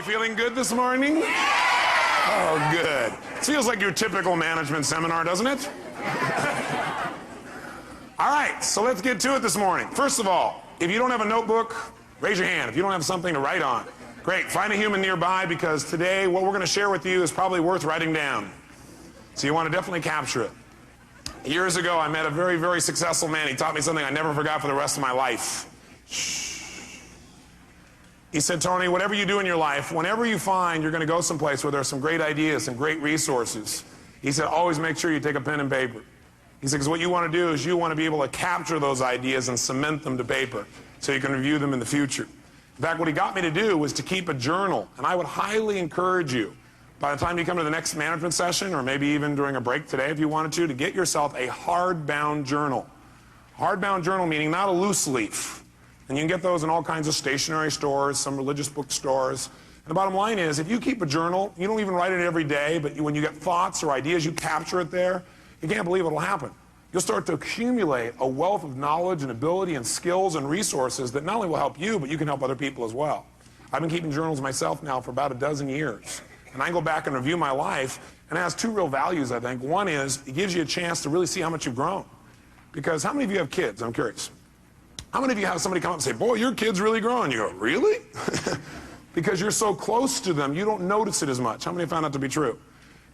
you feeling good this morning? Oh, good. It feels like your typical management seminar, doesn't it? All right, so let's get to it this morning. First of all, if you don't have a notebook, raise your hand. If you don't have something to write on, great. Find a human nearby, because today what we're going to share with you is probably worth writing down. So you want to definitely capture it. Years ago, I met a very, very successful man. He taught me something I never forgot for the rest of my life. He said, Tony, whatever you do in your life, whenever you find you're going to go someplace where there's some great ideas and great resources, he said, always make sure you take a pen and paper. He said, because what you want to do is you want to be able to capture those ideas and cement them to paper so you can review them in the future. In fact, what he got me to do was to keep a journal, and I would highly encourage you, by the time you come to the next management session, or maybe even during a break today if you wanted to get yourself a hardbound journal. Hardbound journal meaning not a loose leaf. And you can get those in all kinds of stationery stores, some religious bookstores. And the bottom line is, if you keep a journal, you don't even write it every day, but when you get thoughts or ideas, you capture it there, you can't believe what'll happen. You'll start to accumulate a wealth of knowledge and ability and skills and resources that not only will help you, but you can help other people as well. I've been keeping journals myself now for about a dozen years. And I can go back and review my life, and it has two real values, I think. One is, it gives you a chance to really see how much you've grown. Because how many of you have kids? I'm curious. How many of you have somebody come up and say, boy, your kid's really growing? You go, really? Because you're so close to them, you don't notice it as much. How many found that to be true?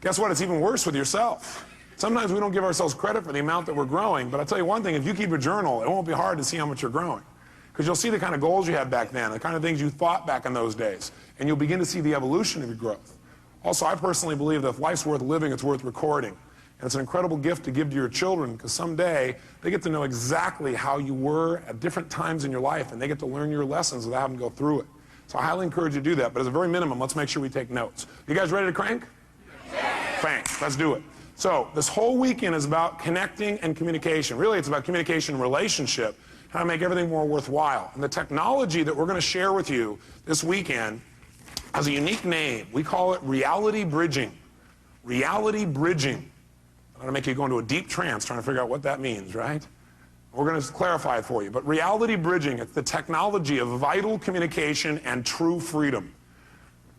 Guess what? It's even worse with yourself. Sometimes we don't give ourselves credit for the amount that we're growing, but I'll tell you one thing, if you keep a journal, it won't be hard to see how much you're growing. Because you'll see the kind of goals you had back then, the kind of things you thought back in those days, and you'll begin to see the evolution of your growth. Also, I personally believe that if life's worth living, it's worth recording. And it's an incredible gift to give to your children, because someday they get to know exactly how you were at different times in your life, and they get to learn your lessons without having to go through it. So I highly encourage you to do that, but as a very minimum, let's make sure we take notes. You guys ready to crank? Yes. Thanks. Let's do it. So this whole weekend is about connecting and communication. Really, it's about communication and relationship, how to make everything more worthwhile. And the technology that we're going to share with you this weekend has a unique name. We call it reality bridging. Reality bridging. I'm going to make you go into a deep trance trying to figure out what that means, right? We're going to clarify it for you. But reality bridging, it's the technology of vital communication and true freedom.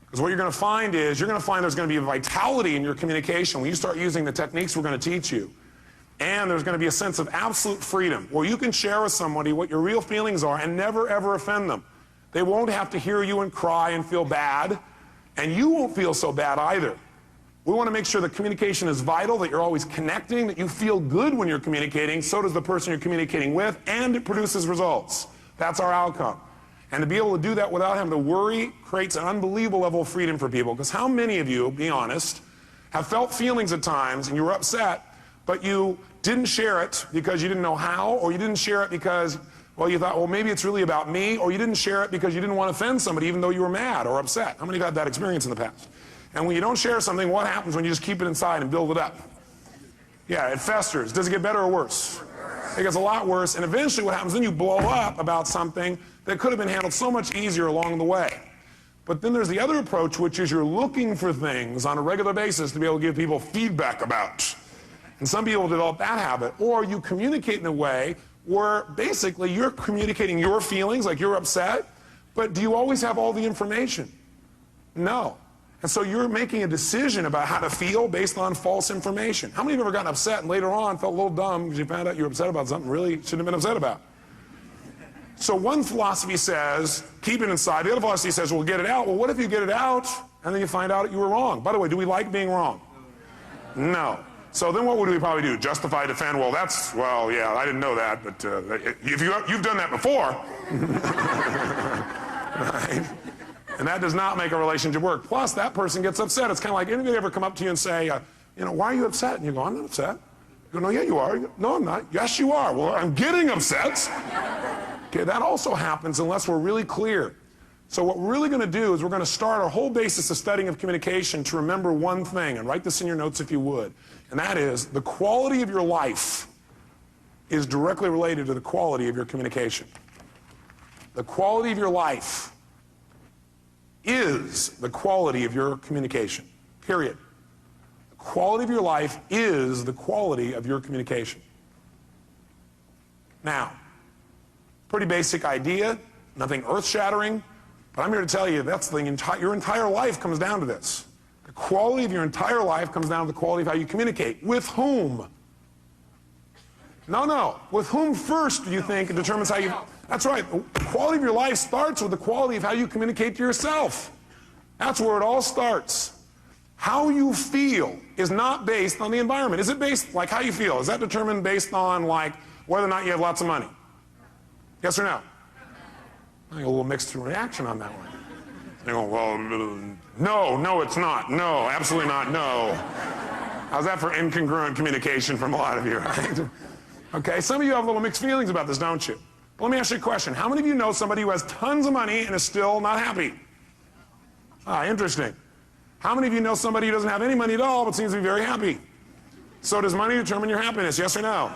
Because what you're going to find is, there's going to be a vitality in your communication when you start using the techniques we're going to teach you. And there's going to be a sense of absolute freedom where you can share with somebody what your real feelings are and never, ever offend them. They won't have to hear you and cry and feel bad, and you won't feel so bad either. We want to make sure that communication is vital, that you're always connecting, that you feel good when you're communicating, so does the person you're communicating with, and it produces results. That's our outcome. And to be able to do that without having to worry creates an unbelievable level of freedom for people. Because how many of you, be honest, have felt feelings at times and you were upset, but you didn't share it because you didn't know how, or you didn't share it because, well, you thought, well, maybe it's really about me, or you didn't share it because you didn't want to offend somebody even though you were mad or upset. How many have had that experience in the past? And when you don't share something, what happens when you just keep it inside and build it up? Yeah, it festers. Does it get better or worse? It gets a lot worse, and eventually what happens, then you blow up about something that could have been handled so much easier along the way. But then there's the other approach, which is you're looking for things on a regular basis to be able to give people feedback about. And some people develop that habit. Or you communicate in a way where basically you're communicating your feelings, like you're upset, but do you always have all the information? No. And so you're making a decision about how to feel based on false information. How many of you have ever gotten upset and later on felt a little dumb because you found out you were upset about something really shouldn't have been upset about? So one philosophy says, keep it inside. The other philosophy says, well, get it out. Well, what if you get it out and then you find out you were wrong? By the way, do we like being wrong? No. So then what would we probably do? Justify, defend? Well, yeah, I didn't know that, but if you've done that before. Right? And that does not make a relationship work. Plus, that person gets upset. It's kind of like, anybody ever come up to you and say, why are you upset? And you go, I'm not upset. You go, no, yeah, you are. You go, no, I'm not. Yes, you are. Well, I'm getting upset. Okay, that also happens unless we're really clear. So what we're really going to do is we're going to start our whole basis of studying of communication to remember one thing, and write this in your notes if you would, and that is the quality of your life is directly related to the quality of your communication. The quality of your life is the quality of your communication, period. The quality of your life is the quality of your communication. Now, pretty basic idea, nothing earth-shattering, But I'm here to tell you that's your entire life comes down to this. The quality of your entire life comes down to the quality of how you communicate. With whom? No. With whom first do you think it determines how you... That's right. The quality of your life starts with the quality of how you communicate to yourself. That's where it all starts. How you feel is not based on the environment. Is it based, like how you feel, is that determined based on like whether or not you have lots of money? Yes or no? I got a little mixed reaction on that one. They go, well, no, it's not. No, absolutely not, no. How's that for incongruent communication from a lot of you, right? Okay, some of you have little mixed feelings about this, don't you? But let me ask you a question. How many of you know somebody who has tons of money and is still not happy? Ah, interesting. How many of you know somebody who doesn't have any money at all but seems to be very happy? So does money determine your happiness, yes or no?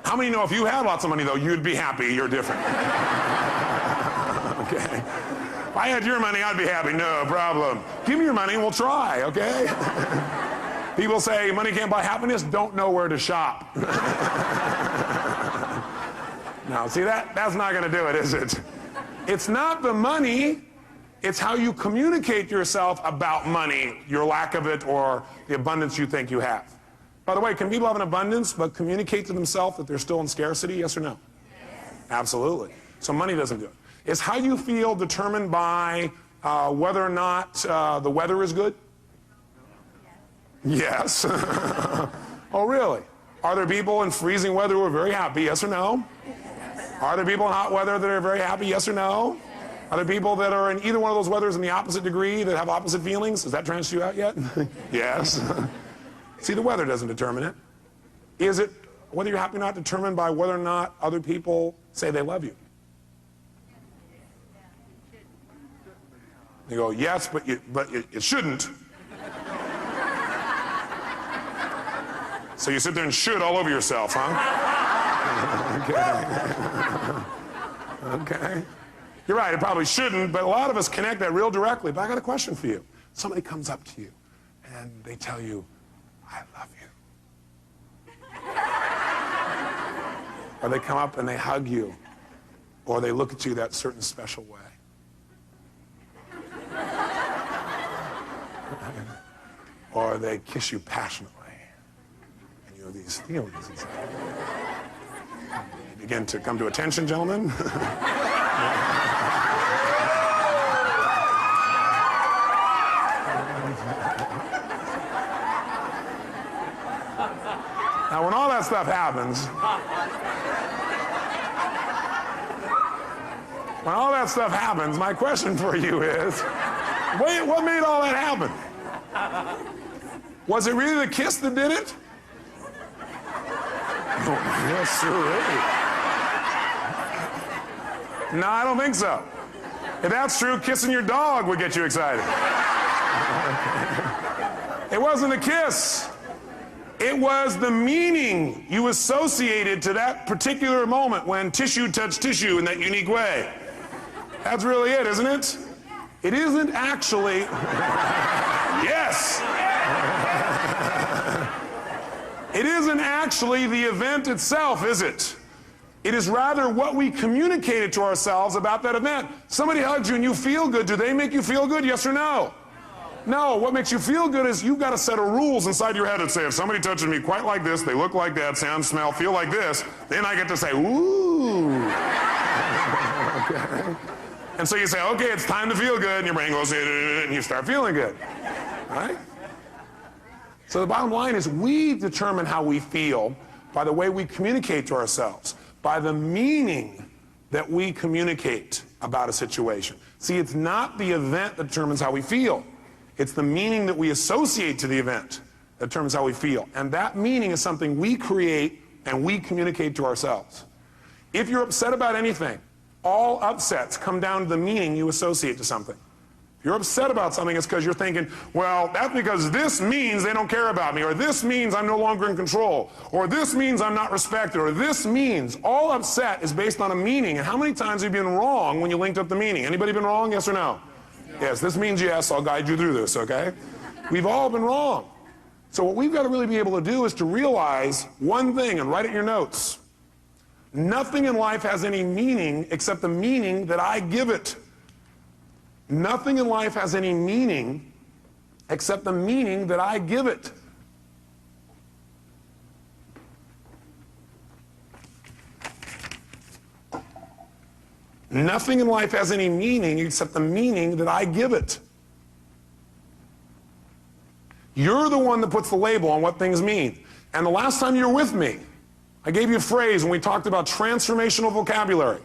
How many know if you had lots of money, though, you'd be happy, you're different? Okay. If I had your money, I'd be happy, no problem. Give me your money and we'll try, okay? People say money can't buy happiness, don't know where to shop. No, see, that's not going to do it, is it? It's not the money, it's how you communicate to yourself about money, your lack of it, or the abundance you think you have. By the way, can people have an abundance but communicate to themselves that they're still in scarcity, yes or no? Yes. Absolutely. So money doesn't do it. Is how you feel determined by whether or not the weather is good? Yes. Oh, really? Are there people in freezing weather who are very happy, yes or no? Are there people in hot weather that are very happy, yes or no? Are there people that are in either one of those weathers in the opposite degree that have opposite feelings? Has that transferred you out yet? Yes. See, the weather doesn't determine it. Is it, whether you're happy or not, determined by whether or not other people say they love you? You go, yes, but it shouldn't. So you sit there and should all over yourself, huh? Okay. Okay. You're right, it probably shouldn't, but a lot of us connect that real directly. But I got a question for you. Somebody comes up to you and they tell you, I love you. Or they come up and they hug you, or they look at you that certain special way. Or they kiss you passionately, and you have these feelings inside. You begin to come to attention, gentlemen. Now, when all that stuff happens, my question for you is, what made all that happen? Was it really the kiss that did it? Oh, yes, sir. No, I don't think so. If that's true, kissing your dog would get you excited. It wasn't a kiss. It was the meaning you associated to that particular moment when tissue touched tissue in that unique way. That's really it, isn't it? It isn't actually... Yes! It isn't actually the event itself, is it? It is rather what we communicated to ourselves about that event. Somebody hugs you and you feel good. Do they make you feel good, yes or no? No, what makes you feel good is you've got a set of rules inside your head that say, if somebody touches me quite like this, they look like that, sound, smell, feel like this, then I get to say, ooh. Okay. And so you say, okay, it's time to feel good, and your brain goes, and you start feeling good. Right? So the bottom line is we determine how we feel by the way we communicate to ourselves, by the meaning that we communicate about a situation. See, it's not the event that determines how we feel. It's the meaning that we associate to the event that determines how we feel. And that meaning is something we create and we communicate to ourselves. If you're upset about anything, all upsets come down to the meaning you associate to something. If you're upset about something, it's because you're thinking, well, that's because this means they don't care about me, or this means I'm no longer in control, or this means I'm not respected, or this means. All upset is based on a meaning. And how many times have you been wrong when you linked up the meaning? Anybody been wrong, yes or no? Yes, this means yes, I'll guide you through this, okay? We've all been wrong. So what we've got to really be able to do is to realize one thing, and write it in your notes. Nothing in life has any meaning except the meaning that I give it. Nothing in life has any meaning except the meaning that I give it. Nothing in life has any meaning except the meaning that I give it. You're the one that puts the label on what things mean. And the last time you were with me, I gave you a phrase when we talked about transformational vocabulary.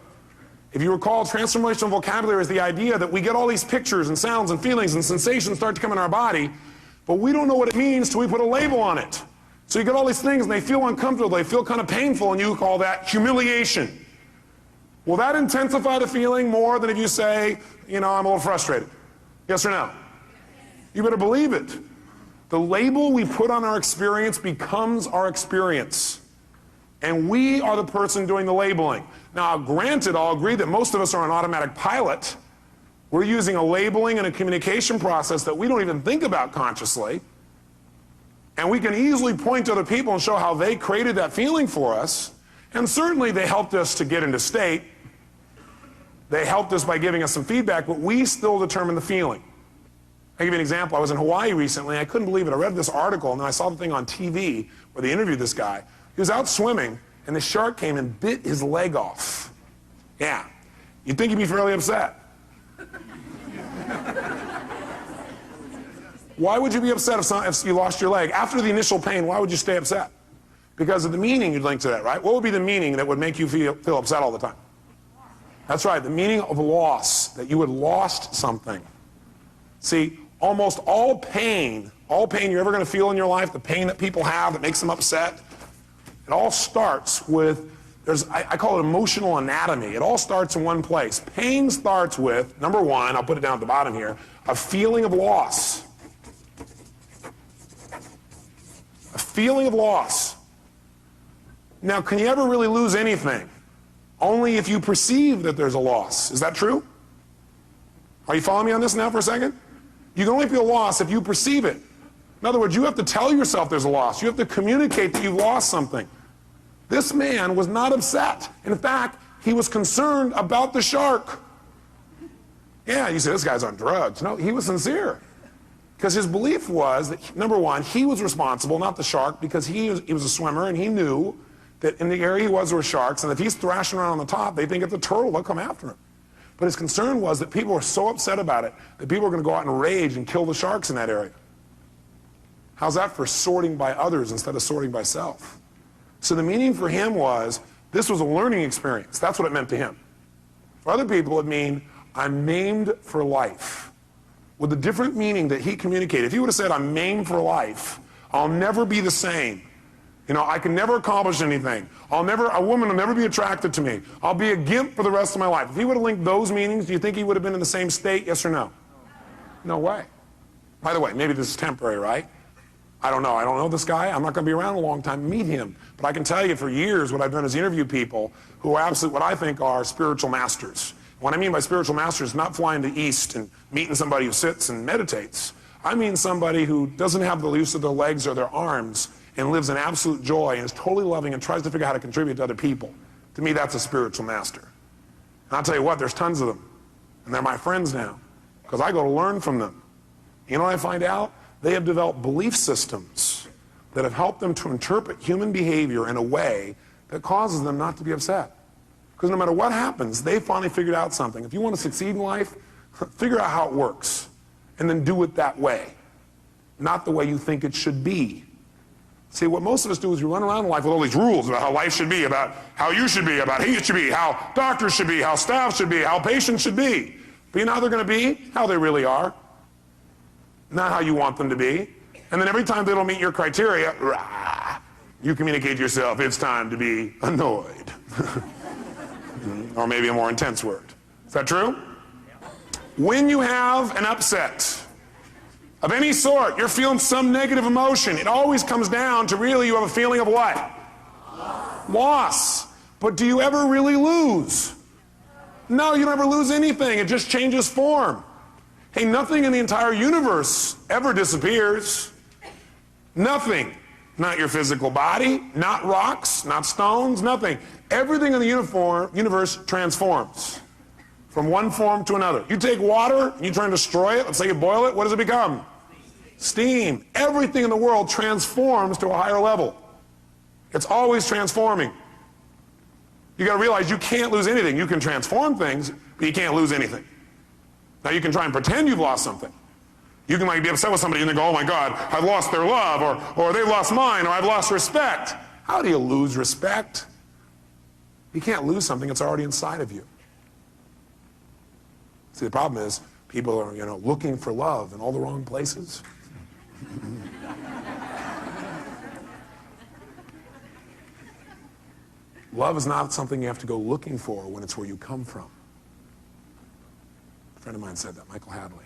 If you recall, transformational vocabulary is the idea that we get all these pictures and sounds and feelings and sensations start to come in our body, but we don't know what it means till we put a label on it. So you get all these things and they feel uncomfortable, they feel kind of painful, and you call that humiliation. Will that intensify the feeling more than if you say, you know, I'm a little frustrated? Yes or no? You better believe it. The label we put on our experience becomes our experience. And we are the person doing the labeling. Now, granted, I'll agree that most of us are on automatic pilot. We're using a labeling and a communication process that we don't even think about consciously. And we can easily point to other people and show how they created that feeling for us. And certainly they helped us to get into state. They helped us by giving us some feedback, but we still determine the feeling. I'll give you an example. I was in Hawaii recently. I couldn't believe it. I read this article, and then I saw the thing on TV where they interviewed this guy. He was out swimming, and the shark came and bit his leg off. Yeah. You'd think he'd be fairly upset. Why would you be upset if you lost your leg? After the initial pain, why would you stay upset? Because of the meaning you'd link to that, right? What would be the meaning that would make you feel upset all the time? That's right, the meaning of loss, that you had lost something. See, almost all pain you're ever going to feel in your life, the pain that people have that makes them upset, it all starts with, I call it emotional anatomy. It all starts in one place. Pain starts with, number one, I'll put it down at the bottom here, a feeling of loss. A feeling of loss. Now, can you ever really lose anything? Only if you perceive that there's a loss. Is that true? Are you following me on this now for a second? You can only feel loss if you perceive it. In other words, you have to tell yourself there's a loss. You have to communicate that you've lost something. This man was not upset. In fact, he was concerned about the shark. Yeah, you say, this guy's on drugs. No, he was sincere. Because his belief was that, number one, he was responsible, not the shark, because he was a swimmer and he knew that in the area he was, there were sharks, and if he's thrashing around on the top, they think it's a turtle, they'll come after him. But his concern was that people were so upset about it that people were going to go out and rage and kill the sharks in that area. How's that for sorting by others instead of sorting by self? So the meaning for him was, this was a learning experience. That's what it meant to him. For other people, it would mean, I'm maimed for life. With the different meaning that he communicated. If he would have said, I'm maimed for life, I'll never be the same. You know, I can never accomplish anything. A woman will never be attracted to me. I'll be a gimp for the rest of my life. If he would have linked those meanings, do you think he would have been in the same state, yes or no? No way. By the way, maybe this is temporary, right? I don't know. I don't know this guy. I'm not going to be around a long time to meet him. But I can tell you for years what I've done is interview people who are absolutely what I think are spiritual masters. What I mean by spiritual masters is not flying to the east and meeting somebody who sits and meditates. I mean somebody who doesn't have the use of their legs or their arms and lives in absolute joy and is totally loving and tries to figure out how to contribute to other people. To me, that's a spiritual master. And I'll tell you what, there's tons of them. And they're my friends now because I go to learn from them. You know what I find out? They have developed belief systems that have helped them to interpret human behavior in a way that causes them not to be upset. Because no matter what happens, they finally figured out something. If you want to succeed in life, figure out how it works and then do it that way, not the way you think it should be. See, what most of us do is we run around in life with all these rules about how life should be, about how you should be, about he should be, how doctors should be, how staff should be, how patients should be. But you know how they're going to be? How they really are. Not how you want them to be. And then every time they don't meet your criteria, rah, you communicate to yourself, it's time to be annoyed. Or maybe a more intense word. Is that true? When you have an upset of any sort, you're feeling some negative emotion, it always comes down to really you have a feeling of what? Loss. But do you ever really lose? No, you don't ever lose anything. It just changes form. Hey, nothing in the entire universe ever disappears. Nothing. Not your physical body, not rocks, not stones, nothing. Everything in the universe transforms. from one form to another. You take water and you try and destroy it. Let's say you boil it. What does it become? Steam. Everything in the world transforms to a higher level. It's always transforming. You got to realize you can't lose anything. You can transform things, but you can't lose anything. Now you can try and pretend you've lost something. You can be upset with somebody and then go, oh my God, I've lost their love, or they've lost mine, or I've lost respect. How do you lose respect? You can't lose something that's already inside of you. See, the problem is people are, looking for love in all the wrong places. Love is not something you have to go looking for when it's where you come from. A friend of mine said that, Michael Hadley.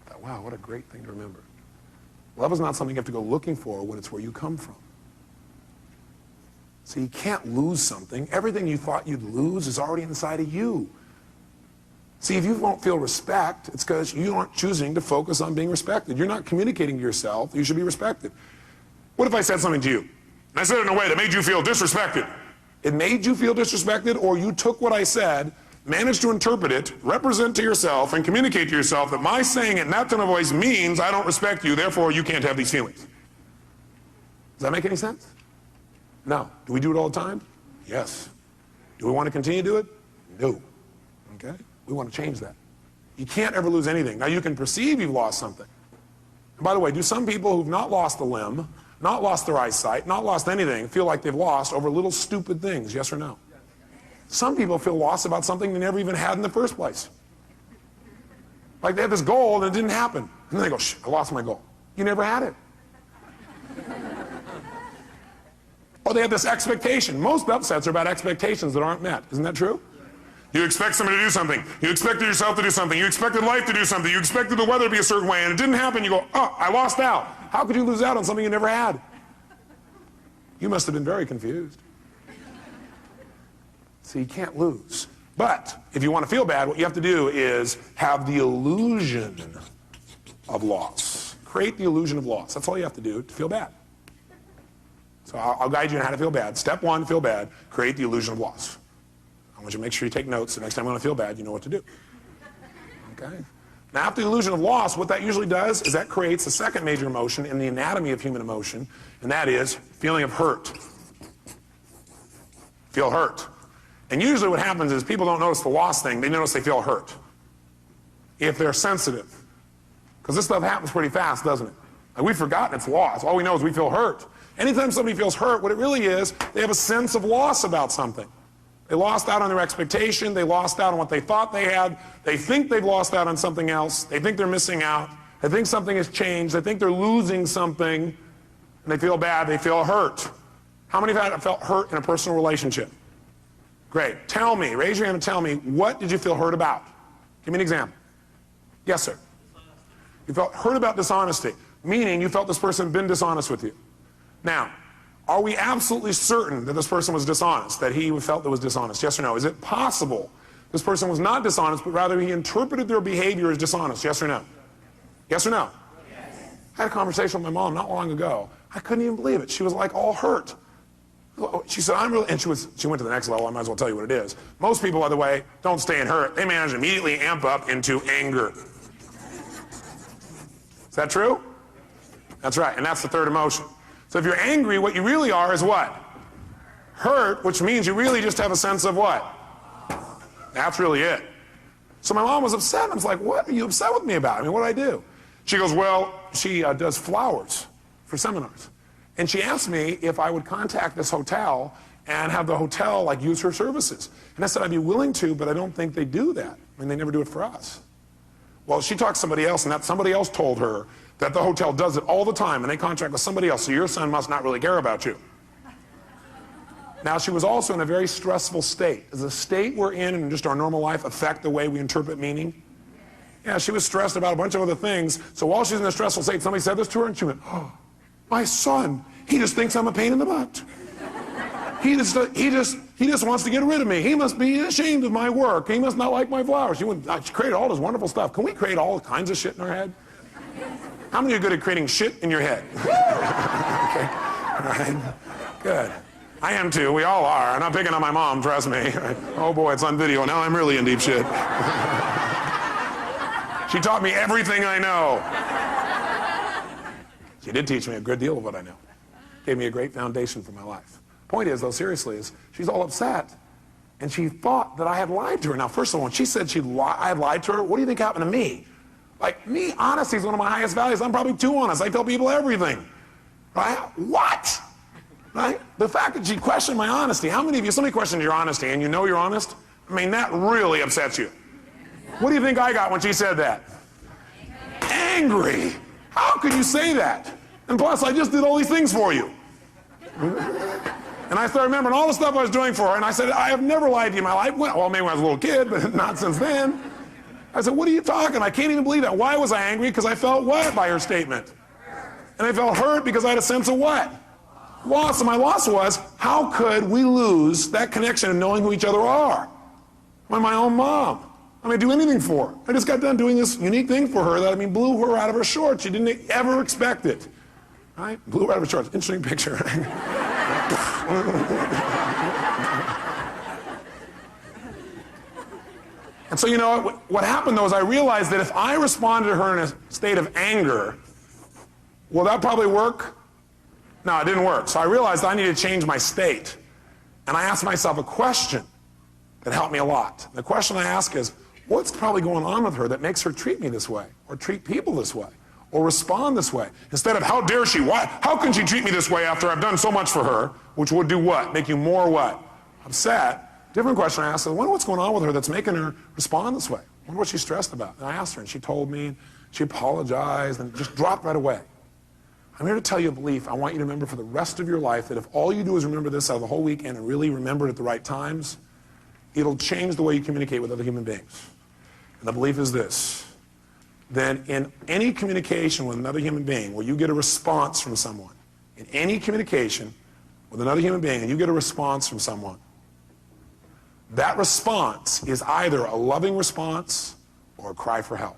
I thought, wow, what a great thing to remember. Love is not something you have to go looking for when it's where you come from. So you can't lose something. Everything you thought you'd lose is already inside of you. See, if you won't feel respect, it's because you aren't choosing to focus on being respected. You're not communicating to yourself you should be respected. What if I said something to you, and I said it in a way that made you feel disrespected? It made you feel disrespected, or you took what I said, managed to interpret it, represent to yourself, and communicate to yourself that my saying it in that tone of voice means I don't respect you, therefore you can't have these feelings. Does that make any sense? No. Do we do it all the time? Yes. Do we want to continue to do it? No. Okay? We want to change that. You can't ever lose anything. Now you can perceive you've lost something. And by the way, do some people who've not lost a limb, not lost their eyesight, not lost anything, feel like they've lost over little stupid things, yes or no? Some people feel lost about something they never even had in the first place. Like they had this goal and it didn't happen. And then they go, shh, I lost my goal. You never had it. Or they had this expectation. Most upsets are about expectations that aren't met. Isn't that true? You expect somebody to do something. You expected yourself to do something. You expected life to do something. You expected the weather to be a certain way and it didn't happen. You go, oh, I lost out. How could you lose out on something you never had? You must have been very confused. So you can't lose. But if you want to feel bad, what you have to do is have the illusion of loss. Create the illusion of loss. That's all you have to do to feel bad. So I'll guide you on how to feel bad. Step one, feel bad. Create the illusion of loss. I want you to make sure you take notes. The next time you want to feel bad, you know what to do. Okay? Now, after the illusion of loss, what that usually does is that creates the second major emotion in the anatomy of human emotion, and that is feeling of hurt. Feel hurt. And usually what happens is people don't notice the loss thing. They notice they feel hurt. If they're sensitive. Because this stuff happens pretty fast, doesn't it? Like we've forgotten it's loss. All we know is we feel hurt. Anytime somebody feels hurt, what it really is, they have a sense of loss about something. They lost out on their expectation. They lost out on what they thought they had. They think they've lost out on something else. They think they're missing out. They think something has changed. They think they're losing something. And they feel bad. They feel hurt. How many of you have felt hurt in a personal relationship? Great. Tell me, raise your hand and tell me, what did you feel hurt about? Give me an example. Yes, sir. You felt hurt about dishonesty, meaning you felt this person had been dishonest with you. Now, are we absolutely certain that this person was dishonest, that he felt that was dishonest? Yes or no? Is it possible this person was not dishonest, but rather he interpreted their behavior as dishonest? Yes or no? Yes or no? Yes. I had a conversation with my mom not long ago. I couldn't even believe it. She was like all hurt. She said, I'm really, and she went to the next level. I might as well tell you what it is. Most people, by the way, don't stay in hurt. They manage to immediately amp up into anger. Is that true? That's right, and that's the third emotion. So if you're angry, what you really are is what? Hurt, which means you really just have a sense of what? That's really it. So my mom was upset. I was like, what are you upset with me about? I mean, what did I do? She goes, well, she does flowers for seminars. And she asked me if I would contact this hotel and have the hotel like use her services. And I said I'd be willing to, but I don't think they do that. I mean, they never do it for us. Well, she talked to somebody else, and that somebody else told her that the hotel does it all the time, and they contract with somebody else, so your son must not really care about you. Now, she was also in a very stressful state. Does the state we're in just our normal life affect the way we interpret meaning? Yeah, she was stressed about a bunch of other things, so while she's in a stressful state, somebody said this to her, and she went, oh, my son, he just thinks I'm a pain in the butt. He just wants to get rid of me. He must be ashamed of my work. He must not like my flowers. She created all this wonderful stuff. Can we create all kinds of shit in our head? How many are good at creating shit in your head? Okay. All right. Good. I am too. We all are. I'm not picking on my mom, trust me. Oh boy, it's on video. Now I'm really in deep shit. She taught me everything I know. She did teach me a good deal of what I know. Gave me a great foundation for my life. Point is, though, seriously, is she's all upset. And she thought that I had lied to her. Now, first of all, when she said I had lied to her, what do you think happened to me? Like, me, honesty is one of my highest values. I'm probably too honest. I tell people everything. Right? What? Right? The fact that she questioned my honesty. How many of you, somebody questioned your honesty and you know you're honest? I mean, that really upsets you. What do you think I got when she said that? Angry. How could you say that? And plus, I just did all these things for you. And I started remembering all the stuff I was doing for her, and I said, I have never lied to you in my life. Well, maybe when I was a little kid, but not since then. I said, what are you talking? I can't even believe that. Why was I angry? Because I felt what by her statement? And I felt hurt because I had a sense of what? Loss. And my loss was, how could we lose that connection of knowing who each other are? I'm my own mom. I mean, do anything for her. I just got done doing this unique thing for her that, I mean, blew her out of her shorts. She didn't ever expect it. Right? Blew her out of her shorts. Interesting picture. And so, you know, what happened, though, is I realized that if I responded to her in a state of anger, will that probably work? No, it didn't work. So I realized I needed to change my state. And I asked myself a question that helped me a lot. The question I ask is, what's probably going on with her that makes her treat me this way, or treat people this way, or respond this way? Instead of, how dare she? Why? How can she treat me this way after I've done so much for her? Which would do what? Make you more what? Upset. Different question I asked her, I wonder what's going on with her that's making her respond this way. I wonder what she's stressed about. And I asked her, and she told me, she apologized, and just dropped right away. I'm here to tell you a belief I want you to remember for the rest of your life, that if all you do is remember this out of the whole weekend and really remember it at the right times, it'll change the way you communicate with other human beings. And the belief is this: then in any communication with another human being where you get a response from someone, in any communication with another human being and you get a response from someone, that response is either a loving response or a cry for help.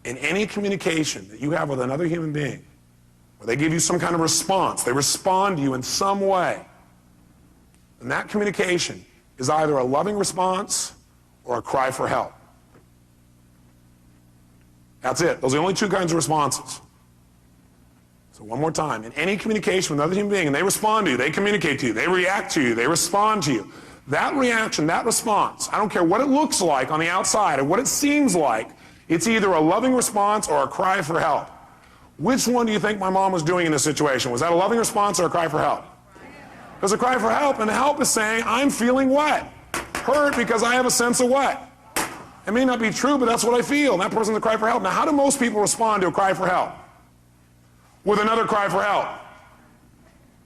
In any communication that you have with another human being, where they give you some kind of response, they respond to you in some way, and that communication is either a loving response or a cry for help. That's it. Those are the only two kinds of responses. So one more time. In any communication with another human being, and they respond to you, they communicate to you, they react to you, they respond to you, that reaction, that response, I don't care what it looks like on the outside or what it seems like, it's either a loving response or a cry for help. Which one do you think my mom was doing in this situation? Was that a loving response or a cry for help? It was a cry for help, and help is saying, I'm feeling what? Hurt because I have a sense of what? It may not be true, but that's what I feel. And that person's a cry for help. Now, how do most people respond to a cry for help? With another cry for help.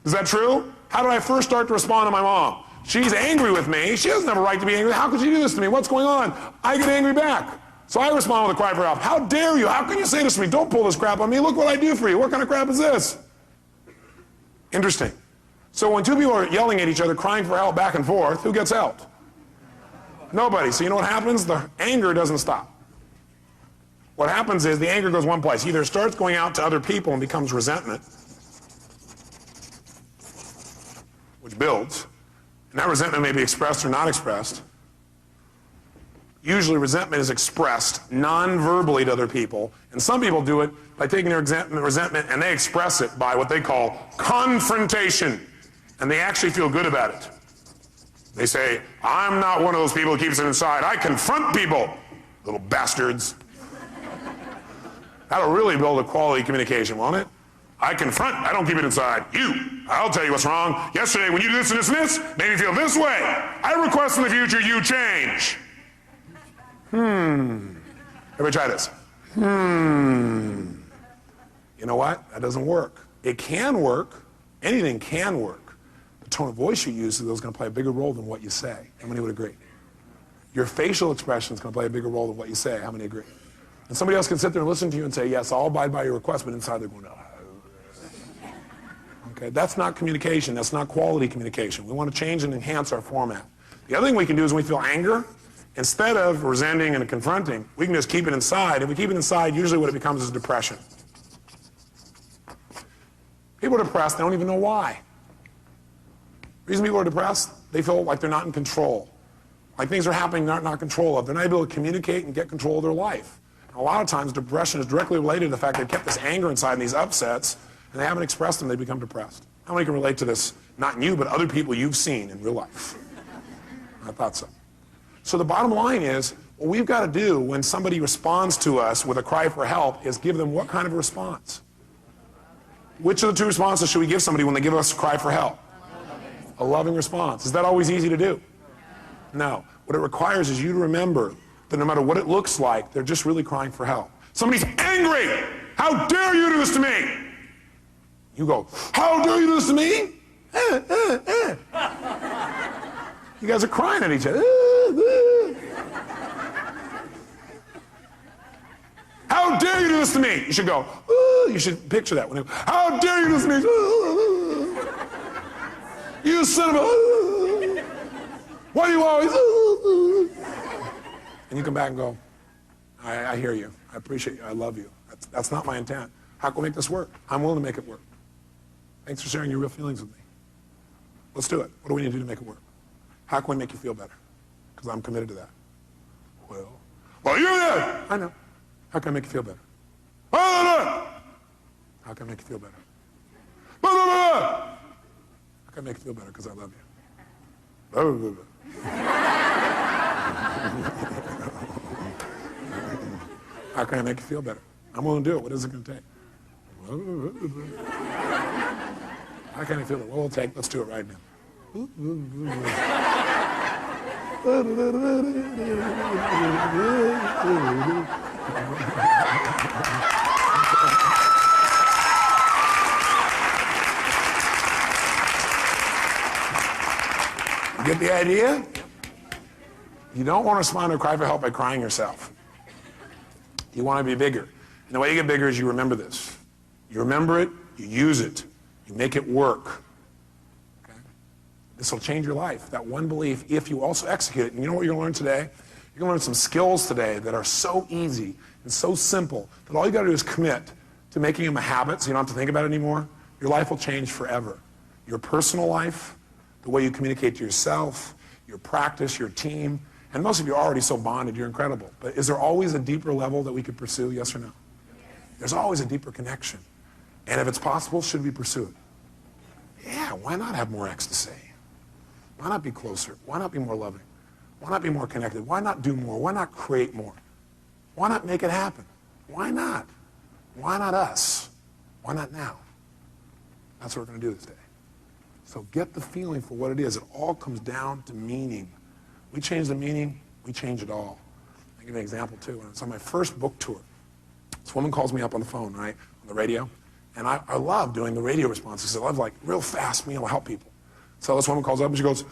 Is that true? How did I first start to respond to my mom? She's angry with me. She doesn't have a right to be angry. How could she do this to me? What's going on? I get angry back. So I respond with a cry for help. How dare you? How can you say this to me? Don't pull this crap on me. Look what I do for you. What kind of crap is this? Interesting. So when two people are yelling at each other, crying for help back and forth, who gets helped? Nobody. So you know what happens? The anger doesn't stop. What happens is the anger goes one place. Either it starts going out to other people and becomes resentment, which builds. And that resentment may be expressed or not expressed. Usually resentment is expressed non-verbally to other people. And some people do it by taking their resentment and they express it by what they call confrontation. And they actually feel good about it. They say, I'm not one of those people who keeps it inside. I confront people, little bastards. That'll really build a quality communication, won't it? I confront, I don't keep it inside. I'll tell you what's wrong. Yesterday when you did this and this and this, made me feel this way. I request in the future you change. Everybody try this. You know what? That doesn't work. It can work. Anything can work. The tone of voice you use is going to play a bigger role than what you say. How many would agree? Your facial expression is going to play a bigger role than what you say. How many agree? And somebody else can sit there and listen to you and say, yes, I'll abide by your request, but inside they're going, oh. Okay, that's not communication. That's not quality communication. We want to change and enhance our format. The other thing we can do is when we feel anger, instead of resenting and confronting, we can just keep it inside. If we keep it inside, usually what it becomes is depression. People are depressed, they don't even know why. The reason people are depressed, they feel like they're not in control. Like things are happening they're not in control of. They're not able to communicate and get control of their life. And a lot of times depression is directly related to the fact they've kept this anger inside and these upsets, and they haven't expressed them, they become depressed. How many can relate to this? Not you, but other people you've seen in real life. I thought so. So the bottom line is, what we've got to do when somebody responds to us with a cry for help is give them what kind of a response? Which of the two responses should we give somebody when they give us a cry for help? A loving response. Is that always easy to do? No. What it requires is you to remember that no matter what it looks like, they're just really crying for help. Somebody's angry. How dare you do this to me? You go, how dare you do this to me? You guys are crying at each other. How dare you do this to me? You should go, you should picture that. How dare you do this to me? You son of a... Why do you always... And you come back and go, I hear you. I appreciate you. I love you. That's not my intent. How can we make this work? I'm willing to make it work. Thanks for sharing your real feelings with me. Let's do it. What do we need to do to make it work? How can we make you feel better? Because I'm committed to that. Well, you're there. I know. How can I make you feel better? How can I make you feel better? How can I make you feel better? Because I love you. How can I make you feel better? I'm willing to do it. What is it going to take? How can I feel better? What will it take? Let's do it right now. Get the idea? You don't want to respond to a cry for help by crying yourself. You want to be bigger. And the way you get bigger is you remember this. You remember it, you use it, you make it work. Okay? This will change your life. That one belief, if you also execute it. And you know what you're going to learn today? You're going to learn some skills today that are so easy and so simple that all you got to do is commit to making them a habit so you don't have to think about it anymore. Your life will change forever. Your personal life, the way you communicate to yourself, your practice, your team, and most of you are already so bonded, you're incredible. But is there always a deeper level that we could pursue, yes or no? There's always a deeper connection. And if it's possible, should we pursue it? Yeah, why not have more ecstasy? Why not be closer? Why not be more loving? Why not be more connected? Why not do more? Why not create more? Why not make it happen? Why not? Why not us? Why not now? That's what we're going to do this day. So get the feeling for what it is. It all comes down to meaning. We change the meaning, we change it all. I'll give you an example too. When I was on my first book tour, this woman calls me up on the phone, right, on the radio, and I love doing the radio responses. I love like real fast, being able to help people. So this woman calls up and she goes,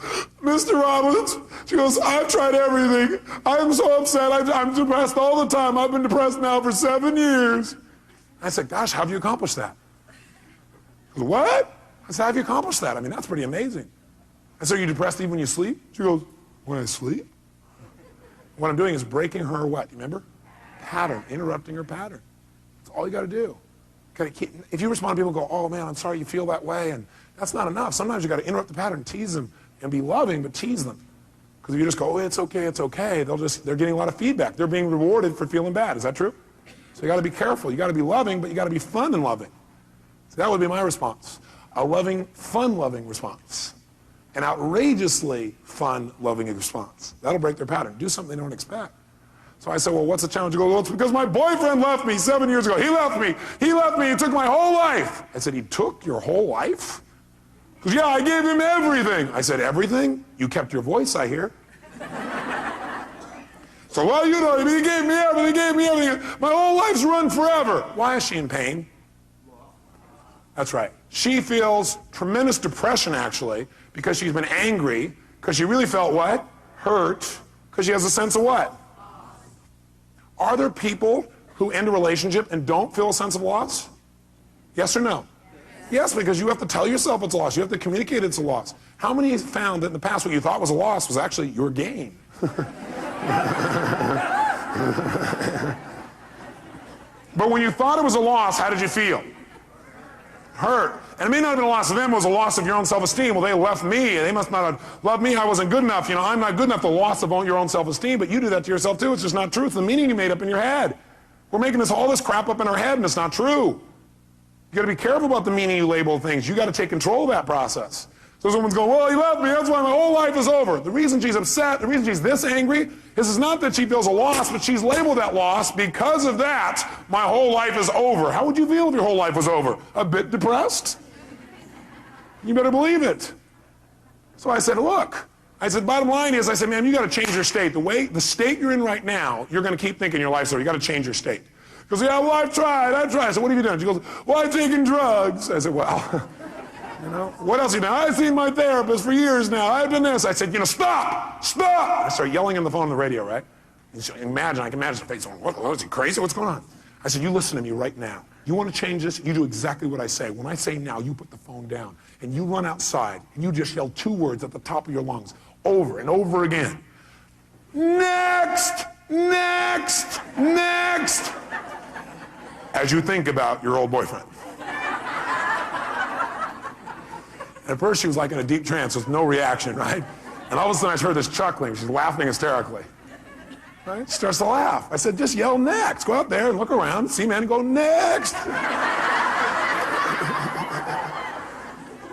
Mr. Robbins, she goes, I've tried everything. I'm so upset. I'm depressed all the time. I've been depressed now for 7 years. I said, gosh, how have you accomplished that? She goes, what? I said, how have you accomplished that? I mean, that's pretty amazing. I said, are you depressed even when you sleep? She goes, when I sleep? What I'm doing is breaking her what? You remember? Pattern, interrupting her pattern. That's all you got to do. If you respond to people and go, oh man, I'm sorry you feel that way, and that's not enough. Sometimes you got to interrupt the pattern, tease them, and be loving, but tease them. Because if you just go, oh, it's okay, they're getting a lot of feedback. They're being rewarded for feeling bad. Is that true? So you got to be careful. You got to be loving, but you got to be fun and loving. So that would be my response. A loving, fun-loving response. An outrageously fun, loving response. That'll break their pattern. Do something they don't expect. So I said, well, what's the challenge? He goes, well, it's because my boyfriend left me 7 years ago. He left me. He took my whole life. I said, he took your whole life? He goes, yeah, I gave him everything. I said, everything? You kept your voice, I hear. So, well, you know, he gave me everything. My whole life's run forever. Why is she in pain? That's right. She feels tremendous depression, actually, because she's been angry, because she really felt what? Hurt, because she has a sense of what? Are there people who end a relationship and don't feel a sense of loss? Yes or no? Yes, because you have to tell yourself it's a loss. You have to communicate it's a loss. How many found that in the past what you thought was a loss was actually your gain? But when you thought it was a loss, how did you feel? Hurt. And it may not have been a loss of them, it was a loss of your own self-esteem. Well, they left me. They must not have loved me. I wasn't good enough. You know, I'm not good enough. The loss of your own self-esteem, but you do that to yourself too. It's just not truth. The meaning you made up in your head. We're making all this crap up in our head, and it's not true. You got to be careful about the meaning you label things. You got to take control of that process. So someone's going, well, he left me, that's why my whole life is over. The reason she's upset, the reason she's this angry, is not that she feels a loss, but she's labeled that loss. Because of that, my whole life is over. How would you feel if your whole life was over? A bit depressed? You better believe it. So I said, look, bottom line is, man, you got to change your state. The state you're in right now, you're going to keep thinking your life's over. You got to change your state. He goes, yeah, well, I've tried. I said, what have you done? She goes, well, I've taken drugs. I said, well, you know, what else have you done? I've seen my therapist for years now. I've done this. I said, you know, stop. I started yelling on the phone on the radio, right? I can imagine her face going, what, is he crazy? What's going on? I said, you listen to me right now. You want to change this? You do exactly what I say. When I say now, you put the phone down and you run outside and you just yell 2 words at the top of your lungs over and over again. Next, next, next. As you think about your old boyfriend. At first she was like in a deep trance with no reaction, right? And all of a sudden I heard this chuckling. She's laughing hysterically. Right? She starts to laugh. I said, just yell next. Go out there and look around, see men, and go next.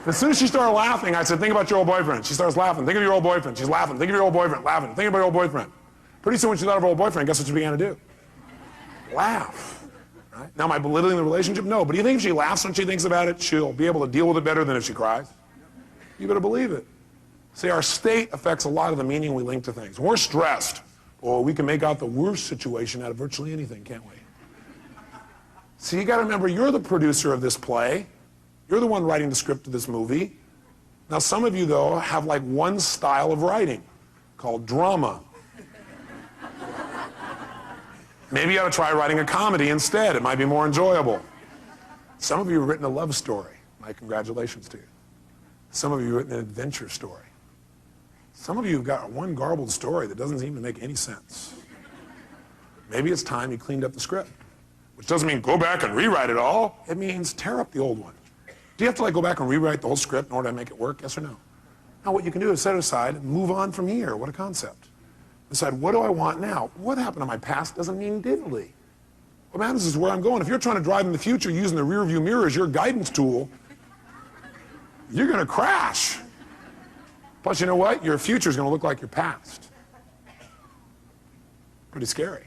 As soon as she started laughing, I said, think about your old boyfriend. She starts laughing. Think of your old boyfriend. She's laughing. Think of your old boyfriend. Laughing. Think about your old boyfriend. Pretty soon when she thought of her old boyfriend, guess what she began to do? Laugh. Right? Now, am I belittling the relationship? No. But do you think if she laughs when she thinks about it, she'll be able to deal with it better than if she cries? You better believe it. See, our state affects a lot of the meaning we link to things. When we're stressed, well, we can make out the worst situation out of virtually anything, can't we? See, you got to remember, you're the producer of this play. You're the one writing the script of this movie. Now, some of you, though, have like one style of writing called drama. Maybe you ought to try writing a comedy instead. It might be more enjoyable. Some of you have written a love story. My congratulations to you. Some of you have written an adventure story. Some of you have got one garbled story that doesn't seem to make any sense. Maybe it's time you cleaned up the script, which doesn't mean go back and rewrite it all. It means tear up the old one. Do you have to like go back and rewrite the whole script in order to make it work? Yes or no? Now what you can do is set it aside and move on from here. What a concept. Decide, what do I want now? What happened in my past doesn't mean diddly. What matters is where I'm going. If you're trying to drive in the future using the rear view mirror as your guidance tool, you're going to crash. Plus, you know what? Your future is going to look like your past. Pretty scary.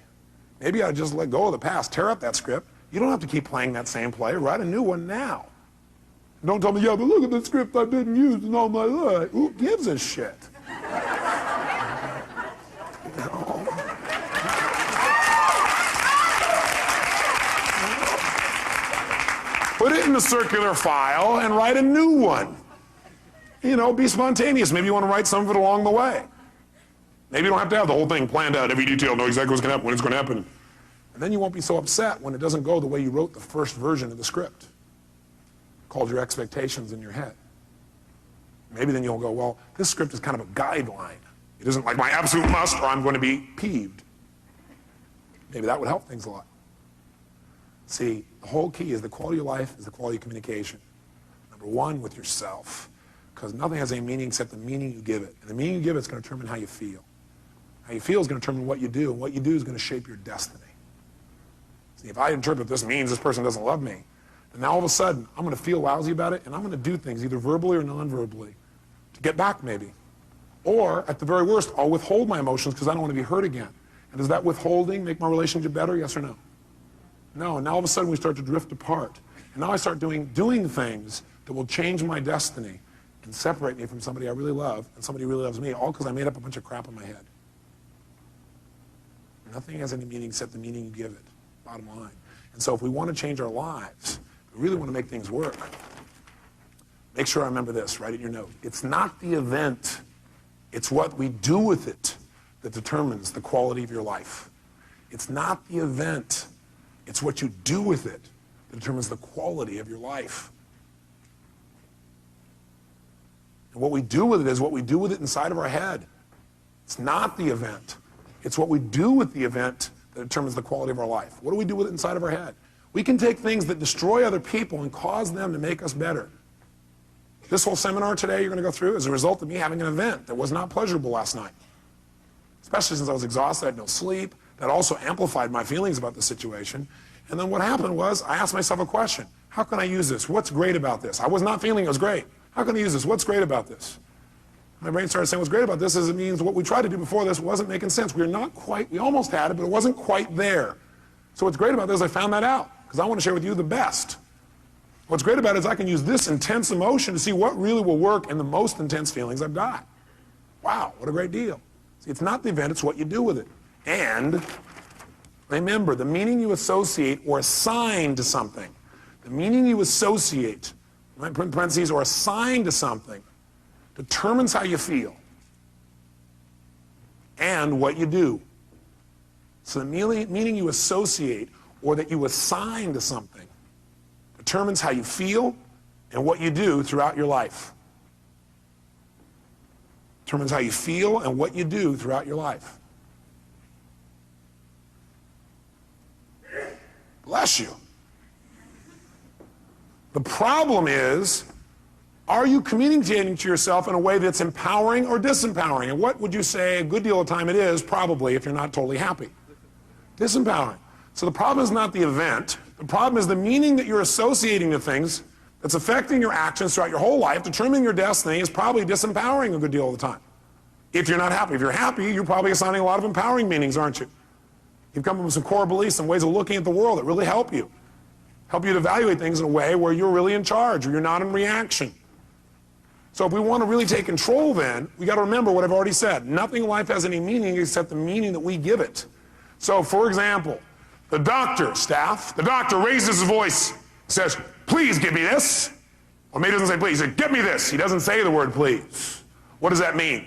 Maybe I just let go of the past, tear up that script. You don't have to keep playing that same play. Write a new one now. Don't tell me, yeah, but look at the script I've been using all my life. Who gives a shit? Put it in the circular file and write a new one. You know, be spontaneous. Maybe you want to write some of it along the way. Maybe you don't have to have the whole thing planned out, every detail, know exactly what's going to happen, when it's going to happen. And then you won't be so upset when it doesn't go the way you wrote the first version of the script, called your expectations in your head. Maybe then you'll go, well, this script is kind of a guideline. It isn't like my absolute must or I'm going to be peeved. Maybe that would help things a lot. See, the whole key is the quality of life is the quality of communication. Number one, with yourself. Because nothing has any meaning except the meaning you give it. And the meaning you give it is going to determine how you feel. How you feel is going to determine what you do, and what you do is going to shape your destiny. See, if I interpret this means this person doesn't love me, then now all of a sudden I'm going to feel lousy about it, and I'm going to do things either verbally or non-verbally to get back maybe. Or, at the very worst, I'll withhold my emotions because I don't want to be hurt again. And does that withholding make my relationship better, yes or no? No, and now all of a sudden we start to drift apart. And now I start doing things that will change my destiny and separate me from somebody I really love and somebody who really loves me, all because I made up a bunch of crap in my head. Nothing has any meaning except the meaning you give it, bottom line. And so if we want to change our lives, we really want to make things work, make sure I remember this, write it in your note. It's not the event, it's what we do with it that determines the quality of your life. It's not the event, it's what you do with it that determines the quality of your life. And what we do with it is what we do with it inside of our head. It's not the event. It's what we do with the event that determines the quality of our life. What do we do with it inside of our head? We can take things that destroy other people and cause them to make us better. This whole seminar today you're going to go through is a result of me having an event that was not pleasurable last night. Especially since I was exhausted, I had no sleep. That also amplified my feelings about the situation. And then what happened was I asked myself a question. How can I use this? What's great about this? I was not feeling it was great. How can I use this? What's great about this? My brain started saying what's great about this is it means what we tried to do before this wasn't making sense. We almost had it, but it wasn't quite there. So what's great about this is I found that out because I want to share with you the best. What's great about it is I can use this intense emotion to see what really will work in the most intense feelings I've got. Wow, what a great deal. See, it's not the event, it's what you do with it. And remember, the meaning you associate or assign to something, the meaning you associate, right, put in parentheses, or assign to something, determines how you feel and what you do. So the meaning you associate or that you assign to something determines how you feel and what you do throughout your life. Determines how you feel and what you do throughout your life. Bless you. The problem is, are you communicating to yourself in a way that's empowering or disempowering? And what would you say a good deal of the time it is, probably, if you're not totally happy? Disempowering. So the problem is not the event. The problem is the meaning that you're associating to things that's affecting your actions throughout your whole life, determining your destiny, is probably disempowering a good deal of the time. If you're not happy. If you're happy, you're probably assigning a lot of empowering meanings, aren't you? You've come up with some core beliefs and ways of looking at the world that really help you. Help you to evaluate things in a way where you're really in charge, or you're not in reaction. So if we want to really take control then, we got to remember what I've already said. Nothing in life has any meaning except the meaning that we give it. So for example, the doctor raises his voice, says, please give me this. Or maybe he doesn't say please, he says, get me this. He doesn't say the word please. What does that mean?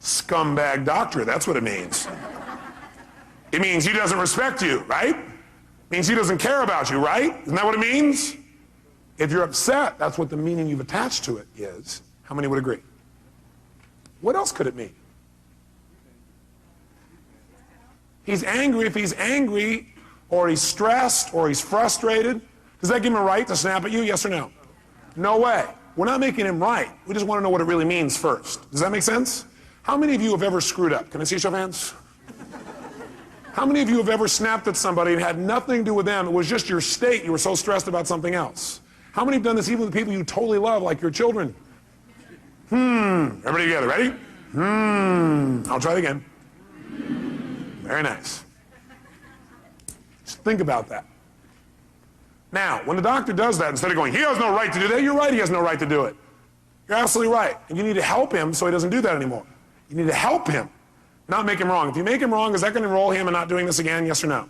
Scumbag doctor, that's what it means. It means he doesn't respect you, right? It means he doesn't care about you, right? Isn't that what it means? If you're upset, that's what the meaning you've attached to it is. How many would agree? What else could it mean? He's angry. If he's angry, or he's stressed, or he's frustrated, does that give him a right to snap at you, yes or no? No way. We're not making him right. We just want to know what it really means first. Does that make sense? How many of you have ever screwed up? Can I see a show of hands? How many of you have ever snapped at somebody and had nothing to do with them? It was just your state. You were so stressed about something else. How many have done this even with people you totally love, like your children? Everybody together, ready? I'll try it again. Very nice. Just think about that. Now, when the doctor does that, instead of going, he has no right to do that, you're right, he has no right to do it. You're absolutely right. And you need to help him so he doesn't do that anymore. You need to help him, not make him wrong. If you make him wrong, is that going to enroll him in not doing this again, yes or no?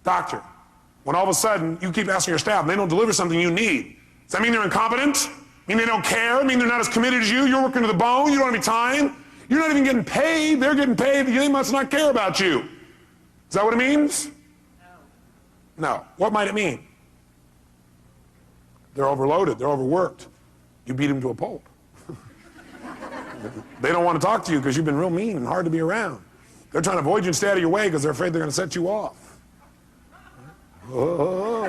Doctor, when all of a sudden you keep asking your staff and they don't deliver something you need, does that mean they're incompetent? Mean they don't care? Mean they're not as committed as you? You're working to the bone, you don't have any time? You're not even getting paid, they're getting paid, they must not care about you. Is that what it means? No. What might it mean? They're overloaded, they're overworked. You beat them to a pulp. They don't want to talk to you because you've been real mean and hard to be around. They're trying to avoid you and stay out of your way because they're afraid they're going to set you off. Oh.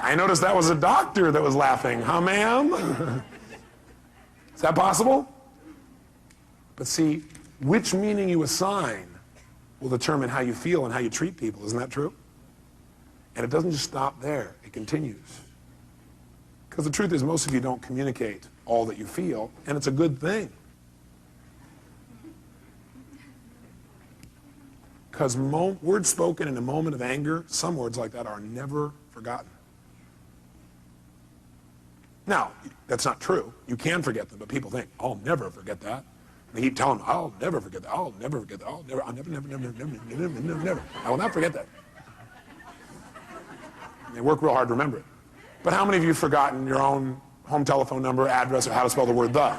I noticed that was a doctor that was laughing. Huh, ma'am? Is that possible? But see, which meaning you assign will determine how you feel and how you treat people. Isn't that true? And it doesn't just stop there. It continues. Because the truth is, most of you don't communicate all that you feel, and it's a good thing. Because words spoken in a moment of anger, some words like that are never forgotten. Now, that's not true. You can forget them, but people think, I'll never forget that. They keep telling them, I'll never forget that. I'll never forget that. I'll never, never. I will not forget that. And they work real hard to remember it. But how many of you have forgotten your own home telephone number, address, or how to spell the word the?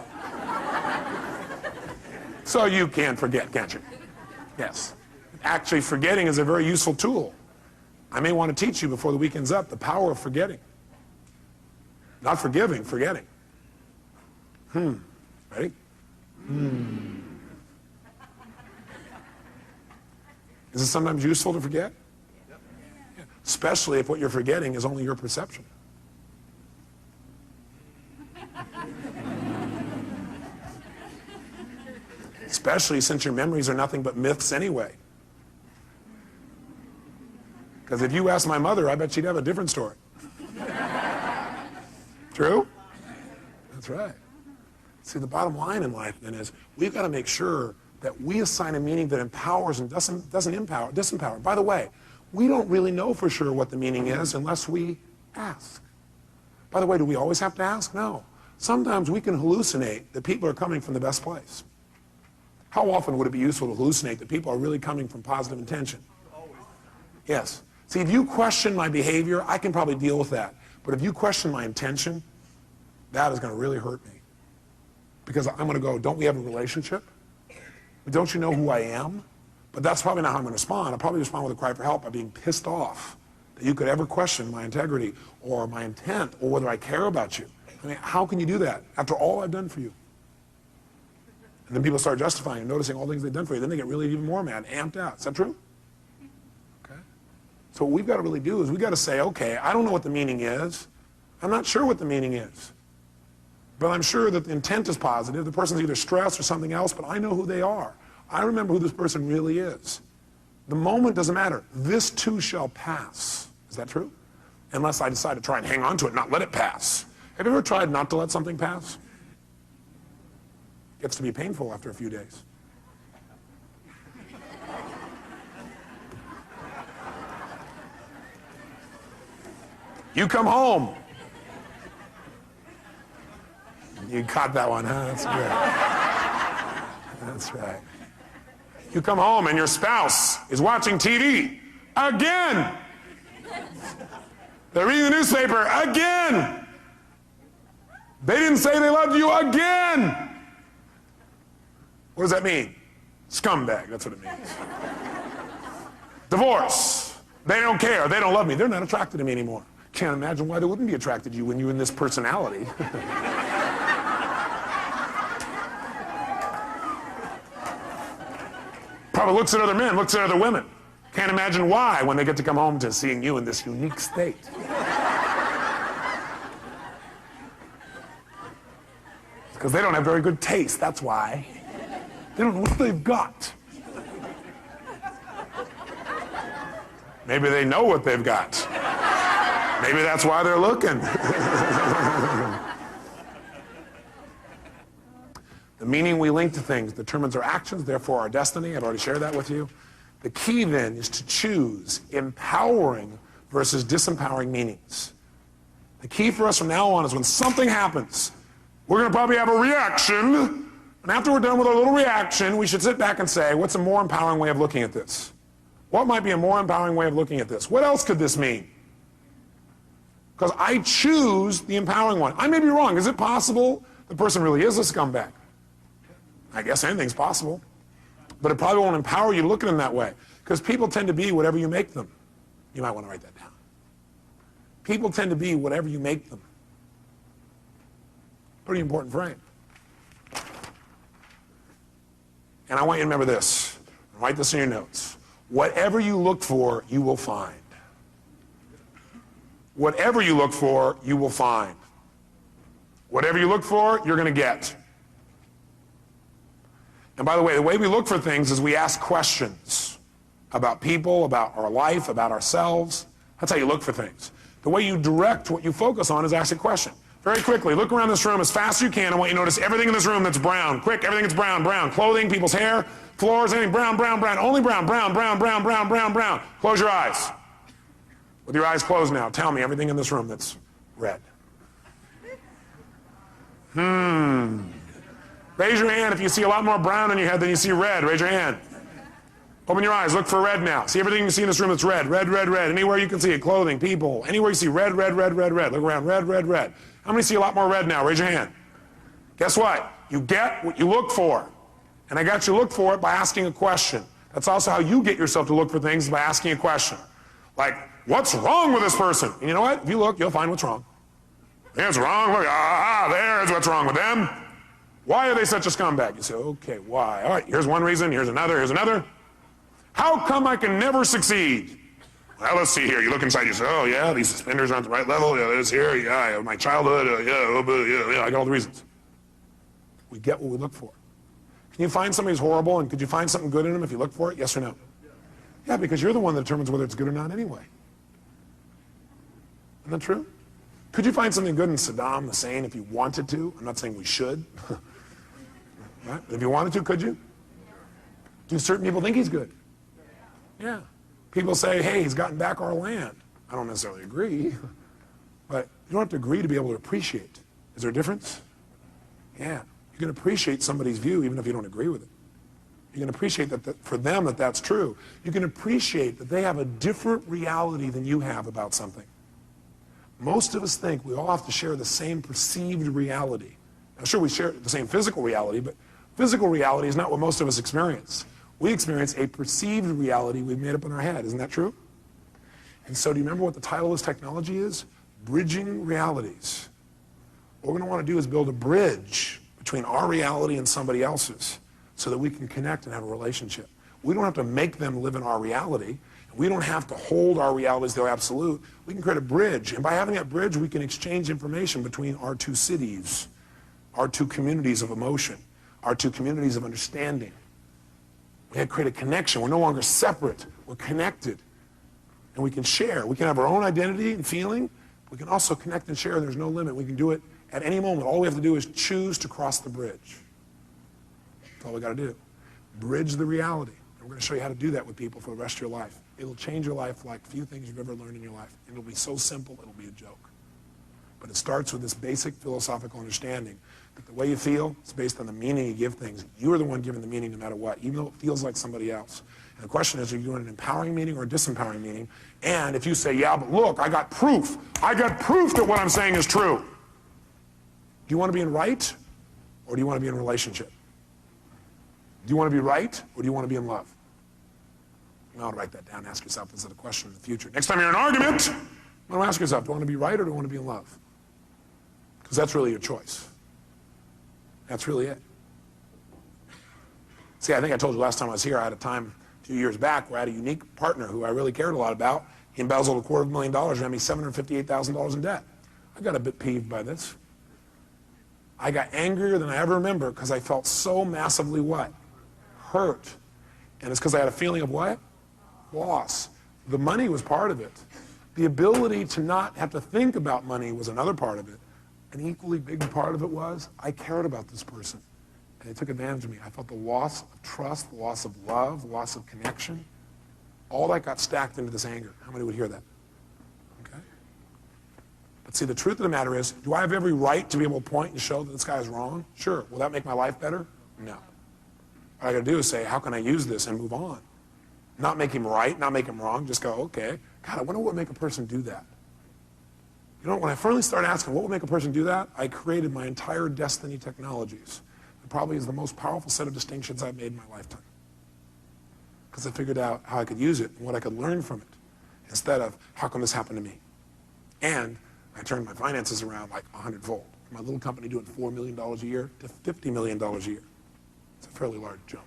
So you can forget, can't you? Yes. Actually, forgetting is a very useful tool. I may want to teach you before the weekend's up the power of forgetting. Not forgiving, forgetting. Ready? Is it sometimes useful to forget? Yeah. especially if what you're forgetting is only your perception. Especially since your memories are nothing but myths anyway. Because if you ask my mother, I bet she'd have a different story. True? That's right. See, the bottom line in life then is we've got to make sure that we assign a meaning that empowers and doesn't disempower. By the way, we don't really know for sure what the meaning is unless we ask. By the way, do we always have to ask? No. Sometimes we can hallucinate that people are coming from the best place. How often would it be useful to hallucinate that people are really coming from positive intention? Always. Yes. See, if you question my behavior, I can probably deal with that. But if you question my intention, that is going to really hurt me. Because I'm going to go, don't we have a relationship? Don't you know who I am? But that's probably not how I'm going to respond. I'll probably respond with a cry for help by being pissed off that you could ever question my integrity or my intent or whether I care about you. I mean, how can you do that after all I've done for you? And then people start justifying and noticing all the things they've done for you. Then they get really even more mad, amped out. Is that true? Okay. So what we've got to really do is we've got to say, okay, I don't know what the meaning is. I'm not sure what the meaning is. But I'm sure that the intent is positive. The person's either stressed or something else, but I know who they are. I remember who this person really is. The moment doesn't matter. This too shall pass. Is that true? Unless I decide to try and hang on to it, not let it pass. Have you ever tried not to let something pass? It gets to be painful after a few days. You come home. You caught that one, huh? That's good. That's right. You come home and your spouse is watching TV again. They're reading the newspaper again. They didn't say they loved you again. What does that mean? Scumbag, that's what it means. Divorce. They don't care. They don't love me. They're not attracted to me anymore. Can't imagine why they wouldn't be attracted to you when you're in this personality. Probably looks at other men, looks at other women. Can't imagine why when they get to come home to seeing you in this unique state. Because they don't have very good taste, that's why. They don't know what they've got. Maybe they know what they've got. Maybe that's why they're looking. The meaning we link to things determines our actions, therefore our destiny. I've already shared that with you. The key then is to choose empowering versus disempowering meanings. The key for us from now on is when something happens, we're going to probably have a reaction, and after we're done with our little reaction, we should sit back and say, what's a more empowering way of looking at this? What might be a more empowering way of looking at this? What else could this mean? Because I choose the empowering one. I may be wrong. Is it possible the person really is a scumbag? I guess anything's possible. But it probably won't empower you to look at them that way. Because people tend to be whatever you make them. You might want to write that down. People tend to be whatever you make them. Pretty important frame. And I want you to remember this. Write this in your notes. Whatever you look for, you will find. Whatever you look for, you will find. Whatever you look for, you're going to get. And by the way we look for things is we ask questions about people, about our life, about ourselves. That's how you look for things. The way you direct what you focus on is ask a question. Very quickly, look around this room as fast as you can. I want you to notice everything in this room that's brown. Quick, everything that's brown, brown. Clothing, people's hair, floors, anything brown, brown, brown. Only brown, brown, brown, brown, brown, brown, brown. Close your eyes. With your eyes closed now, tell me everything in this room that's red. Raise your hand if you see a lot more brown in your head than you see red. Raise your hand. Open your eyes. Look for red now. See everything you see in this room that's red. Red, red, red. Anywhere you can see it. Clothing, people. Anywhere you see red, red, red, red, red. Look around. Red, red, red. How many see a lot more red now? Raise your hand. Guess what? You get what you look for. And I got you to look for it by asking a question. That's also how you get yourself to look for things, by asking a question. Like, what's wrong with this person? And you know what? If you look, you'll find what's wrong. There's wrong. Look, there's what's wrong with them. Why are they such a scumbag? You say, okay, why? All right, here's one reason, here's another, here's another. How come I can never succeed? Well, let's see here. You look inside, you say, oh yeah, these suspenders aren't the right level. Yeah, this here, yeah, my childhood, yeah, I got all the reasons. We get what we look for. Can you find somebody who's horrible, and could you find something good in them if you look for it? Yes or no? Yeah, because you're the one that determines whether it's good or not anyway. Isn't that true? Could you find something good in Saddam Hussein if you wanted to? I'm not saying we should. Right? But if you wanted to, could you? Do certain people think he's good? Yeah. People say, hey, he's gotten back our land. I don't necessarily agree, but you don't have to agree to be able to appreciate. Is there a difference? Yeah. You can appreciate somebody's view even if you don't agree with it. You can appreciate that for them that's true. You can appreciate that they have a different reality than you have about something. Most of us think we all have to share the same perceived reality. Now, sure, we share the same physical reality, but physical reality is not what most of us experience. We experience a perceived reality we've made up in our head. Isn't that true? And so do you remember what the title of this technology is? Bridging realities. What we're going to want to do is build a bridge between our reality and somebody else's so that we can connect and have a relationship. We don't have to make them live in our reality. We don't have to hold our reality as the absolute. We can create a bridge. And by having that bridge, we can exchange information between our two cities, our two communities of emotion, our two communities of understanding. We had to create a connection. We're no longer separate. We're connected. And we can share. We can have our own identity and feeling. We can also connect and share. There's no limit. We can do it at any moment. All we have to do is choose to cross the bridge. That's all we got to do. Bridge the reality. And we're going to show you how to do that with people for the rest of your life. It'll change your life like few things you've ever learned in your life. It'll be so simple, it'll be a joke. But it starts with this basic philosophical understanding that the way you feel is based on the meaning you give things. You are the one giving the meaning no matter what, even though it feels like somebody else. And the question is, are you doing an empowering meaning or a disempowering meaning? And if you say, yeah, but look, I got proof that what I'm saying is true. Do you want to be in right, or do you want to be in a relationship? Do you want to be right, or do you want to be in love? I'll write that down. Ask yourself this is a question in the future. Next time you're in an argument, you want to ask yourself, do I want to be right or do I want to be in love? Because that's really your choice. That's really it. See, I think I told you last time I was here, I had a time a few years back where I had a unique partner who I really cared a lot about. He embezzled $250,000 and had me $758,000 in debt. I got a bit peeved by this. I got angrier than I ever remember because I felt so massively what? Hurt. And it's because I had a feeling of what? Loss. The money was part of it. The ability to not have to think about money was another part of it. An equally big part of it was I cared about this person. And they took advantage of me. I felt the loss of trust, the loss of love, the loss of connection. All that got stacked into this anger. How many would hear that? Okay? But see, the truth of the matter is, do I have every right to be able to point and show that this guy is wrong? Sure. Will that make my life better? No. What I got to do is say, how can I use this and move on? Not make him right, not make him wrong, just go, okay. God, I wonder what would make a person do that. You know, when I finally started asking what would make a person do that, I created my entire Destiny Technologies. It probably is the most powerful set of distinctions I've made in my lifetime. Because I figured out how I could use it and what I could learn from it, instead of, how come this happened to me? And I turned my finances around like 100-fold. From my little company doing $4 million a year to $50 million a year. It's a fairly large jump.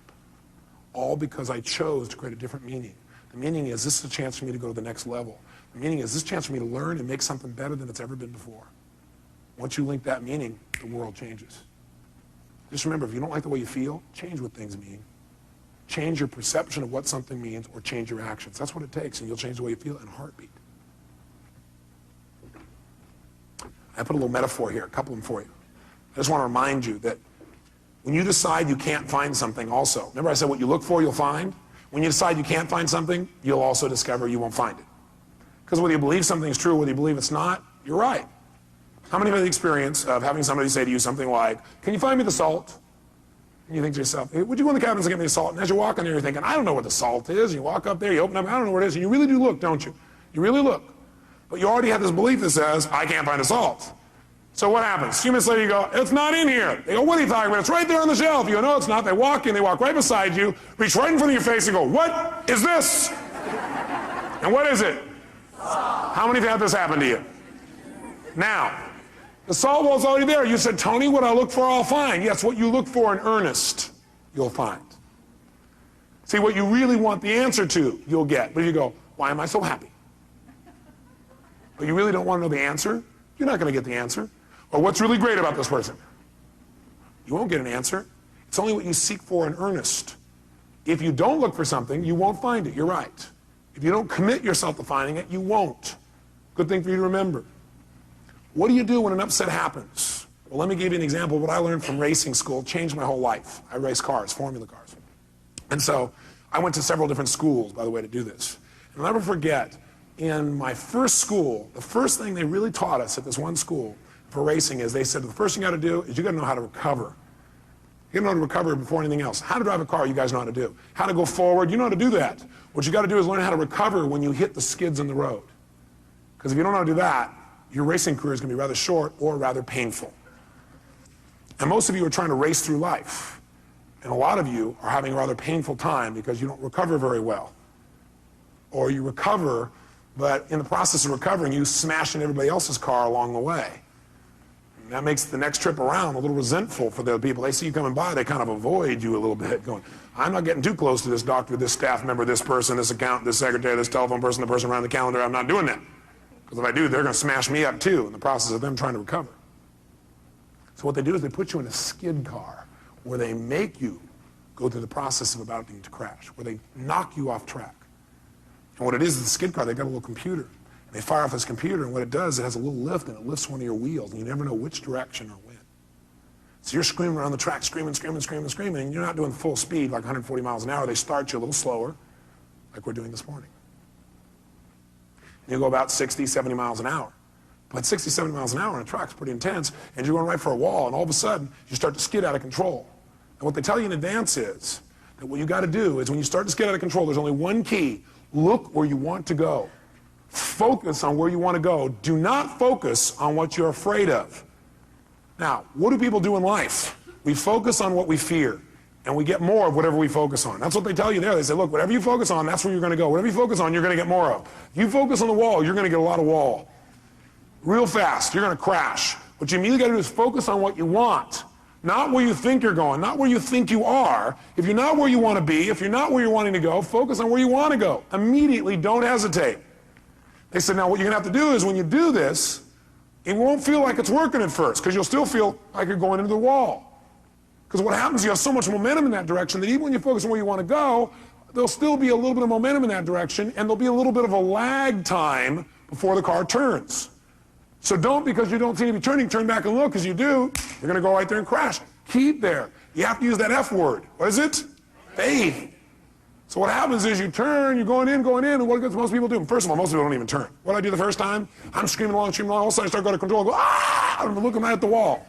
All because I chose to create a different meaning. The meaning is, this is a chance for me to go to the next level. The meaning is, this is a chance for me to learn and make something better than it's ever been before. Once you link that meaning, the world changes. Just remember, if you don't like the way you feel, change what things mean. Change your perception of what something means, or change your actions. That's what it takes, and you'll change the way you feel in a heartbeat. I put a little metaphor here, a couple of them for you. I just want to remind you that when you decide you can't find something also, remember I said what you look for, you'll find? When you decide you can't find something, you'll also discover you won't find it. Because whether you believe something's true, whether you believe it's not, you're right. How many have had the experience of having somebody say to you something like, can you find me the salt? And you think to yourself, hey, would you go in the cabins and get me the salt? And as you're walking there, you're thinking, I don't know what the salt is. And you walk up there, you open up, I don't know what it is. And you really do look, don't you? You really look. But you already have this belief that says, I can't find the salt. So what happens? A few minutes later, you go, it's not in here. They go, what are you talking about? It's right there on the shelf. You go, no, it's not. They walk in, they walk right beside you, reach right in front of your face and go, what is this? And what is it? How many have had this happen to you? Now, the salt wall's already there. You said, Tony, what I look for, I'll find. Yes, what you look for in earnest, you'll find. See, what you really want the answer to, you'll get. But you go, why am I so happy? but you really don't want to know the answer, you're not going to get the answer. Or what's really great about this person? You won't get an answer. It's only what you seek for in earnest. If you don't look for something, you won't find it. You're right. If you don't commit yourself to finding it, you won't. Good thing for you to remember. What do you do when an upset happens? Well, let me give you an example of what I learned from racing school. Changed my whole life. I race cars, formula cars. And so I went to several different schools, by the way, to do this. And I'll never forget, in my first school, the first thing they really taught us at this one school for racing is they said, the first thing you got to do is you got to know how to recover. You know how to recover before anything else. How to drive a car, you guys know how to do. How to go forward, you know how to do that. What you got to do is learn how to recover when you hit the skids in the road. Because if you don't know how to do that, your racing career is going to be rather short or rather painful. And most of you are trying to race through life. And a lot of you are having a rather painful time because you don't recover very well. Or you recover, but in the process of recovering, you smash into everybody else's car along the way. And that makes the next trip around a little resentful for the people. They see you coming by, they kind of avoid you a little bit, going, I'm not getting too close to this doctor, this staff member, this person, this accountant, this secretary, this telephone person, the person around the calendar. I'm not doing that. Because if I do, they're going to smash me up too in the process of them trying to recover. So what they do is they put you in a skid car where they make you go through the process of about to crash, where they knock you off track. And what it is the skid car, they've got a little computer. They fire off this computer, and what it does, it has a little lift, and it lifts one of your wheels, and you never know which direction or when. So you're screaming around the track, screaming, screaming, screaming, screaming, and you're not doing full speed, like 140 miles an hour. They start you a little slower, like we're doing this morning. And you go about 60, 70 miles an hour. But 60, 70 miles an hour on a track is pretty intense, and you're going right for a wall, and all of a sudden, you start to skid out of control. And what they tell you in advance is that what you got to do is when you start to skid out of control, there's only one key. Look where you want to go. Focus on where you want to go. Do not focus on what you're afraid of. Now, what do people do in life? We focus on what we fear, and we get more of whatever we focus on. That's what they tell you there. They say, look, whatever you focus on, that's where you're going to go. Whatever you focus on, you're going to get more of. If you focus on the wall, you're going to get a lot of wall. Real fast, you're going to crash. What you immediately got to do is focus on what you want, not where you think you're going, not where you think you are. If you're not where you want to be, if you're not where you're wanting to go, focus on where you want to go. Immediately, don't hesitate. They said, now what you're going to have to do is when you do this, it won't feel like it's working at first because you'll still feel like you're going into the wall. Because what happens, you have so much momentum in that direction that even when you focus on where you want to go, there'll still be a little bit of momentum in that direction, and there'll be a little bit of a lag time before the car turns. So don't, because you don't seem to be turning, turn back and look, because you do, you're going to go right there and crash. Keep there. You have to use that F word. What is it? Faith. So what happens is you turn, you're going in, and what does most people do? First of all, most people don't even turn. What did I do the first time? I'm screaming along, all of a sudden I start going to control, I go, ah! I'm looking right at the wall.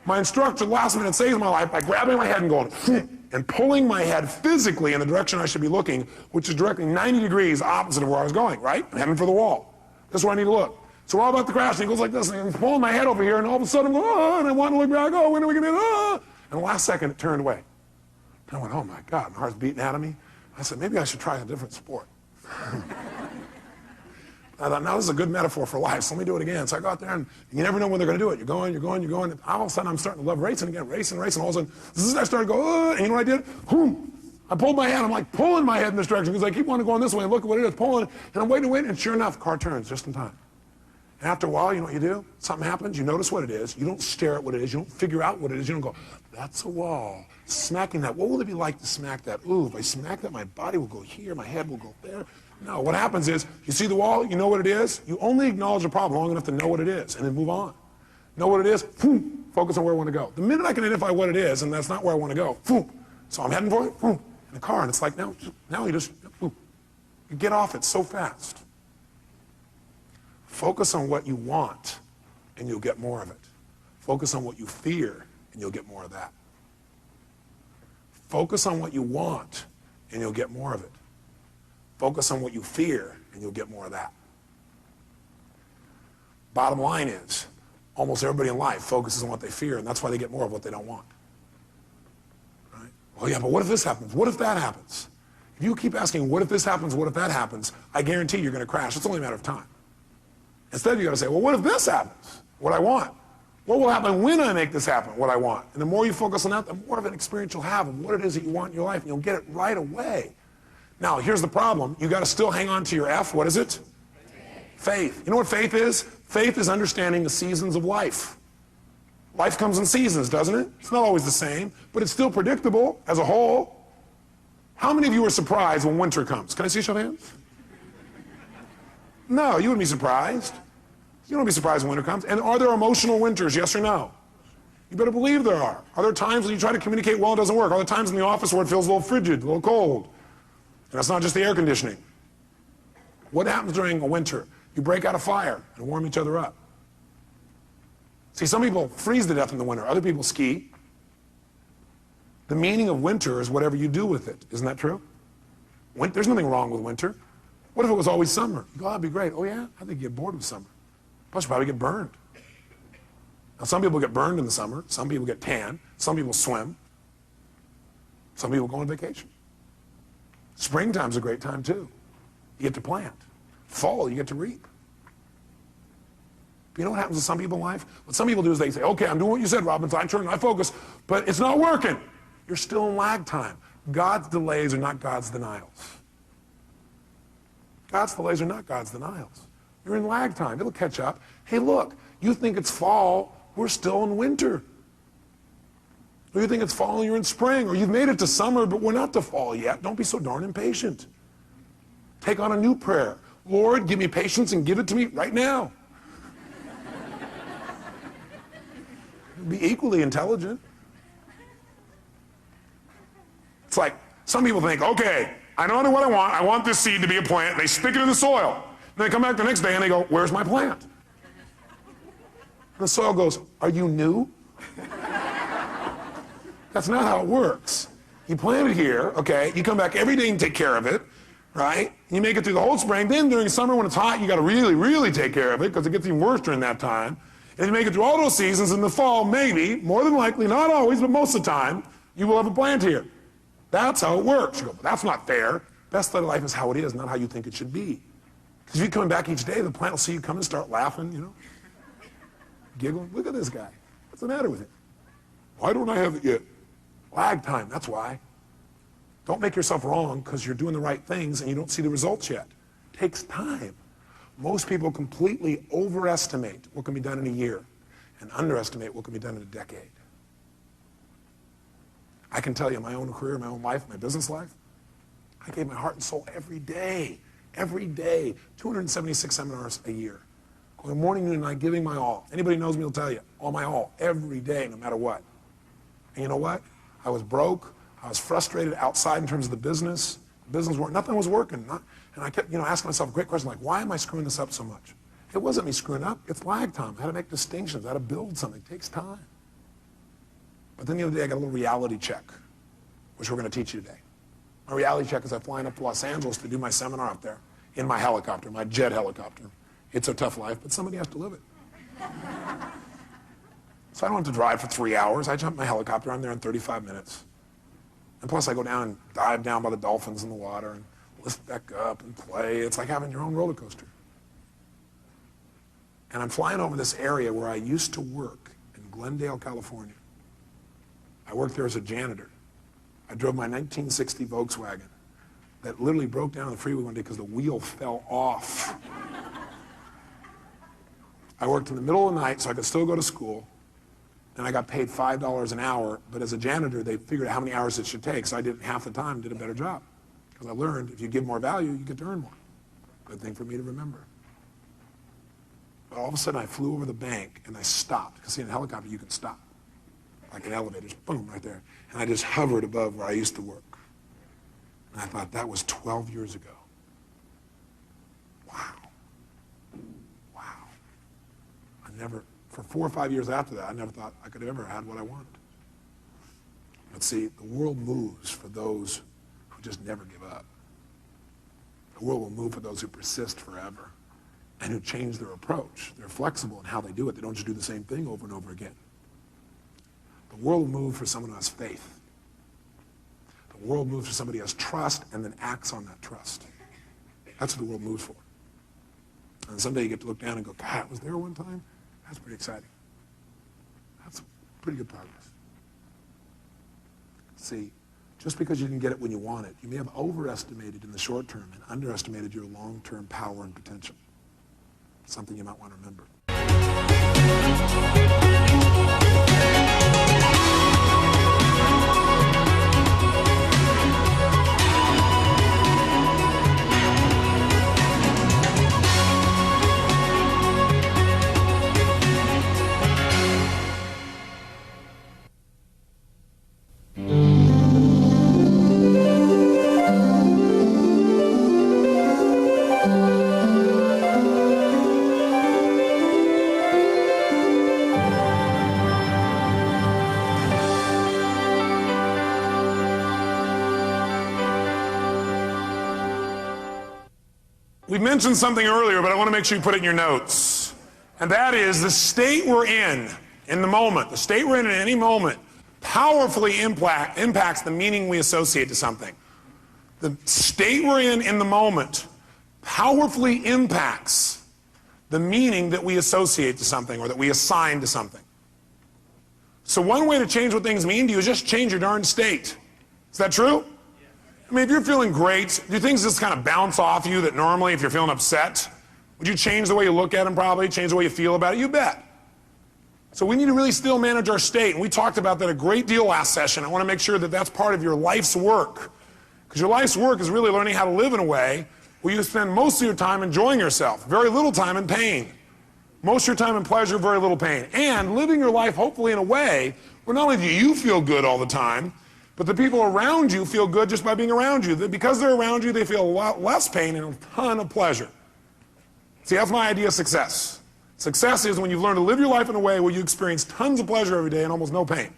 My instructor last minute saves my life by grabbing my head and going, and pulling my head physically in the direction I should be looking, which is directly 90 degrees opposite of where I was going, right? I'm heading for the wall. That's where I need to look. So we're all about to crash, and he goes like this, and he's pulling my head over here, and all of a sudden I'm going, oh, and I want to look back, oh, when are we going to do it? And the last second it turned away. And I went, oh my God, my heart's beating out of me. I said, maybe I should try a different sport. I thought, now this is a good metaphor for life, so let me do it again. So I go out there, and you never know when they're going to do it. You're going. And all of a sudden, I'm starting to love racing again, racing. All of a sudden, I started to go, and you know what I did? I pulled my head. I'm like pulling my head in this direction because I keep wanting to go this way and look at what it is, pulling. And I'm waiting, and sure enough, the car turns just in time. And after a while, you know what you do? Something happens, you notice what it is. You don't stare at what it is. You don't figure out what it is. You don't go, that's a wall. Smacking that. What will it be like to smack that? Ooh, if I smack that, my body will go here, my head will go there. No, what happens is, you see the wall, you know what it is. You only acknowledge the problem long enough to know what it is, and then move on. Know what it is, focus on where I want to go. The minute I can identify what it is, and that's not where I want to go, so I'm heading for it, in the car, and it's like, now you just, you get off it so fast. Focus on what you want, and you'll get more of it. Focus on what you fear, and you'll get more of that. Focus on what you want, and you'll get more of it. Focus on what you fear, and you'll get more of that. Bottom line is, almost everybody in life focuses on what they fear, and that's why they get more of what they don't want. Right? Well, yeah, but what if this happens? What if that happens? If you keep asking, what if this happens, what if that happens, I guarantee you're going to crash. It's only a matter of time. Instead, you got to say, well, what if this happens? What I want. What will happen when I make this happen? What I want. And the more you focus on that, the more of an experience you'll have of what it is that you want in your life, and you'll get it right away. Now, here's the problem. You got to still hang on to your F. What is it? Faith. You know what faith is? Faith is understanding the seasons of life. Life comes in seasons, doesn't it? It's not always the same, but it's still predictable as a whole. How many of you are surprised when winter comes? Can I see a show of hands? No, you wouldn't be surprised. You don't be surprised when winter comes. And are there emotional winters, yes or no? You better believe there are. Are there times when you try to communicate well, it doesn't work? Are there times in the office where it feels a little frigid, a little cold? And that's not just the air conditioning. What happens during a winter? You break out a fire and warm each other up. See, some people freeze to death in the winter. Other people ski. The meaning of winter is whatever you do with it. Isn't that true? There's nothing wrong with winter. What if it was always summer? You go, oh, that'd be great. Oh, yeah? I think you'd get bored with summer. Plus, you probably get burned. Now, some people get burned in the summer. Some people get tan. Some people swim. Some people go on vacation. Springtime's a great time, too. You get to plant. Fall, you get to reap. You know what happens to some people in life? What some people do is they say, okay, I'm doing what you said, Robbins, I turn, I focus, but it's not working. You're still in lag time. God's delays are not God's denials. God's delays are not God's denials. You're in lag time. It'll catch up. Hey, look, you think it's fall, we're still in winter. Or you think it's fall and you're in spring, or you've made it to summer, but we're not to fall yet. Don't be so darn impatient. Take on a new prayer. Lord, give me patience and give it to me right now. Be equally intelligent. It's like some people think, okay, I know what I want. I want this seed to be a plant. They stick it in the soil. Then they come back the next day and they go, where's my plant? And the soil goes, are you new? That's not how it works. You plant it here, okay? You come back every day and take care of it, right? You make it through the whole spring. Then during summer when it's hot, you got to really, really take care of it because it gets even worse during that time. And you make it through all those seasons. In the fall, maybe, more than likely, not always, but most of the time, you will have a plant here. That's how it works. You go, but that's not fair. Best of life is how it is, not how you think it should be. Because if you're coming back each day, the plant will see you come and start laughing, you know, giggling. Look at this guy. What's the matter with him? Why don't I have it yet? Lag time, that's why. Don't make yourself wrong because you're doing the right things and you don't see the results yet. It takes time. Most people completely overestimate what can be done in a year and underestimate what can be done in a decade. I can tell you my own career, my own life, my business life, I gave my heart and soul every day, 276 seminars a year. Going morning, noon, and night, giving my all. Anybody knows me will tell you, all my all, every day, no matter what. And you know what? I was broke. I was frustrated outside in terms of the business. Nothing was working. And I kept, asking myself a great question, like, why am I screwing this up so much? It wasn't me screwing up. It's lag time. I had to make distinctions. I had to build something. It takes time. But then the other day, I got a little reality check, which we're going to teach you today. My reality check is I'm flying up to Los Angeles to do my seminar up there in my helicopter, my jet helicopter. It's a tough life, but somebody has to live it. So I don't have to drive for 3 hours. I jump in my helicopter. I'm there in 35 minutes. And plus, I go down and dive down by the dolphins in the water and lift back up and play. It's like having your own roller coaster. And I'm flying over this area where I used to work in Glendale, California. I worked there as a janitor. I drove my 1960 Volkswagen that literally broke down on the freeway one day because the wheel fell off. I worked in the middle of the night so I could still go to school. And I got paid $5 an hour, but as a janitor, they figured out how many hours it should take, so I did it half the time, did a better job. Because I learned if you give more value, you get to earn more. Good thing for me to remember. But all of a sudden, I flew over the bank, and I stopped. Because see, in a helicopter, you can stop. Like an elevator, just boom, right there. And I just hovered above where I used to work. And I thought, that was 12 years ago. Wow. Wow. I never... For 4 or 5 years after that, I never thought I could have ever had what I wanted. But see, the world moves for those who just never give up. The world will move for those who persist forever and who change their approach. They're flexible in how they do it. They don't just do the same thing over and over again. The world will move for someone who has faith. The world moves for somebody who has trust and then acts on that trust. That's what the world moves for. And someday you get to look down and go, God, I was there one time? That's pretty exciting. That's pretty good progress. See, just because you didn't get it when you want it, you may have overestimated in the short term and underestimated your long-term power and potential. something you might want to remember. We mentioned something earlier, but I want to make sure you put it in your notes. And that is the state we're in the moment, the state we're in at any moment, powerfully impacts the meaning we associate to something. The state we're in the moment powerfully impacts the meaning that we associate to something or that we assign to something. So one way to change what things mean to you is just change your darn state. Is that true? I mean, if you're feeling great, do things just kind of bounce off you that normally if you're feeling upset? Would you change the way you look at them probably, change the way you feel about it? You bet. So we need to really still manage our state, and we talked about that a great deal last session. I want to make sure that that's part of your life's work, because your life's work is really learning how to live in a way where you spend most of your time enjoying yourself, very little time in pain. Most of your time in pleasure, very little pain. And living your life hopefully in a way where not only do you feel good all the time, but the people around you feel good just by being around you. Because they're around you, they feel a lot less pain and a ton of pleasure. See, that's my idea of success. Success is when you've learned to live your life in a way where you experience tons of pleasure every day and almost no pain.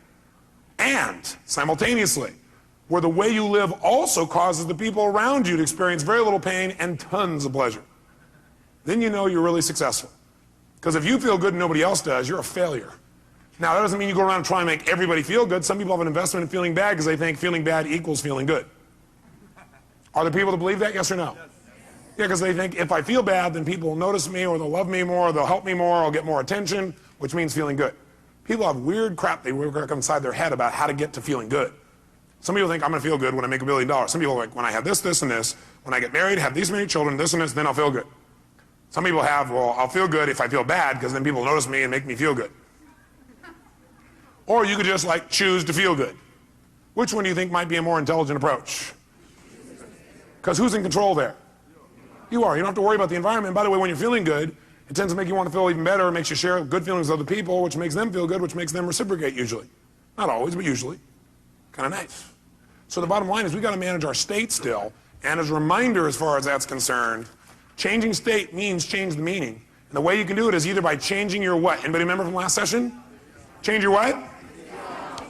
And simultaneously, where the way you live also causes the people around you to experience very little pain and tons of pleasure. Then you know you're really successful. Because if you feel good and nobody else does, you're a failure. Now, that doesn't mean you go around and try and make everybody feel good. Some people have an investment in feeling bad because they think feeling bad equals feeling good. Are there people that believe that, yes or no? Yes. Yeah, because they think if I feel bad, then people will notice me, or they'll love me more, or they'll help me more, or I'll get more attention, which means feeling good. People have weird crap they work inside their head about how to get to feeling good. Some people think I'm going to feel good when I make $1 billion. Some people are like, when I have this, this, and this, when I get married, have these many children, this and this, then I'll feel good. Some people have, well, I'll feel good if I feel bad, because then people notice me and make me feel good. Or you could just like choose to feel good. Which one do you think might be a more intelligent approach? Because who's in control there? You are. You don't have to worry about the environment. By the way, when you're feeling good, it tends to make you want to feel even better. It makes you share good feelings with other people, which makes them feel good, which makes them reciprocate usually. Not always, but usually. Kind of nice. So the bottom line is we got to manage our state still. And as a reminder, as far as that's concerned, changing state means change the meaning. And the way you can do it is either by changing your what? Anybody remember from last session? Change your what?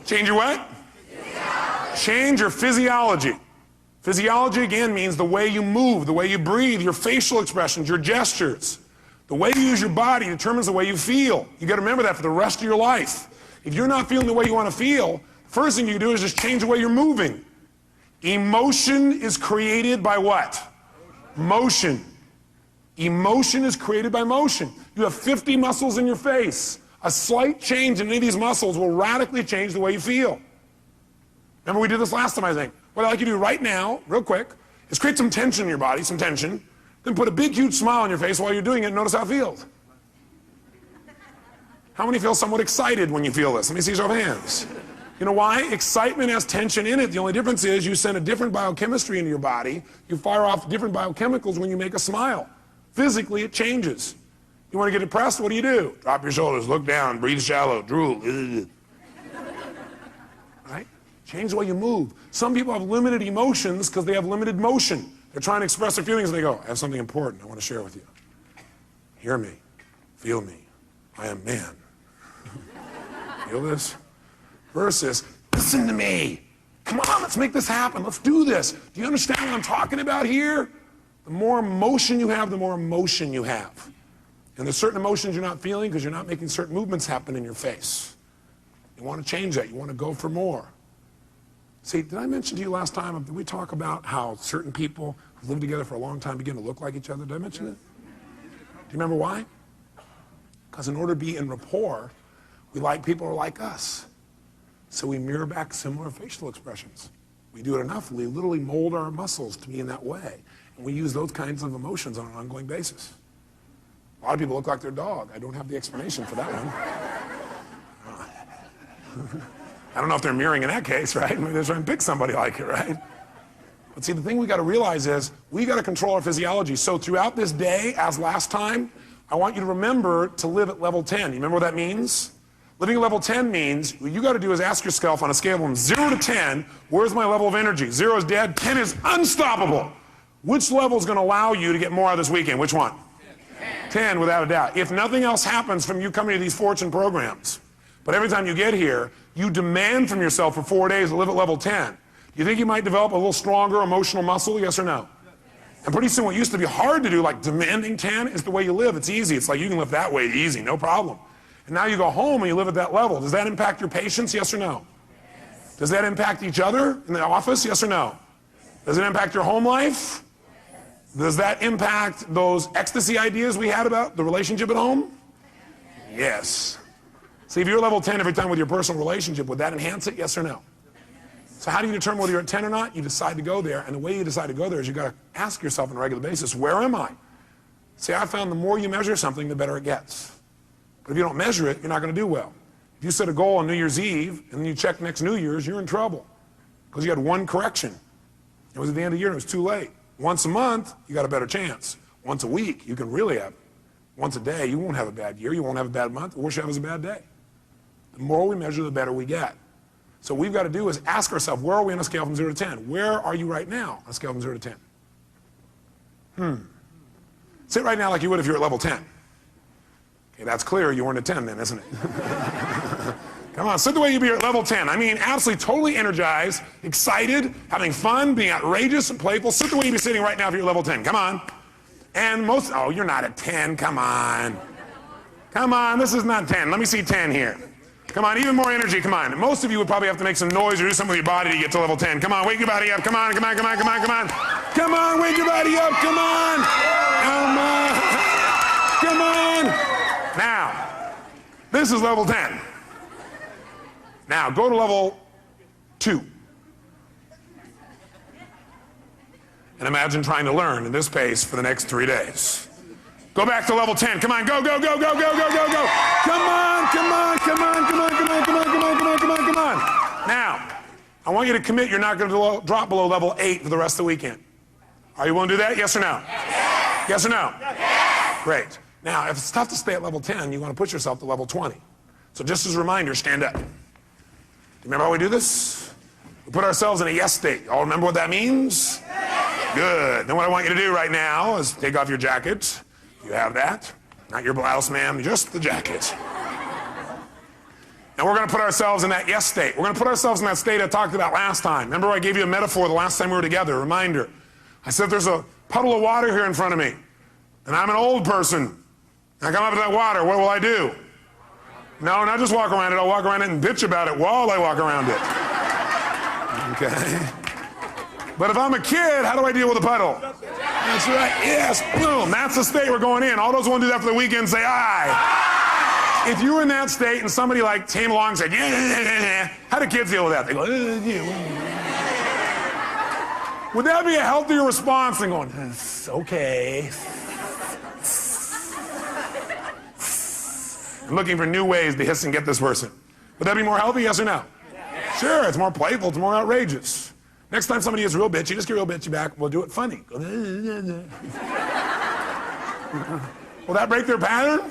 Change your what? Change your physiology. Physiology, again, means the way you move, the way you breathe, your facial expressions, your gestures. The way you use your body determines the way you feel. You got to remember that for the rest of your life. If you're not feeling the way you want to feel, the first thing you do is just change the way you're moving. Emotion is created by what? Motion. Emotion is created by motion. You have 50 muscles in your face. A slight change in any of these muscles will radically change the way you feel. Remember we did this last time, I think. What I'd like you to do right now, real quick, is create some tension in your body, some tension, then put a big, huge smile on your face while you're doing it and notice how it feels. How many feel somewhat excited when you feel this? Let me see your show of hands. You know why? Excitement has tension in it. The only difference is you send a different biochemistry into your body. You fire off different biochemicals when you make a smile. Physically, it changes. You want to get depressed? What do? Drop your shoulders, look down, breathe shallow, drool. Right? Change the way you move. Some people have limited emotions because they have limited motion. They're trying to express their feelings and they go, I have something important I want to share with you. Hear me. Feel me. I am man. Feel this? Versus, listen to me. Come on, let's make this happen. Let's do this. Do you understand what I'm talking about here? The more emotion you have, the more emotion you have. And there's certain emotions you're not feeling because you're not making certain movements happen in your face. You want to change that. You want to go for more. See, did I mention to you last time, did we talk about how certain people who live together for a long time begin to look like each other? Did I mention it? Do you remember why? Because in order to be in rapport, we like people who are like us. So we mirror back similar facial expressions. We do it enough, we literally mold our muscles to be in that way. And we use those kinds of emotions on an ongoing basis. A lot of people look like their dog. I don't have the explanation for that one. I don't know if they're mirroring in that case, right? Maybe they're trying to pick somebody like it, right? But see, the thing we got to realize is we got to control our physiology. So throughout this day, as last time, I want you to remember to live at level 10. You remember what that means? Living at level 10 means what you got to do is ask yourself on a scale from 0 to 10, where's my level of energy? 0 is dead, 10 is unstoppable. Which level is going to allow you to get more out of this weekend? Which one? 10, without a doubt. If nothing else happens from you coming to these fortune programs, but every time you get here, you demand from yourself for 4 days to live at level 10. Do you think you might develop a little stronger emotional muscle, yes or no? And pretty soon what used to be hard to do, like demanding 10, is the way you live. It's easy. It's like you can live that way easy, no problem. And now you go home and you live at that level. Does that impact your patients, yes or no? Does that impact each other in the office, yes or no? Does it impact your home life? Does that impact those ecstasy ideas we had about the relationship at home? Yes. See, if you're level 10 every time with your personal relationship, would that enhance it, yes or no? So how do you determine whether you're at 10 or not? You decide to go there, and the way you decide to go there is you got to ask yourself on a regular basis, where am I? See, I found the more you measure something, the better it gets. But if you don't measure it, you're not going to do well. If you set a goal on New Year's Eve, and then you check next New Year's, you're in trouble. Because you had one correction. It was at the end of the year, and it was too late. Once a month, you got a better chance. Once a week, you can really have it. Once a day, you won't have a bad year, you won't have a bad month. The worst you have is a bad day. The more we measure, the better we get. So what we've got to do is ask ourselves, where are we on a scale from 0 to 10? Where are you right now on a scale from 0 to 10? Sit right now like you would if you were at level 10. Okay, that's clear. You weren't at 10 then, isn't it? Come on, sit the way you'd be at level 10. I mean, absolutely, totally energized, excited, having fun, being outrageous and playful. Sit the way you'd be sitting right now if you're at level 10. Come on. And oh, you're not at 10. Come on. Come on, this is not 10. Let me see 10 here. Come on, even more energy, come on. Most of you would probably have to make some noise or do something with your body to get to level 10. Come on, wake your body up. Come on, come on, come on, come on, come on. Come on, wake your body up. Come on. Come on. Come on. Now, this is level 10. Now, go to level 2. And imagine trying to learn in this pace for the next 3 days. Go back to level 10. Come on, go, go, go, go, go, go, go, go. Come on, come on, come on, come on, come on, come on, come on, come on, come on, come on. Now, I want you to commit you're not going to drop below level 8 for the rest of the weekend. Are you willing to do that? Yes or no? Yes, yes or no? Yes. Great. Now, if it's tough to stay at level 10, you want to push yourself to level 20. So just as a reminder, stand up. Do you remember how we do this? We put ourselves in a yes state. All remember what that means? Good. Then what I want you to do right now is take off your jacket. You have that. Not your blouse, ma'am, just the jacket. And we're going to put ourselves in that yes state. We're going to put ourselves in that state I talked about last time. Remember I gave you a metaphor the last time we were together, a reminder. I said there's a puddle of water here in front of me, and I'm an old person. I come up to that water, what will I do? No, not just walk around it, I'll walk around it and bitch about it while I walk around it. Okay? But if I'm a kid, how do I deal with a puddle? That's right, yes, boom, that's the state we're going in. All those who want to do that for the weekend say aye. If you were in that state and somebody like came along and said, yeah, how do kids deal with that? They go, would that be a healthier response than going, okay. I'm looking for new ways to hiss and get this person. Would that be more healthy, yes or no? Yes. Sure, it's more playful, it's more outrageous. Next time somebody gets real bitchy, just get real bitchy back. We'll do it funny. Will that break their pattern?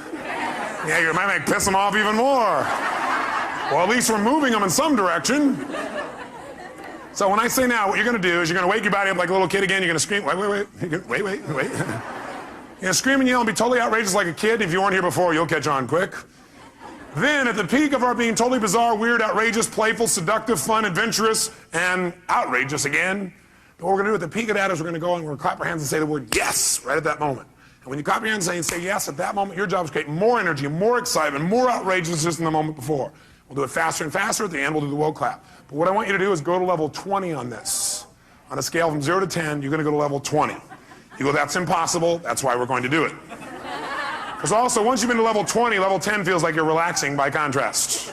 Yeah, you might piss them off even more. Well, at least we're moving them in some direction. So when I say now, what you're going to do is you're going to wake your body up like a little kid again. You're going to scream, wait. You're going to scream and yell and be totally outrageous like a kid. If you weren't here before, you'll catch on quick. Then, at the peak of our being totally bizarre, weird, outrageous, playful, seductive, fun, adventurous, and outrageous again, what we're going to do at the peak of that is we're going to go and we're going to clap our hands and say the word yes right at that moment. And when you clap your hands and say yes at that moment, your job is to create more energy, more excitement, more outrageousness than the moment before. We'll do it faster and faster. At the end, we'll do the will clap. But what I want you to do is go to level 20 on this. On a scale from 0 to 10, you're going to go to level 20. You go, that's impossible. That's why we're going to do it. Because also, once you've been to level 20, level 10 feels like you're relaxing by contrast.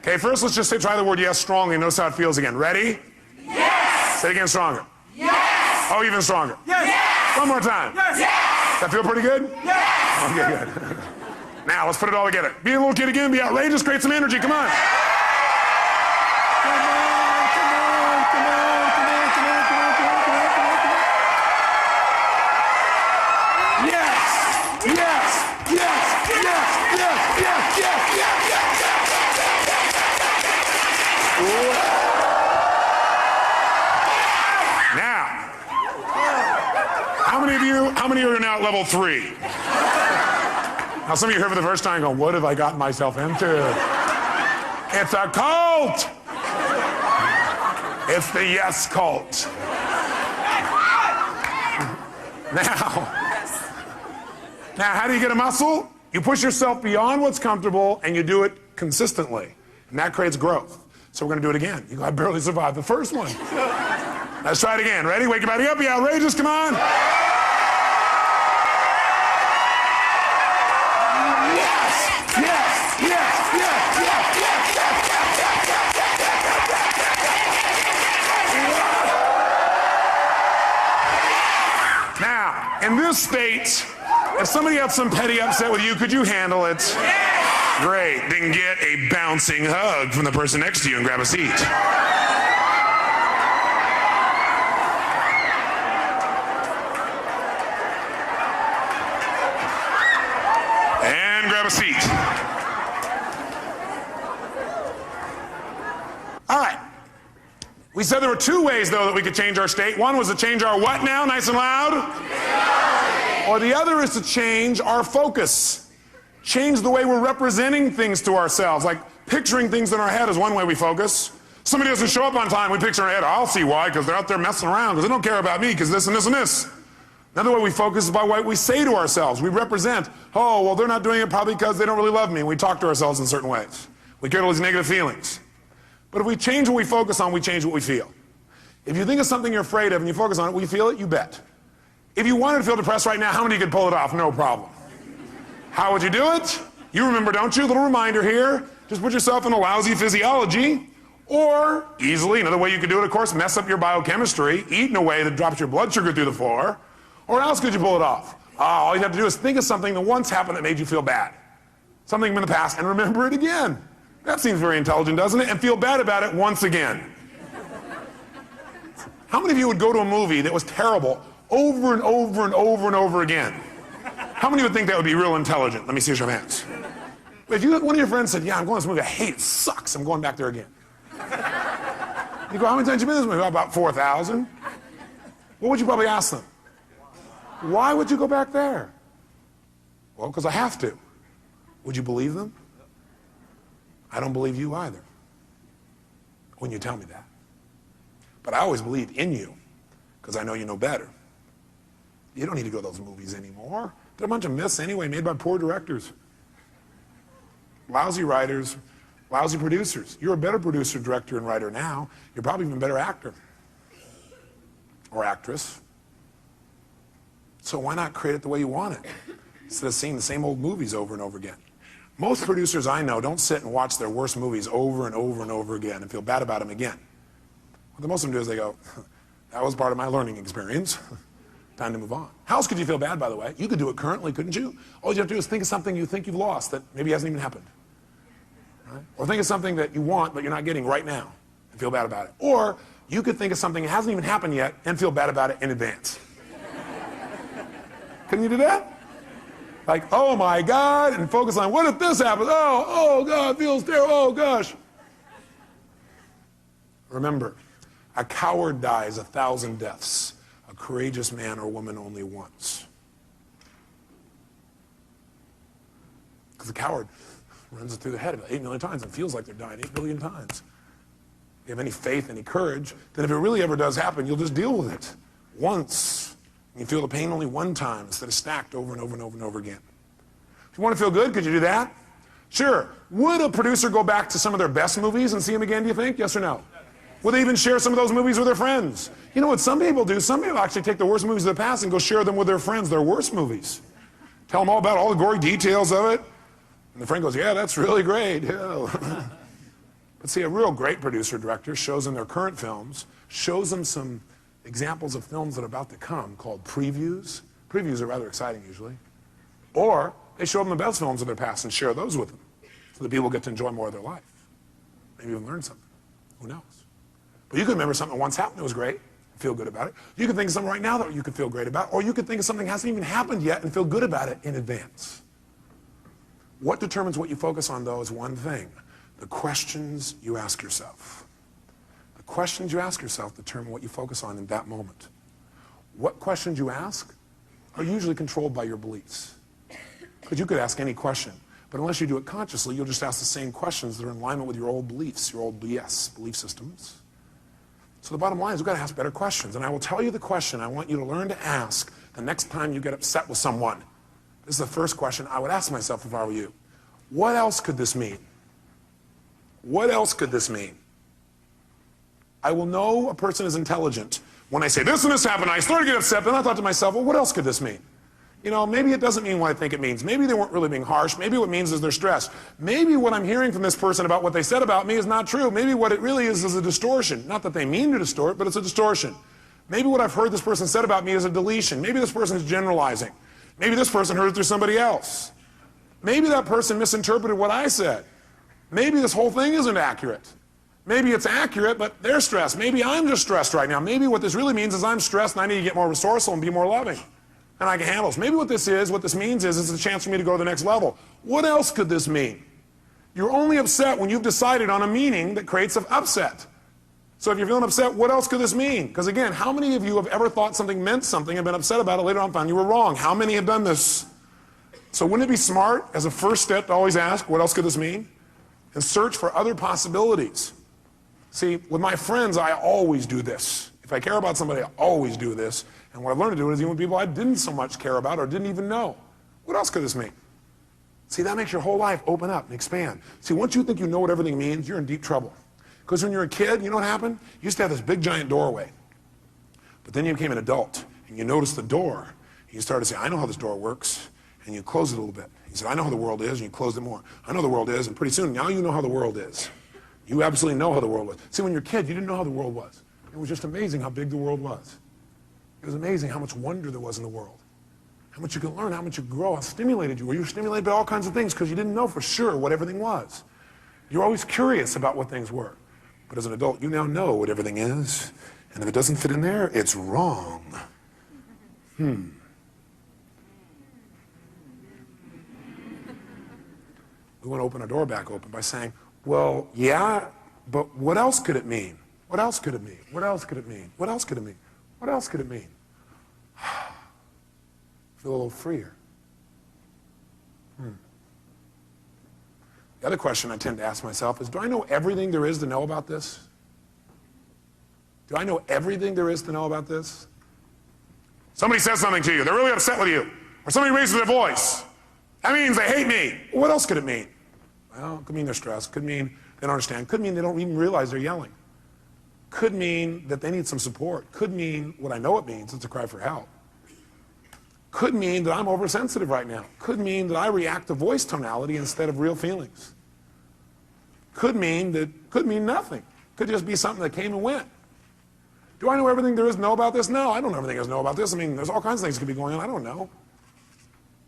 Okay, first let's just try the word yes strongly and notice how it feels again. Ready? Yes! Say it again stronger. Yes! Oh, even stronger. Yes! One more time. Yes! Yes! Does that feel pretty good? Yes! Okay, good. Now, let's put it all together. Be a little kid again, be outrageous, create some energy, come on. How many are now at level 3? Now some of you here for the first time going, what have I gotten myself into? It's a cult! It's the yes cult. Now, how do you get a muscle? You push yourself beyond what's comfortable and you do it consistently. And that creates growth. So we're going to do it again. You go, I barely survived the first one. Let's try it again. Ready? Wake your body up. Be outrageous. Come on. Now, in this state, if somebody had some petty upset with you, could you handle it? Great. Then get a bouncing hug from the person next to you and grab a seat. And grab a seat. All right. We said there were 2 ways, though, that we could change our state. One was to change our what now? Nice and loud. Or the other is to change our focus. Change the way we're representing things to ourselves. Like picturing things in our head is one way we focus. Somebody doesn't show up on time, we picture in our head, I'll see why, because they're out there messing around, because they don't care about me, because this and this and this. Another way we focus is by what we say to ourselves. We represent, oh, well, they're not doing it probably because they don't really love me. And we talk to ourselves in certain ways. We get all these negative feelings. But if we change what we focus on, we change what we feel. If you think of something you're afraid of and you focus on it, will you feel it? You bet. If you wanted to feel depressed right now, how many could pull it off? No problem. How would you do it? You remember, don't you? A little reminder here. Just put yourself in a lousy physiology. Or, easily, another way you could do it, of course, mess up your biochemistry, eat in a way that drops your blood sugar through the floor. Or else could you pull it off? All you have to do is think of something that once happened that made you feel bad. Something from the past, and remember it again. That seems very intelligent, doesn't it? And feel bad about it once again. How many of you would go to a movie that was terrible over and over and over and over again? How many would think that would be real intelligent? Let me see your hands. If one of your friends said, yeah, I'm going to this movie, I hate it, it sucks, I'm going back there again. You go, how many times have you been to this movie? About 4,000. What would you probably ask them? Why would you go back there? Well, because I have to. Would you believe them? I don't believe you either when you tell me that. But I always believed in you because I know you know better. You don't need to go to those movies anymore. They're a bunch of myths anyway, made by poor directors. Lousy writers, lousy producers. You're a better producer, director, and writer now. You're probably even a better actor or actress. So why not create it the way you want it instead of seeing the same old movies over and over again? Most producers I know don't sit and watch their worst movies over and over and over again and feel bad about them again. What most of them do is they go, that was part of my learning experience. Time to move on. How else could you feel bad, by the way? You could do it currently, couldn't you? All you have to do is think of something you think you've lost that maybe hasn't even happened. Right? Or think of something that you want but you're not getting right now and feel bad about it. Or you could think of something that hasn't even happened yet and feel bad about it in advance. Couldn't you do that? Like, oh my God, and focus on what if this happens? Oh God, it feels terrible, oh gosh. Remember, a coward dies 1,000 deaths. A courageous man or woman only once. Because the coward runs it through the head about 8 million times and feels like they're dying 8 billion times. If you have any faith, any courage, then if it really ever does happen, you'll just deal with it once. You feel the pain only one time instead of stacked over and over and over and over again. If you want to feel good, could you do that? Sure. Would a producer go back to some of their best movies and see them again, do you think? Yes or no? Would they even share some of those movies with their friends? You know what some people do? Some people actually take the worst movies of the past and go share them with their friends, their worst movies. Tell them all about all the gory details of it. And the friend goes, yeah, that's really great. Yeah. But see, a real great producer director shows them their current films, shows them some examples of films that are about to come called previews, Previews are rather exciting usually. Or they show them the best films of their past and share those with them so that people get to enjoy more of their life. Maybe even learn something. Who knows? But you could remember something that once happened that was great, feel good about it. You could think of something right now that you could feel great about, or you could think of something that hasn't even happened yet and feel good about it in advance. What determines what you focus on, though, is one thing: the questions you ask yourself. The questions you ask yourself determine what you focus on in that moment. What questions you ask are usually controlled by your beliefs. Because you could ask any question, but unless you do it consciously, you'll just ask the same questions that are in alignment with your old beliefs, your old BS, belief systems. So the bottom line is we've got to ask better questions. And I will tell you the question I want you to learn to ask the next time you get upset with someone. This is the first question I would ask myself if I were you. What else could this mean? What else could this mean? I will know a person is intelligent when I say this and this happened. I started to get upset, then I thought to myself, well, what else could this mean? You know, maybe it doesn't mean what I think it means. Maybe they weren't really being harsh. Maybe what it means is they're stressed. Maybe what I'm hearing from this person about what they said about me is not true. Maybe what it really is a distortion. Not that they mean to distort, but it's a distortion. Maybe what I've heard this person said about me is a deletion. Maybe this person is generalizing. Maybe this person heard it through somebody else. Maybe that person misinterpreted what I said. Maybe this whole thing isn't accurate. Maybe it's accurate, but they're stressed. Maybe I'm just stressed right now. Maybe what this really means is I'm stressed and I need to get more resourceful and be more loving. And I can handle this. Maybe what this means is it's a chance for me to go to the next level. What else could this mean? You're only upset when you've decided on a meaning that creates an upset. So if you're feeling upset, what else could this mean? Because again, how many of you have ever thought something meant something and been upset about it later on and found you were wrong? How many have done this? So wouldn't it be smart as a first step to always ask, what else could this mean? And search for other possibilities. See, with my friends, I always do this. If I care about somebody, I always do this. And what I've learned to do is even with people I didn't so much care about or didn't even know. What else could this mean? See, that makes your whole life open up and expand. See, once you think you know what everything means, you're in deep trouble. Because when you're a kid, you know what happened? You used to have this big giant doorway. But then you became an adult, and you noticed the door. And you started to say, I know how this door works. And you close it a little bit. You said, I know how the world is, and you closed it more. I know the world is, and pretty soon, now you know how the world is. You absolutely know how the world was. See, when you're a kid, you didn't know how the world was. It was just amazing how big the world was. It was amazing how much wonder there was in the world. How much you could learn, how much you could grow, how stimulated you were. You were stimulated by all kinds of things because you didn't know for sure what everything was. You're always curious about what things were. But as an adult, you now know what everything is. And if it doesn't fit in there, it's wrong. We want to open our door back open by saying, well, yeah, but what else could it mean? What else could it mean? What else could it mean? What else could it mean? What else could it mean? Feel a little freer. The other question I tend to ask myself is, do I know everything there is to know about this? Do I know everything there is to know about this? Somebody says something to you, they're really upset with you, or somebody raises their voice. That means they hate me. What else could it mean? Well, it could mean they're stressed, could mean they don't understand, could mean they don't even realize they're yelling. Could mean that they need some support. Could mean what I know it means, it's a cry for help. Could mean that I'm oversensitive right now. Could mean that I react to voice tonality instead of real feelings. Could mean nothing. Could just be something that came and went. Do I know everything there is to know about this? No, I don't know everything there is to know about this. I mean, there's all kinds of things that could be going on. I don't know.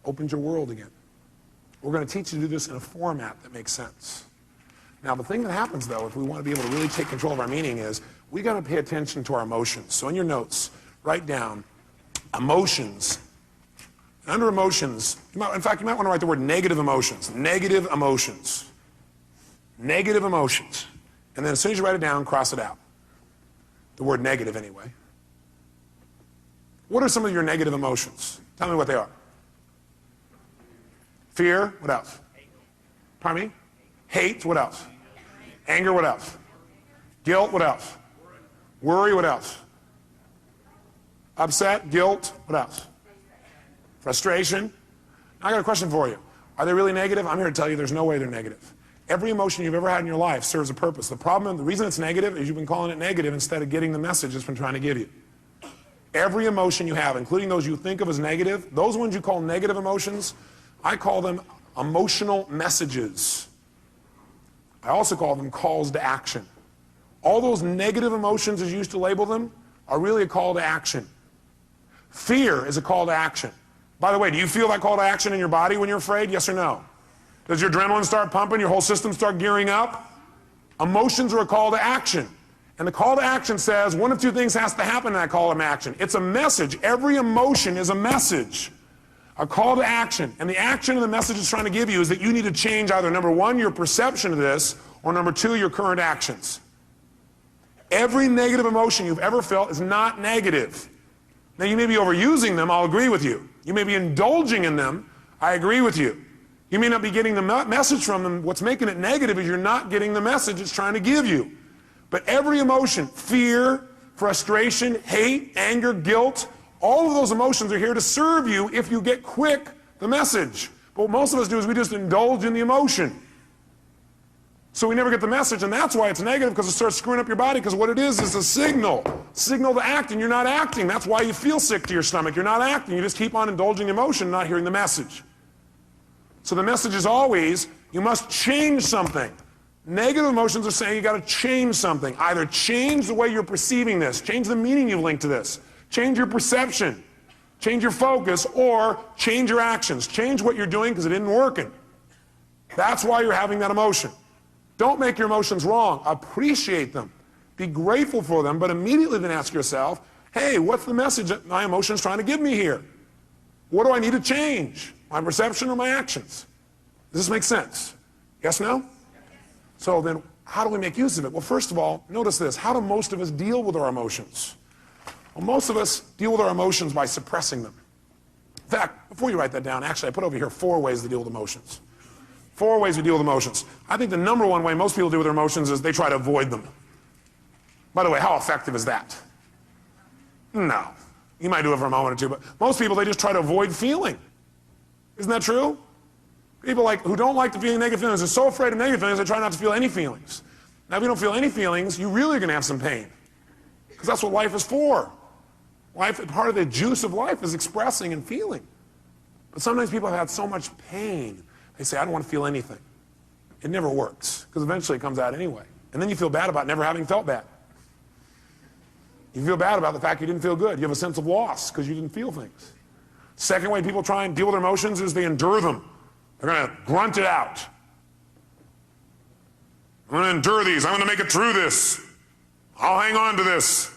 Opens your world again. We're going to teach you to do this in a format that makes sense. Now, the thing that happens, though, if we want to be able to really take control of our meaning is we got to pay attention to our emotions. So in your notes, write down emotions. Under emotions, in fact, you might want to write the word negative emotions. Negative emotions. Negative emotions. And then as soon as you write it down, cross it out. The word negative, anyway. What are some of your negative emotions? Tell me what they are. Fear, what else? Pardon me? Hate, what else? Anger, what else? Guilt, what else? Worry, what else? Upset, guilt, what else? Frustration. I got a question for you. Are they really negative? I'm here to tell you there's no way they're negative. Every emotion you've ever had in your life serves a purpose. The problem, the reason it's negative is you've been calling it negative instead of getting the message it's been trying to give you. Every emotion you have, including those you think of as negative, those ones you call negative emotions, I call them emotional messages. I also call them calls to action. All those negative emotions, as you used to label them, are really a call to action. Fear is a call to action. By the way, do you feel that call to action in your body when you're afraid? Yes or no? Does your adrenaline start pumping, your whole system start gearing up? Emotions are a call to action. And the call to action says one of two things has to happen in that call to action. It's a message. Every emotion is a message. A call to action. And the action and the message it's trying to give you is that you need to change either, number one, your perception of this, or number two, your current actions. Every negative emotion you've ever felt is not negative. Now, you may be overusing them, I'll agree with you. You may be indulging in them, I agree with you. You may not be getting the message from them. What's making it negative is you're not getting the message it's trying to give you. But every emotion, fear, frustration, hate, anger, guilt, all of those emotions are here to serve you if you get quick the message. But what most of us do is we just indulge in the emotion. So we never get the message, and that's why it's negative, because it starts screwing up your body, because what it is a signal to act, and you're not acting. That's why you feel sick to your stomach. You're not acting. You just keep on indulging emotion, not hearing the message. So the message is always, you must change something. Negative emotions are saying you got to change something. Either change the way you're perceiving this, change the meaning you've linked to this, change your perception, change your focus, or change your actions. Change what you're doing because it isn't working. That's why you're having that emotion. Don't make your emotions wrong. Appreciate them. Be grateful for them, but immediately then ask yourself, hey, what's the message that my emotion's trying to give me here? What do I need to change? My perception or my actions? Does this make sense? Yes, no? So then, how do we make use of it? Well, first of all, notice this. How do most of us deal with our emotions? Well, most of us deal with our emotions by suppressing them. In fact, before you write that down, actually, I put over here 4 ways to deal with emotions. 4 ways we deal with emotions. I think the number one way most people deal with their emotions is they try to avoid them. By the way, how effective is that? No. You might do it for a moment or two, but most people, they just try to avoid feeling. Isn't that true? People who don't like to feel negative feelings are so afraid of negative feelings, they try not to feel any feelings. Now, if you don't feel any feelings, you really are going to have some pain. Because that's what life is for. Part of the juice of life is expressing and feeling. But sometimes people have had so much pain, they say, I don't want to feel anything. It never works, because eventually it comes out anyway. And then you feel bad about never having felt bad. You feel bad about the fact you didn't feel good. You have a sense of loss because you didn't feel things. Second way people try and deal with their emotions is they endure them. They're going to grunt it out. I'm going to endure these. I'm going to make it through this. I'll hang on to this.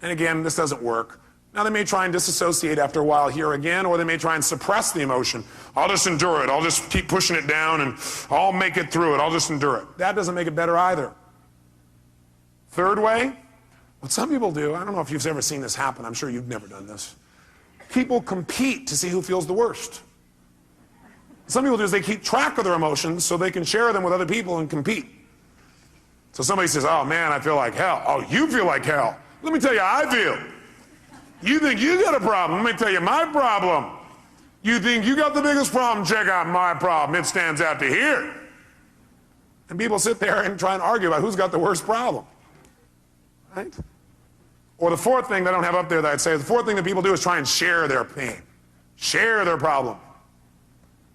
And again, this doesn't work. Now, they may try and disassociate after a while here again, or they may try and suppress the emotion. I'll just endure it. I'll just keep pushing it down, and I'll make it through it. I'll just endure it. That doesn't make it better either. Third way, what some people do, I don't know if you've ever seen this happen. I'm sure you've never done this. People compete to see who feels the worst. Some people do is they keep track of their emotions so they can share them with other people and compete. So somebody says, oh man, I feel like hell. Oh, you feel like hell. Let me tell you how I feel. You think you got a problem. Let me tell you my problem. You think you got the biggest problem. Check out my problem. It stands out to here. And people sit there and try and argue about who's got the worst problem. Right? Or the fourth thing that I don't have up there that I'd say, the fourth thing that people do is try and share their pain. Share their problem.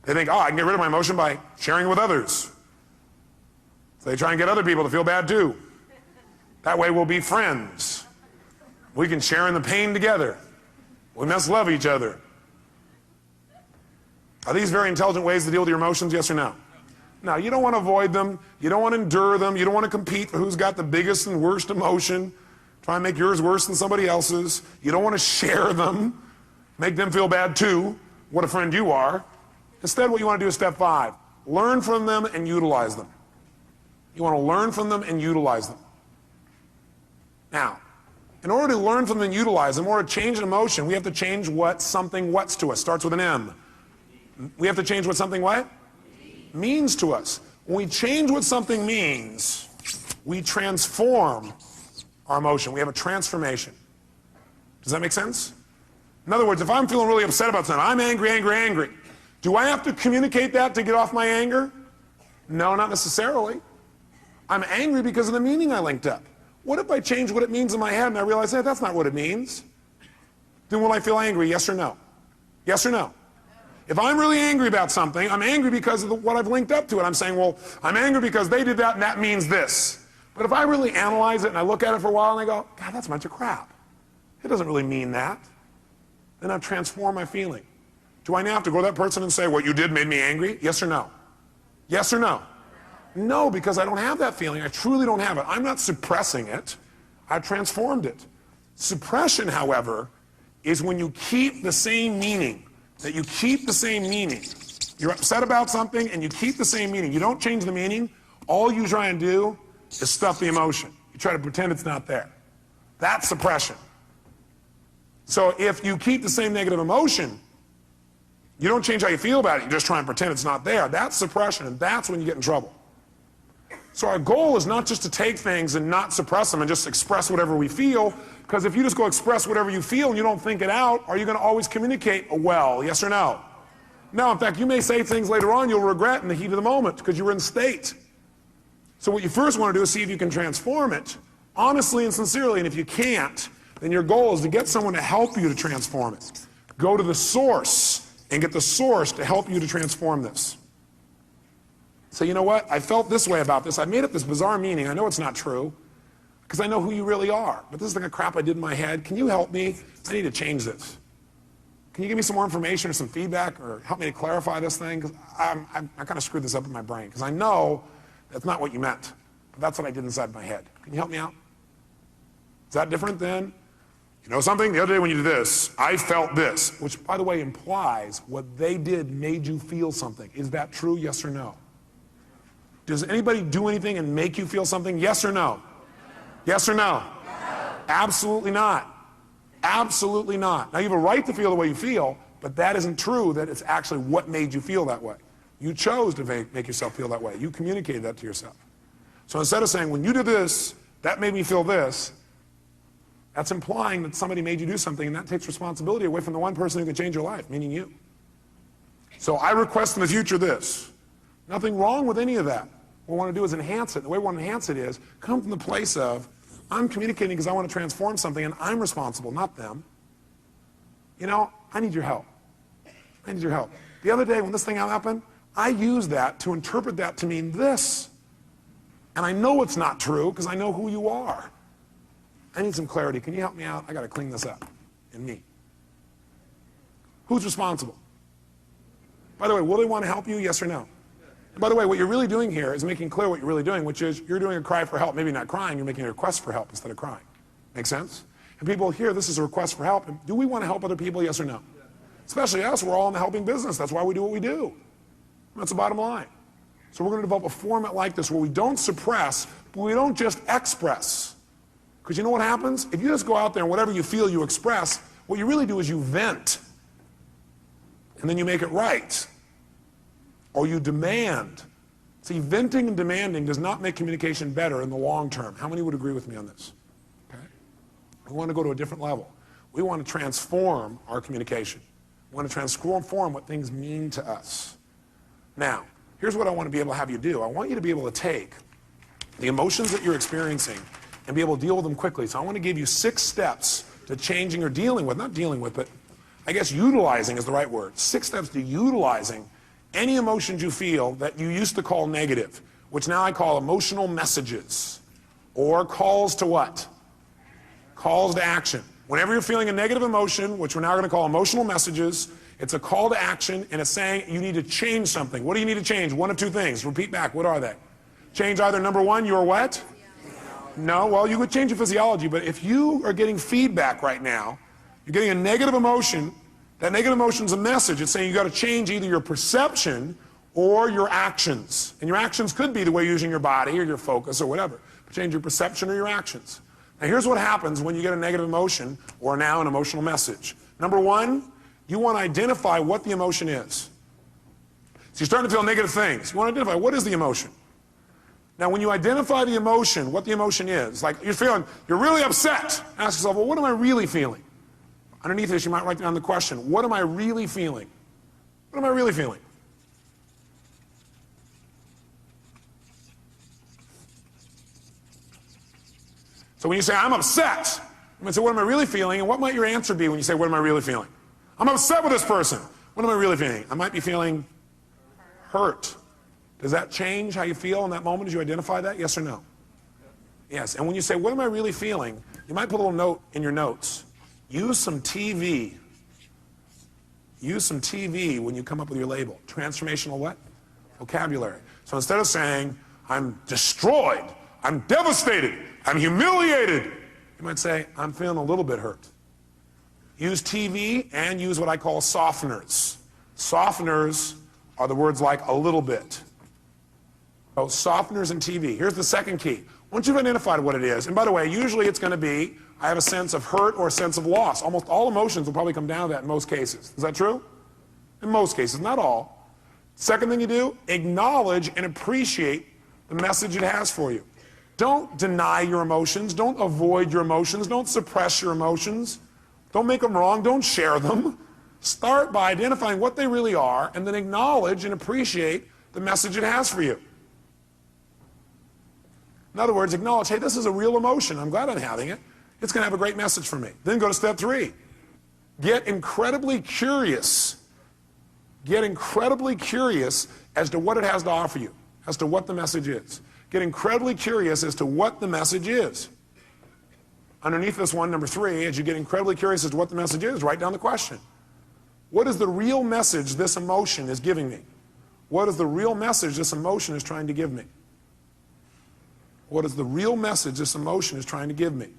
They think, oh, I can get rid of my emotion by sharing it with others. So they try and get other people to feel bad too. That way we'll be friends. We can share in the pain together. We must love each other. Are these very intelligent ways to deal with your emotions, yes or no? No, you don't want to avoid them. You don't want to endure them. You don't want to compete for who's got the biggest and worst emotion. Try and make yours worse than somebody else's. You don't want to share them. Make them feel bad too. What a friend you are. Instead, what you want to do is step 5. Learn from them and utilize them. You want to learn from them and utilize them. Now, in order to learn from them and utilize them, in order to change an emotion, we have to change what something what's to us. Starts with an M. We have to change what something what? Means to us. When we change what something means, we transform our emotion. We have a transformation. Does that make sense? In other words, if I'm feeling really upset about something, I'm angry, angry, angry. Do I have to communicate that to get off my anger? No, not necessarily. I'm angry because of the meaning I linked up. What if I change what it means in my head and I realize, hey, that's not what it means? Then will I feel angry, yes or no? Yes or no? If I'm really angry about something, I'm angry because of what I've linked up to it. I'm saying, well, I'm angry because they did that and that means this. But if I really analyze it and I look at it for a while and I go, God, that's a bunch of crap. It doesn't really mean that. Then I've transformed my feeling. Do I now have to go to that person and say, what you did made me angry? Yes or no? Yes or no? No, because I don't have that feeling. I truly don't have it. I'm not suppressing it. I've transformed it. Suppression, however, is when you keep the same meaning. That you keep the same meaning. You're upset about something and you keep the same meaning. You don't change the meaning. All you try and do is stuff the emotion. You try to pretend it's not there. That's suppression. So if you keep the same negative emotion, you don't change how you feel about it. You just try and pretend it's not there. That's suppression, and that's when you get in trouble. So our goal is not just to take things and not suppress them and just express whatever we feel, because if you just go express whatever you feel and you don't think it out, are you going to always communicate well? Yes or no? No, in fact, you may say things later on you'll regret in the heat of the moment because you were in state. So what you first want to do is see if you can transform it, honestly and sincerely, and if you can't, then your goal is to get someone to help you to transform it. Go to the source and get the source to help you to transform this. Say, you know what, I felt this way about this. I made up this bizarre meaning. I know it's not true because I know who you really are. But this is like a crap I did in my head. Can you help me? I need to change this. Can you give me some more information or some feedback or help me to clarify this thing? Because I kind of screwed this up in my brain because I know that's not what you meant. But that's what I did inside my head. Can you help me out? Is that different than, you know something? The other day when you did this, I felt this, which, by the way, implies what they did made you feel something. Is that true? Yes or no? Does anybody do anything and make you feel something? Yes or no? Yes or no? Absolutely not. Absolutely not. Now, you have a right to feel the way you feel, but that isn't true that it's actually what made you feel that way. You chose to make yourself feel that way. You communicated that to yourself. So instead of saying, when you did this, that made me feel this, that's implying that somebody made you do something, and that takes responsibility away from the one person who can change your life, meaning you. So I request in the future this. Nothing wrong with any of that. What we want to do is enhance it. The way we want to enhance it is come from the place of, I'm communicating because I want to transform something, and I'm responsible, not them. You know, I need your help. I need your help. The other day when this thing happened, I used that to interpret that to mean this. And I know it's not true because I know who you are. I need some clarity. Can you help me out? I got to clean this up. And me. Who's responsible? By the way, will they want to help you? Yes or no? And by the way, what you're really doing here is making clear what you're really doing, which is you're doing a cry for help. Maybe not crying, you're making a request for help instead of crying. Make sense? And people hear this is a request for help. And do we want to help other people? Yes or no? Especially us, we're all in the helping business. That's why we do what we do. That's the bottom line. So we're going to develop a format like this where we don't suppress, but we don't just express. Because you know what happens? If you just go out there and whatever you feel you express, what you really do is you vent. And then you make it right. Or you demand. See, venting and demanding does not make communication better in the long term. How many would agree with me on this? Okay? We want to go to a different level. We want to transform our communication. We want to transform what things mean to us. Now, here's what I want to be able to have you do. I want you to be able to take the emotions that you're experiencing and be able to deal with them quickly. So I want to give you 6 steps to changing or dealing with, not dealing with, but I guess utilizing is the right word. 6 steps to utilizing any emotions you feel that you used to call negative, which now I call emotional messages, or calls to what? Calls to action. Whenever you're feeling a negative emotion, which we're now going to call emotional messages, it's a call to action, and it's saying you need to change something. What do you need to change? One of 2 things. Repeat back. What are they? Change either number 1, your what? No, well, you could change your physiology, but if you are getting feedback right now, you're getting a negative emotion, that negative emotion is a message. It's saying you got to change either your perception or your actions. And your actions could be the way you're using your body or your focus or whatever. But change your perception or your actions. Now here's what happens when you get a negative emotion or now an emotional message. Number 1, you want to identify what the emotion is. So you're starting to feel negative things. You want to identify what is the emotion. Now when you identify the emotion, what the emotion is, like you're really upset. Ask yourself, well, what am I really feeling? Underneath this, you might write down the question, what am I really feeling? What am I really feeling? So when you say, I'm upset, you might say, what am I really feeling? And what might your answer be when you say, what am I really feeling? I'm upset with this person. What am I really feeling? I might be feeling hurt. Does that change how you feel in that moment as you identify that? Yes or no? Yes. And when you say, what am I really feeling? You might put a little note in your notes. Use some TV. Use some TV when you come up with your label. Transformational what? Vocabulary. So instead of saying, I'm destroyed, I'm devastated, I'm humiliated, you might say, I'm feeling a little bit hurt. Use TV and use what I call softeners. Softeners are the words like a little bit. So softeners and TV. Here's the second key. Once you've identified what it is, and by the way, usually it's going to be, I have a sense of hurt or a sense of loss. Almost all emotions will probably come down to that in most cases. Is that true? In most cases, not all. Second thing you do, acknowledge and appreciate the message it has for you. Don't deny your emotions. Don't avoid your emotions. Don't suppress your emotions. Don't make them wrong. Don't share them. Start by identifying what they really are and then acknowledge and appreciate the message it has for you. In other words, acknowledge, hey, this is a real emotion. I'm glad I'm having it. It's going to have a great message for me. Then go to step 3. Get incredibly curious. Get incredibly curious as to what it has to offer you, as to what the message is. Get incredibly curious as to what the message is. Underneath this one, number 3, as you get incredibly curious as to what the message is, write down the question. What is the real message this emotion is giving me? What is the real message this emotion is trying to give me? What is the real message this emotion is trying to give me?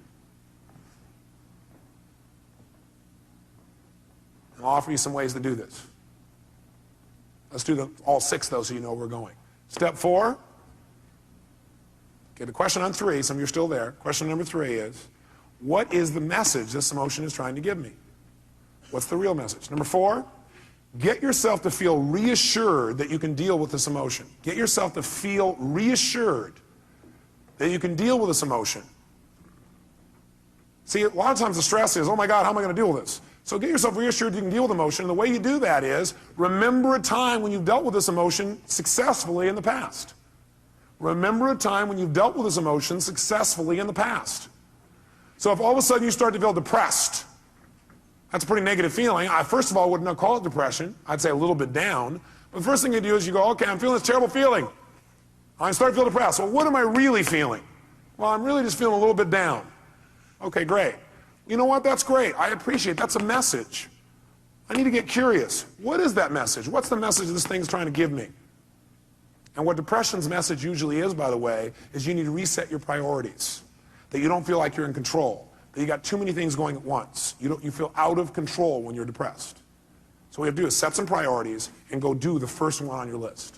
I'll offer you some ways to do this. Let's do all 6 though so you know where we're going. Step 4. Okay, the question on 3, some of you are still there. Question number 3 is, what is the message this emotion is trying to give me? What's the real message? Number 4, get yourself to feel reassured that you can deal with this emotion. Get yourself to feel reassured that you can deal with this emotion. See, a lot of times the stress is, oh my God, how am I going to deal with this? So get yourself reassured you can deal with emotion. And the way you do that is, remember a time when you've dealt with this emotion successfully in the past. Remember a time when you've dealt with this emotion successfully in the past. So if all of a sudden you start to feel depressed, that's a pretty negative feeling. I, first of all, would not call it depression. I'd say a little bit down. But the first thing you do is you go, okay, I'm feeling this terrible feeling. I start to feel depressed. Well, what am I really feeling? Well, I'm really just feeling a little bit down. Okay, great. You know what? That's great. I appreciate it. That's a message. I need to get curious. What is that message? What's the message this thing's trying to give me? And what depression's message usually is, by the way, is you need to reset your priorities. That you don't feel like you're in control. That you got too many things going at once. You feel out of control when you're depressed. So what you have to do is set some priorities and go do the first one on your list.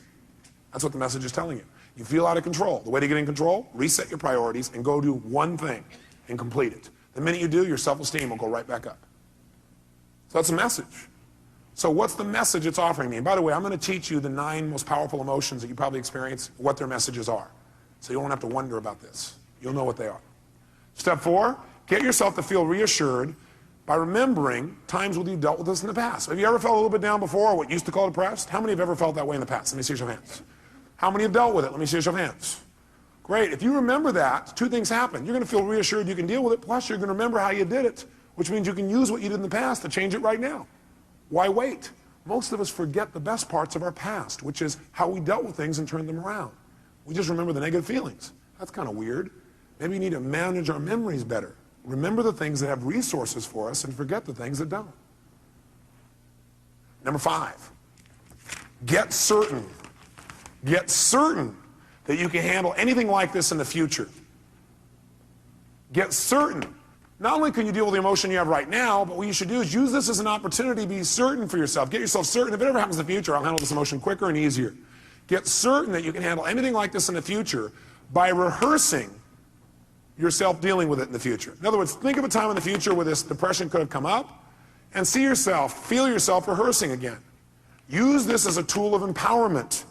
That's what the message is telling you. You feel out of control. The way to get in control, reset your priorities and go do one thing and complete it. The minute you do, your self-esteem will go right back up. So that's a message. So what's the message it's offering me? And by the way, I'm going to teach you the 9 most powerful emotions that you probably experience, what their messages are. So you won't have to wonder about this. You'll know what they are. Step 4, get yourself to feel reassured by remembering times when you've dealt with this in the past. Have you ever felt a little bit down before, or what you used to call depressed? How many have ever felt that way in the past? Let me see your hands. How many have dealt with it? Let me see your hands. Great. If you remember that, 2 things happen. You're going to feel reassured you can deal with it, plus you're going to remember how you did it, which means you can use what you did in the past to change it right now. Why wait? Most of us forget the best parts of our past, which is how we dealt with things and turned them around. We just remember the negative feelings. That's kind of weird. Maybe we need to manage our memories better. Remember the things that have resources for us and forget the things that don't. Number 5, get certain. Get certain that you can handle anything like this in the future. Get certain. Not only can you deal with the emotion you have right now, but what you should do is use this as an opportunity to be certain for yourself. Get yourself certain. If it ever happens in the future, I'll handle this emotion quicker and easier. Get certain that you can handle anything like this in the future by rehearsing yourself dealing with it in the future. In other words, think of a time in the future where this depression could have come up and see yourself, feel yourself rehearsing again. Use this as a tool of empowerment.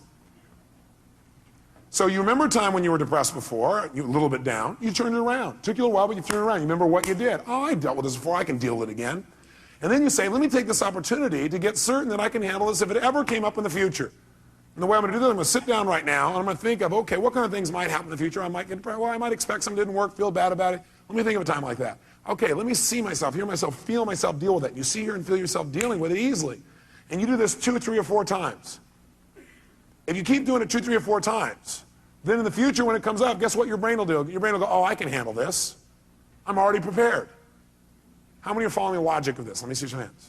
So you remember a time when you were depressed before, you were a little bit down, you turned it around. It took you a little while, but you turned it around. You remember what you did. Oh, I dealt with this before, I can deal with it again. And then you say, let me take this opportunity to get certain that I can handle this if it ever came up in the future. And the way I'm going to do that, I'm going to sit down right now, and I'm going to think of, okay, what kind of things might happen in the future? I might get depressed. Well, I might expect something didn't work, feel bad about it. Let me think of a time like that. Okay, let me see myself, hear myself, feel myself deal with it. You see, hear, and feel yourself dealing with it easily. And you do this 2, 3, or 4 times. If you keep doing it 2, 3, or 4 times, then in the future when it comes up, guess what your brain will do? Your brain will go, oh, I can handle this. I'm already prepared. How many are following the logic of this? Let me see your hands.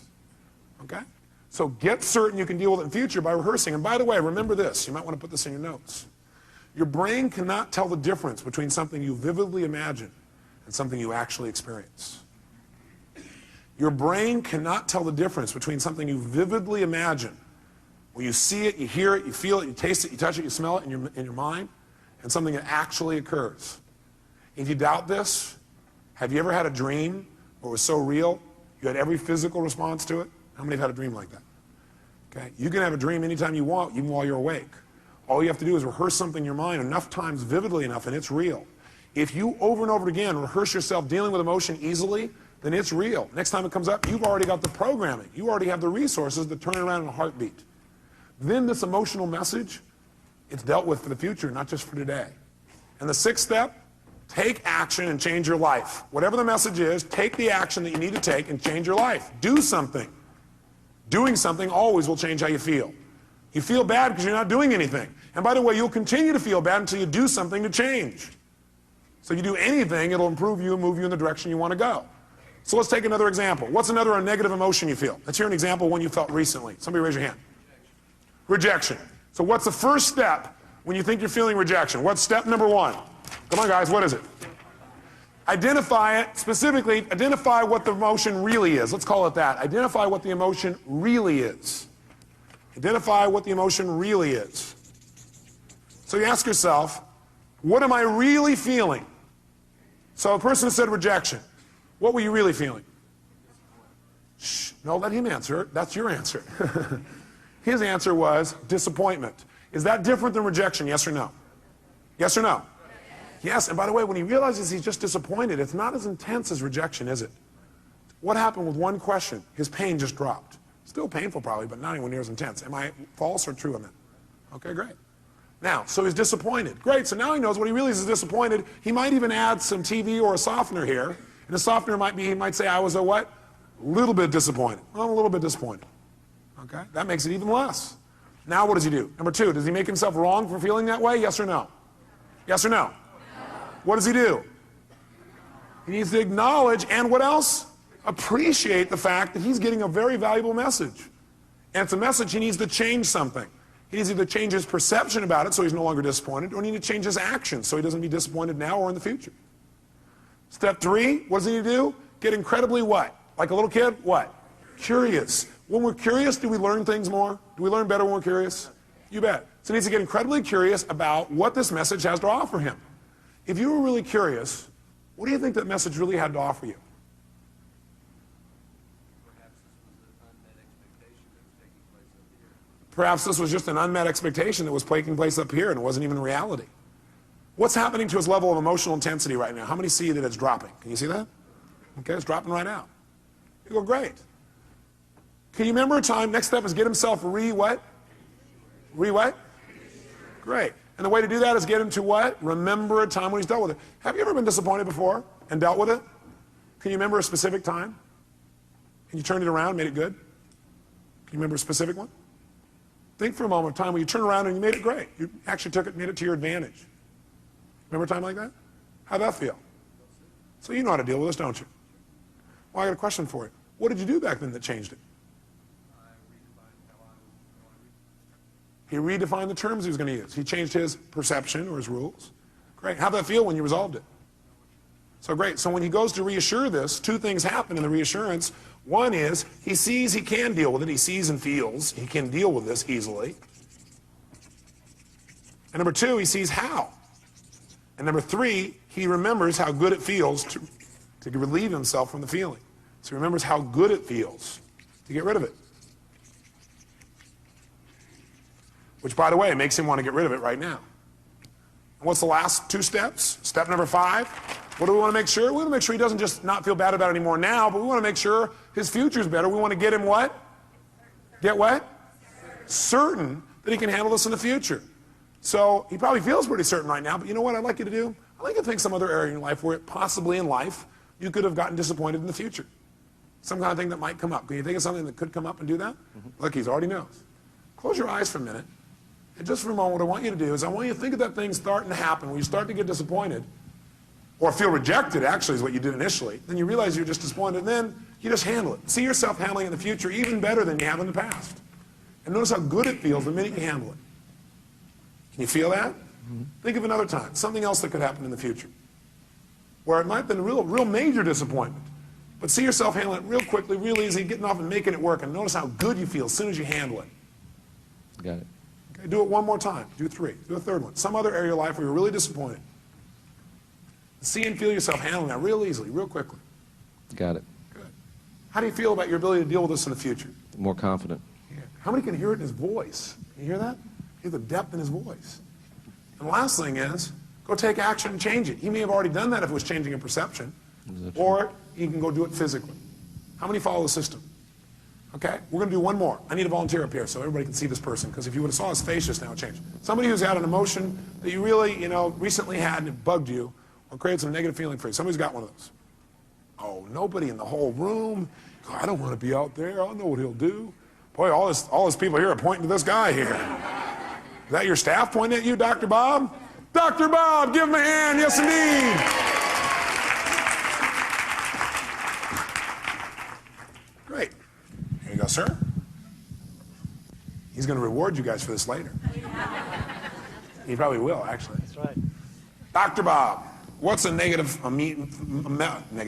Okay? So get certain you can deal with it in the future by rehearsing. And by the way, remember this. You might want to put this in your notes. Your brain cannot tell the difference between something you vividly imagine and something you actually experience. Your brain cannot tell the difference between something you vividly imagine, where you see it, you hear it, you feel it, you taste it, you touch it, you smell it in your mind, and something that actually occurs. If you doubt this, have you ever had a dream where it was so real you had every physical response to it? How many have had a dream like that? Okay? You can have a dream anytime you want, even while you're awake. All you have to do is rehearse something in your mind enough times, vividly enough, and it's real. If you over and over again rehearse yourself dealing with emotion easily, then it's real. Next time it comes up, you've already got the programming. You already have the resources to turn it around in a heartbeat. Then this emotional message, it's dealt with for the future, not just for today. And the sixth step, take action and change your life. Whatever the message is, take the action that you need to take and change your life. Do something. Doing something always will change how you feel. You feel bad because you're not doing anything. And by the way, you'll continue to feel bad until you do something to change. So you do anything, it'll improve you and move you in the direction you want to go. So let's take another example. What's another negative emotion you feel? Let's hear an example, one you felt recently. Somebody raise your hand. Rejection. So what's the first step when you think you're feeling rejection? What's step number one? Come on, guys, what is it? Identify it. Specifically, identify what the emotion really is. Let's call it that. Identify what the emotion really is. Identify what the emotion really is. So you ask yourself, what am I really feeling? So a person said rejection. What were you really feeling? Shh, no, let him answer it. That's your answer. His answer was disappointment. Is that different than rejection, yes or no? Yes or no? Yes, and by the way, when he realizes he's just disappointed, it's not as intense as rejection, is it? What happened with one question? His pain just dropped. Still painful probably, but not anywhere near as intense. Am I false or true on that? Okay, great. Now, so he's disappointed. Great, so now he knows when he really is disappointed, he might even add some TV or a softener here. And the softener might be, he might say, I was a what? A little bit disappointed. Well, I'm a little bit disappointed. Okay, that makes it even less. Now what does he do? Number two, does he make himself wrong for feeling that way? Yes or no? Yes or no? What does he do? He needs to acknowledge and what else? Appreciate the fact that he's getting a very valuable message. And it's a message he needs to change something. He needs to either change his perception about it so he's no longer disappointed, or he needs to change his actions so he doesn't be disappointed now or in the future. Step three, what does he need to do? Get incredibly what? Like a little kid? What? Curious. When we're curious, do we learn things more? Do we learn better when we're curious? You bet. So he needs to get incredibly curious about what this message has to offer him. If you were really curious, what do you think that message really had to offer you? Perhaps this was just an unmet expectation that was taking place up here and it wasn't even reality. What's happening to his level of emotional intensity right now? How many see that it's dropping? Can you see that? Okay, it's dropping right now. You go, great. Can you remember a time? Next step is get himself what? What? Great. And the way to do that is get him to what? Remember a time when he's dealt with it. Have you ever been disappointed before and dealt with it? Can you remember a specific time? And you turned it around, made it good? Can you remember a specific one? Think for a moment of time when you turned around and you made it great. You actually took it and made it to your advantage. Remember a time like that? How'd that feel? So you know how to deal with this, don't you? Well, I got a question for you. What did you do back then that changed it? He redefined the terms he was going to use. He changed his perception or his rules. Great. How'd that feel when you resolved it? So great. So when he goes to reassure this, two things happen in the reassurance. One is he sees he can deal with it. He sees and feels he can deal with this easily. And number two, he sees how. And number three, he remembers how good it feels to relieve himself from the feeling. So he remembers how good it feels to get rid of it. Which, by the way, makes him want to get rid of it right now. And what's the last two steps? Step number 5. What do we want to make sure? We want to make sure he doesn't just not feel bad about it anymore now, but we want to make sure his future's better. We want to get him what? Get what? Certain that he can handle this in the future. So he probably feels pretty certain right now, but you know what I'd like you to do? I'd like you to think some other area in your life where possibly in life you could have gotten disappointed in the future. Some kind of thing that might come up. Can you think of something that could come up and do that? Look, he already knows. Close your eyes for a minute. And just for a moment, what I want you to do is I want you to think of that thing starting to happen when you start to get disappointed. or feel rejected actually is what you did initially, then you realize you're just disappointed, and then you just handle it. See yourself handling it in the future even better than you have in the past. And notice how good it feels the minute you handle it. Can you feel that? Mm-hmm. Think of another time, something else that could happen in the future, where it might have been a real major disappointment. But see yourself handling it real quickly, real easy, getting off and making it work, and notice how good you feel as soon as you handle it. Got it. Okay, do it one more time. Do 3. Do a third one. Some other area of your life where you're really disappointed. See and feel yourself handling that real easily, real quickly. Got it. Good. How do you feel about your ability to deal with this in the future? More confident. Yeah. How many can hear it in his voice? Can you hear that? Hear the depth in his voice. And the last thing is, go take action and change it. He may have already done that if it was changing a perception. Or you can go do it physically. How many follow the system? Okay, we're going to do one more. I need a volunteer up here so everybody can see this person, because if you would have saw his face just now, it changed. Somebody who's had an emotion that you really, recently had and it bugged you or created some negative feeling for you. Somebody's got one of those. Oh, nobody in the whole room. God, I don't want to be out there. I know what he'll do. Boy, all these people here are pointing to this guy here. Is that your staff pointing at you, Dr. Bob? Dr. Bob, give him a hand. Yes, indeed. Great. Here you go, sir. He's going to reward you guys for this later. He probably will, actually. That's right. Dr. Bob, what's a negative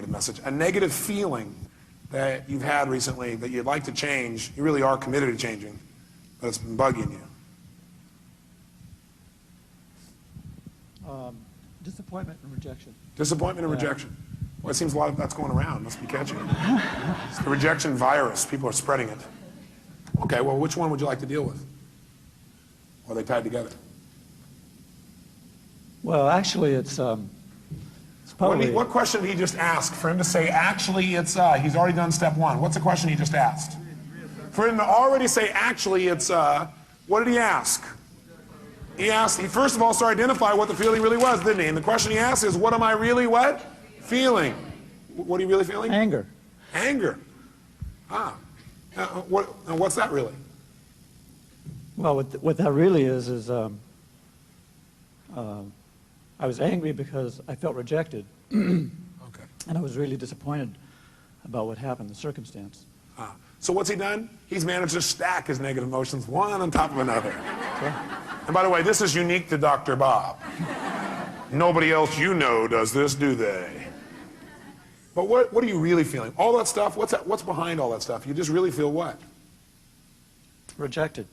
message, a negative feeling that you've had recently that you'd like to change, you really are committed to changing, but it's been bugging you? Disappointment and rejection. Disappointment and rejection. Well, it seems a lot of that's going around. Must be catching it. It's the rejection virus. People are spreading it. Okay, well, which one would you like to deal with? Or are they tied together? Well, actually, it's probably... What question did he just ask? For him to say, actually, it's, he's already done step 1. What's the question he just asked? For him to already say, actually, it's, what did he ask? He first of all started to identify what the feeling really was, didn't he? And the question he asked is, what am I really what? Feeling. What are you really feeling? Anger. Anger. What's that really? Well, what that really is I was angry because I felt rejected. Okay. And I was really disappointed about what happened, the circumstance. So what's he done? He's managed to stack his negative emotions one on top of another. Okay. And by the way, this is unique to Dr. Bob. Nobody else you know does this, do they? But what are you really feeling? All that stuff, what's behind all that stuff? You just really feel what? Rejected.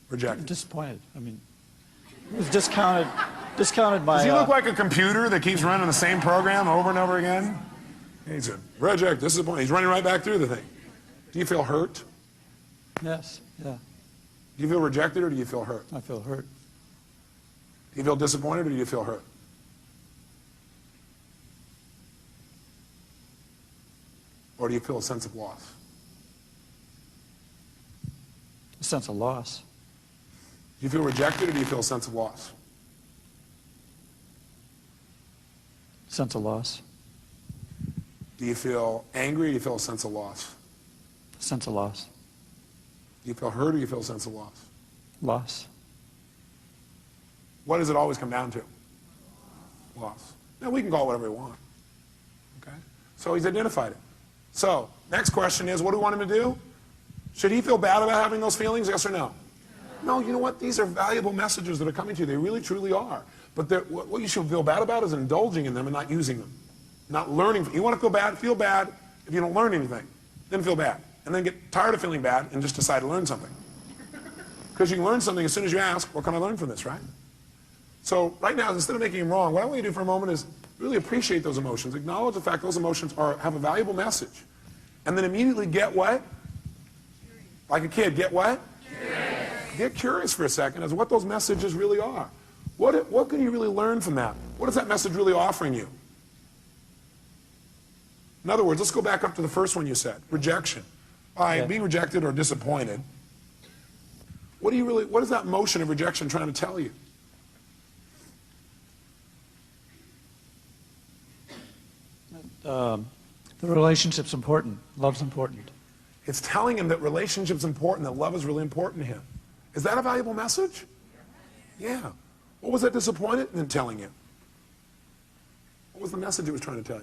Rejected. Disappointed. I mean, it was discounted by... Does he look like a computer that keeps running the same program over and over again? He's a reject, disappointed. He's running right back through the thing. Do you feel hurt? Yes, yeah. Do you feel rejected or do you feel hurt? I feel hurt. Do you feel disappointed or do you feel hurt? Or do you feel a sense of loss? A sense of loss. Do you feel rejected or do you feel a sense of loss? Sense of loss. Do you feel angry or do you feel a sense of loss? Sense of loss. Do you feel hurt or do you feel a sense of loss? Loss. What does it always come down to? Loss. Now, we can call it whatever we want. Okay? So he's identified it. So, next question is, what do we want him to do? Should he feel bad about having those feelings, yes or no? No, you know what? These are valuable messages that are coming to you. They really, truly are. But what you should feel bad about is indulging in them and not using them. Not learning. You want to feel bad if you don't learn anything. Then feel bad. And then get tired of feeling bad and just decide to learn something. Because you can learn something as soon as you ask, what can I learn from this, right? So right now, instead of making him wrong, what I want you to do for a moment is really appreciate those emotions. Acknowledge the fact those emotions have a valuable message. And then immediately get what? Like a kid, get what? Curious. Get curious for a second as to what those messages really are. What can you really learn from that? What is that message really offering you? In other words, let's go back up to the first one you said, rejection. By being rejected or disappointed, what is that motion of rejection trying to tell you? The relationship's important. Love's important. It's telling him that relationship's important, that love is really important to him. Is that a valuable message? Yeah. What was that disappointment in telling you? What was the message it was trying to tell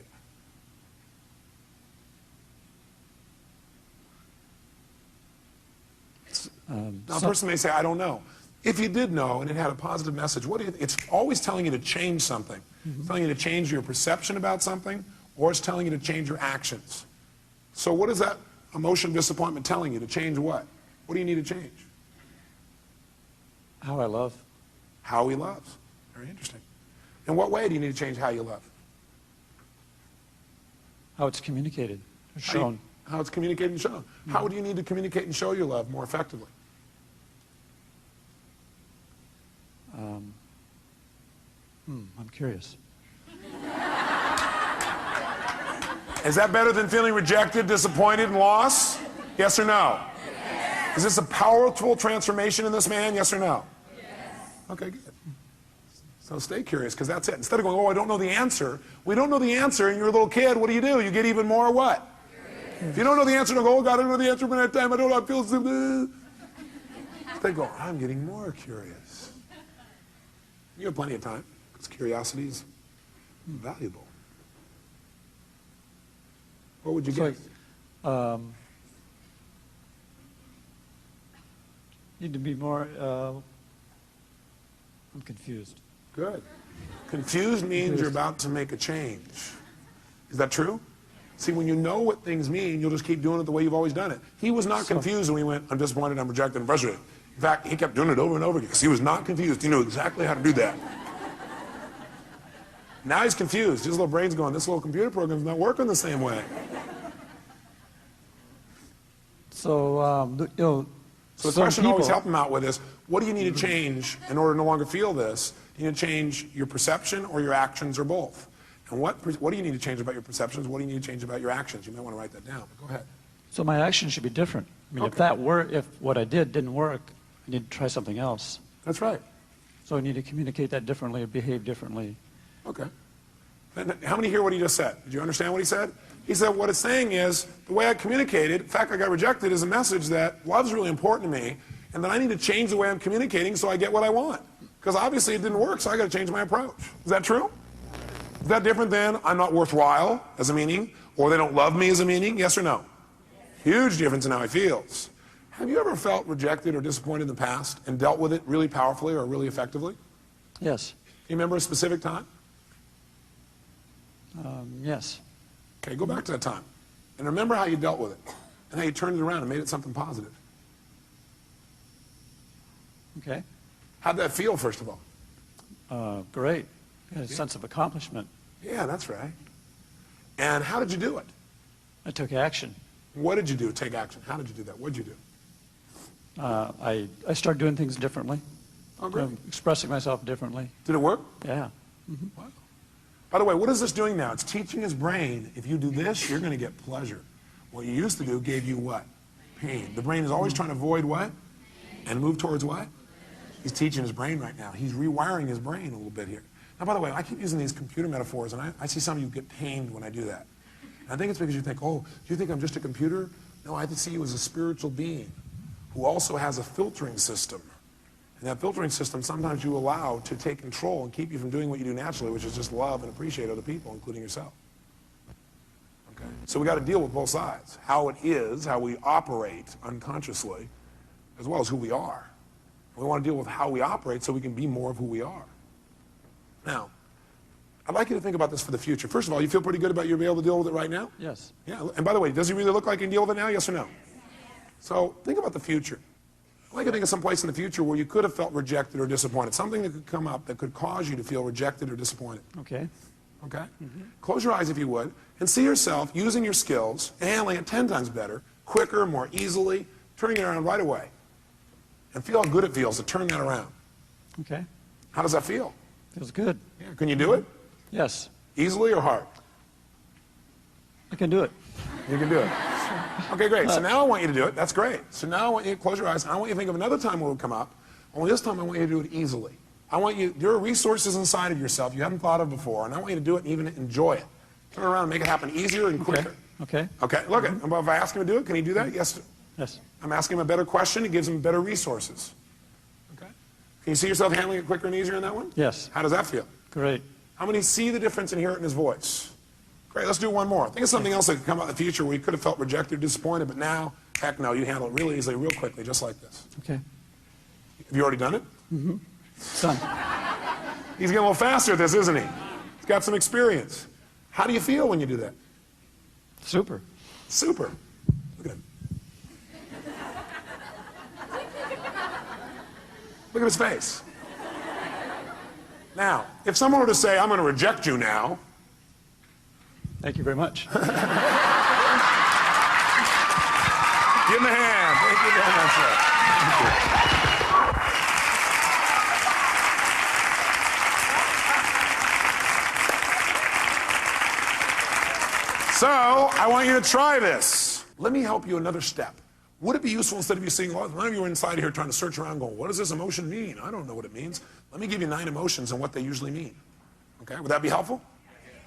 you? Now, a person may say, I don't know. If you did know and it had a positive message, it's always telling you to change something. It's telling you to change your perception about something, or it's telling you to change your actions. So what is that emotion of disappointment telling you? To change what? What do you need to change? How I love. How he loves. Very interesting. In what way do you need to change how you love? How it's communicated, or shown. How it's communicated and shown. How do you need to communicate and show your love more effectively? I'm curious. Is that better than feeling rejected, disappointed, and lost? Yes or no? Yes. Is this a powerful transformation in this man? Yes or no? Yes. Okay, good. So stay curious, because that's it. Instead of going, oh, I don't know the answer. We don't know the answer, and you're a little kid. What do? You get even more what? Curious. If you don't know the answer, don't go, oh, God, I don't know the answer, but that time I don't know how it feels. They go, I'm getting more curious. You have plenty of time, because curiosity is valuable. What would you get? Need to be more, I'm confused. Good. Confused means you're about to make a change. Is that true? See, when you know what things mean, you'll just keep doing it the way you've always done it. He was not confused when he went, I'm disappointed, I'm rejected, I'm frustrated. In fact, he kept doing it over and over again because he was not confused. He knew exactly how to do that. Now he's confused. His little brain's going, this little computer program's not working the same way. So, So the question I always help him out with is, what do you need to change in order to no longer feel this? You need to change your perception or your actions or both. And what do you need to change about your perceptions? What do you need to change about your actions? You might want to write that down. But go ahead. So my action should be different. I mean, if what I did didn't work, I need to try something else. That's right. So I need to communicate that differently, behave differently. Okay. And how many hear what he just said? Did you understand what he said? He said what it's saying is, the way I communicated, the fact I got rejected is a message that love's really important to me, and that I need to change the way I'm communicating so I get what I want. Because obviously it didn't work, so I got to change my approach. Is that true? Is that different than I'm not worthwhile as a meaning, or they don't love me as a meaning? Yes or no? Huge difference in how he feels. Have you ever felt rejected or disappointed in the past and dealt with it really powerfully or really effectively? Yes. Do you remember a specific time? Yes. Okay, go back to that time. And remember how you dealt with it and how you turned it around and made it something positive. Okay. How'd that feel, first of all? Great. I had a sense of accomplishment. Yeah, that's right. And how did you do it? I took action. What did you do? Take action. How did you do that? What did you do? I started doing things differently. Oh, great. Expressing myself differently. Did it work? Yeah. Wow. By the way, what is this doing now? It's teaching his brain, if you do this, you're going to get pleasure. What you used to do gave you what? Pain. The brain is always trying to avoid what? And move towards what? He's teaching his brain right now. He's rewiring his brain a little bit here. Now, by the way, I keep using these computer metaphors, and I see some of you get pained when I do that. And I think it's because you think, oh, do you think I'm just a computer? No, I see you as a spiritual being who also has a filtering system. And that filtering system sometimes you allow to take control and keep you from doing what you do naturally, which is just love and appreciate other people, including yourself. Okay? So we got to deal with both sides. How it is, how we operate unconsciously, as well as who we are. We want to deal with how we operate so we can be more of who we are. Now, I'd like you to think about this for the future. First of all, you feel pretty good about you being able to deal with it right now? Yes. Yeah. And by the way, does he really look like he can deal with it now? Yes or no? So think about the future. I'd like you to think of some place in the future where you could have felt rejected or disappointed. Something that could come up that could cause you to feel rejected or disappointed. Okay. Okay? Close your eyes if you would, and see yourself using your skills, handling it 10 times better, quicker, more easily, turning it around right away. And feel how good it feels to turn that around. Okay. How does that feel? Feels good. Yeah. Can you do it? Yes. Easily or hard? I can do it. You can do it. Okay, great. So now I want you to do it. That's great. So now I want you to close your eyes, and I want you to think of another time where it would come up. Only this time I want you to do it easily. There are resources inside of yourself you haven't thought of before, and I want you to do it and even enjoy it. Turn around and make it happen easier and quicker. Okay. Okay, look at it. If I ask him to do it, can he do that? Yes. Yes. I'm asking him a better question. It gives him better resources. Okay. Can you see yourself handling it quicker and easier in that one? Yes. How does that feel? Great. How many see the difference and hear it in his voice? Great, let's do one more. Think of something else that could come out in the future where you could have felt rejected, disappointed, but now, heck no, you handle it really easily, real quickly, just like this. Okay. Have you already done it? Mm-hmm. Done. He's getting a little faster at this, isn't he? He's got some experience. How do you feel when you do that? Super. Super. Look at him. Look at his face. Now, if someone were to say, I'm going to reject you now. Thank you very much. Give him a hand. Thank you very much, sir. So, I want you to try this. Let me help you another step. Would it be useful instead of you seeing, well, none of you are inside here trying to search around going, what does this emotion mean? I don't know what it means. Let me give you 9 emotions and what they usually mean. Okay, would that be helpful?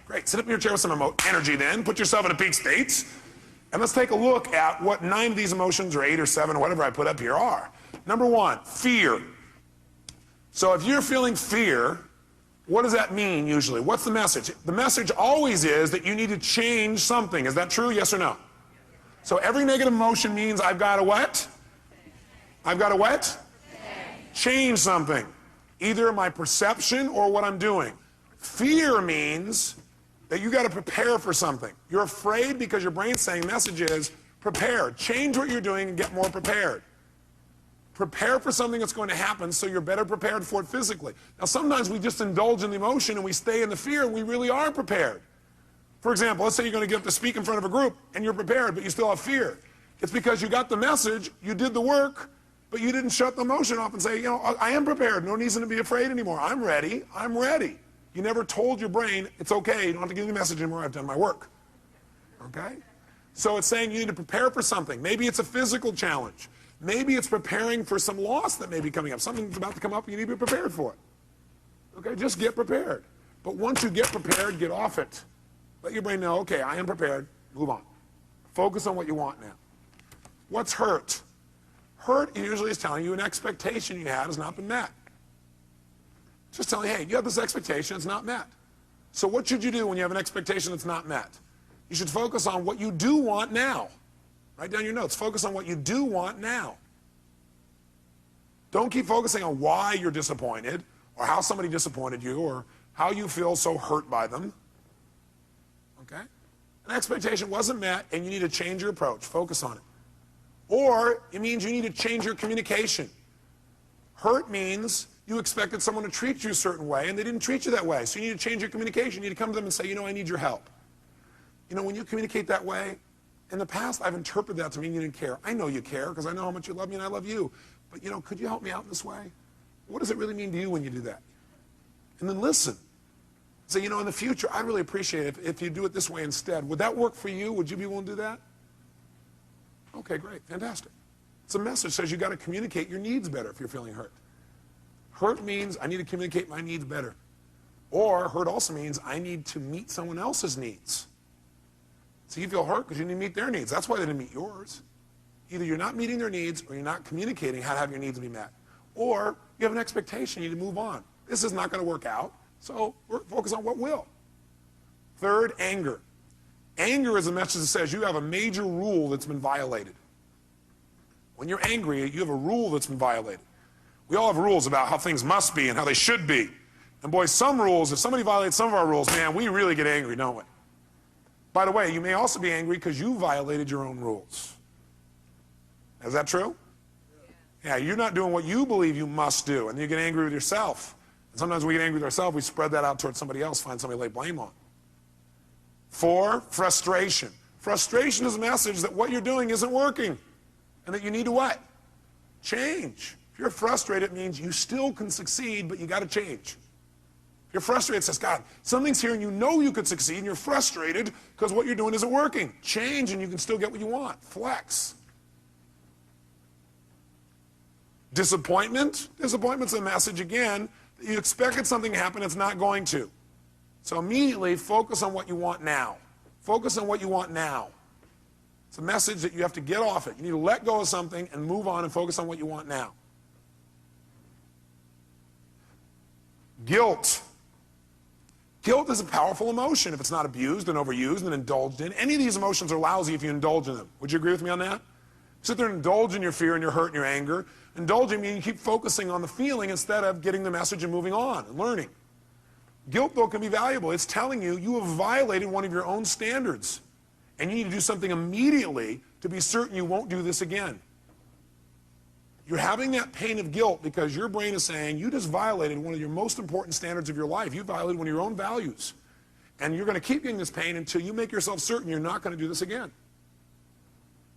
Great. Sit up in your chair with some energy then. Put yourself in a peak state. And let's take a look at what 9 of these emotions, or 8 or 7, or whatever I put up here are. Number 1, fear. So if you're feeling fear, what does that mean usually? What's the message? The message always is that you need to change something. Is that true? Yes or no? So every negative emotion means I've got to what? I've got to what? Change something. Either my perception or what I'm doing. Fear means that you got to prepare for something. You're afraid because your brain's saying message is prepare. Change what you're doing and get more prepared. Prepare for something that's going to happen so you're better prepared for it physically. Now sometimes we just indulge in the emotion and we stay in the fear and we really are prepared. For example, let's say you're going to get up to speak in front of a group and you're prepared but you still have fear. It's because you got the message, you did the work, but you didn't shut the emotion off and say, you know, I am prepared. No reason to be afraid anymore. I'm ready. I'm ready. You never told your brain, it's okay, you don't have to give me the message anymore, I've done my work. Okay? So it's saying you need to prepare for something. Maybe it's a physical challenge. Maybe it's preparing for some loss that may be coming up. Something's about to come up and you need to be prepared for it. Okay? Just get prepared. But once you get prepared, get off it. Let your brain know, okay, I am prepared. Move on. Focus on what you want now. What's hurt? Hurt usually is telling you an expectation you had has not been met. Just telling you, hey, you have this expectation, it's not met. So what should you do when you have an expectation that's not met? You should focus on what you do want now. Write down your notes. Focus on what you do want now. Don't keep focusing on why you're disappointed or how somebody disappointed you or how you feel so hurt by them. Okay? An expectation wasn't met and you need to change your approach. Focus on it. Or it means you need to change your communication. Hurt means you expected someone to treat you a certain way and they didn't treat you that way. So you need to change your communication. You need to come to them and say, you know, I need your help. You know, when you communicate that way, in the past I've interpreted that to mean you didn't care. I know you care because I know how much you love me and I love you. But, you know, could you help me out in this way? What does it really mean to you when you do that? And then listen. Say, you know, in the future, I'd really appreciate it if you do it this way instead. Would that work for you? Would you be willing to do that? Okay, great. Fantastic. It's a message that says you got to communicate your needs better if you're feeling hurt. Hurt means I need to communicate my needs better. Or hurt also means I need to meet someone else's needs. So you feel hurt because you need to meet their needs. That's why they didn't meet yours. Either you're not meeting their needs or you're not communicating how to have your needs be met. Or you have an expectation, you need to move on. This is not going to work out, so focus on what will. Third, anger. Anger is a message that says you have a major rule that's been violated. When you're angry, you have a rule that's been violated. We all have rules about how things must be and how they should be. And boy, some rules, if somebody violates some of our rules, man, we really get angry, don't we? By the way, you may also be angry because you violated your own rules. Is that true? Yeah, you're not doing what you believe you must do, and you get angry with yourself. And sometimes when we get angry with ourselves, we spread that out towards somebody else, find somebody to lay blame on. 4, frustration. Frustration is a message that what you're doing isn't working, and that you need to what? Change. If you're frustrated, it means you still can succeed, but you got to change. If you're frustrated, it says, God, something's here and you know you could succeed, and you're frustrated because what you're doing isn't working. Change and you can still get what you want. Flex. Disappointment. Disappointment's a message, again, that you expected something to happen, it's not going to. So immediately focus on what you want now. Focus on what you want now. It's a message that you have to get off it. You need to let go of something and move on and focus on what you want now. Guilt. Guilt is a powerful emotion if it's not abused and overused and indulged in. Any of these emotions are lousy if you indulge in them. Would you agree with me on that? Sit there and indulge in your fear and your hurt and your anger. Indulging means you keep focusing on the feeling instead of getting the message and moving on and learning. Guilt, though, can be valuable. It's telling you you have violated one of your own standards, and you need to do something immediately to be certain you won't do this again. You're having that pain of guilt because your brain is saying you just violated one of your most important standards of your life. You violated one of your own values. And you're going to keep getting this pain until you make yourself certain you're not going to do this again.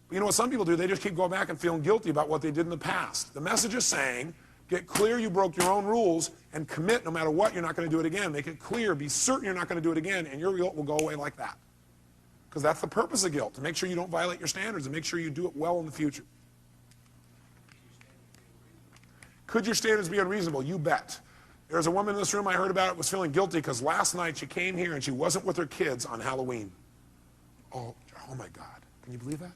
But you know what some people do? They just keep going back and feeling guilty about what they did in the past. The message is saying, get clear you broke your own rules and commit no matter what, you're not going to do it again. Make it clear, be certain you're not going to do it again, and your guilt will go away like that. Because that's the purpose of guilt, to make sure you don't violate your standards and make sure you do it well in the future. Could your standards be unreasonable? You bet. There's a woman in this room I heard about, was feeling guilty because last night she came here and she wasn't with her kids on Halloween. Oh my God. Can you believe that?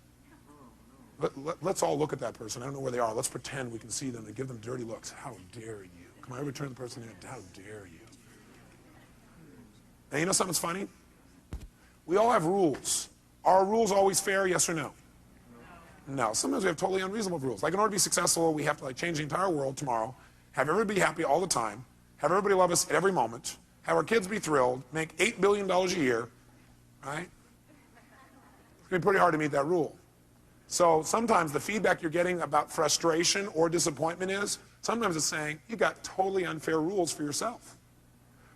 Let's all look at that person. I don't know where they are. Let's pretend we can see them and give them dirty looks. How dare you? Come on, return the person there. How dare you? And you know something's funny? We all have rules. Are rules always fair, yes or no? No. Sometimes we have totally unreasonable rules. Like in order to be successful, we have to change the entire world tomorrow, have everybody be happy all the time, have everybody love us at every moment, have our kids be thrilled, make $8 billion a year, right? It's going to be pretty hard to meet that rule. So sometimes the feedback you're getting about frustration or disappointment is, sometimes it's saying, you got totally unfair rules for yourself.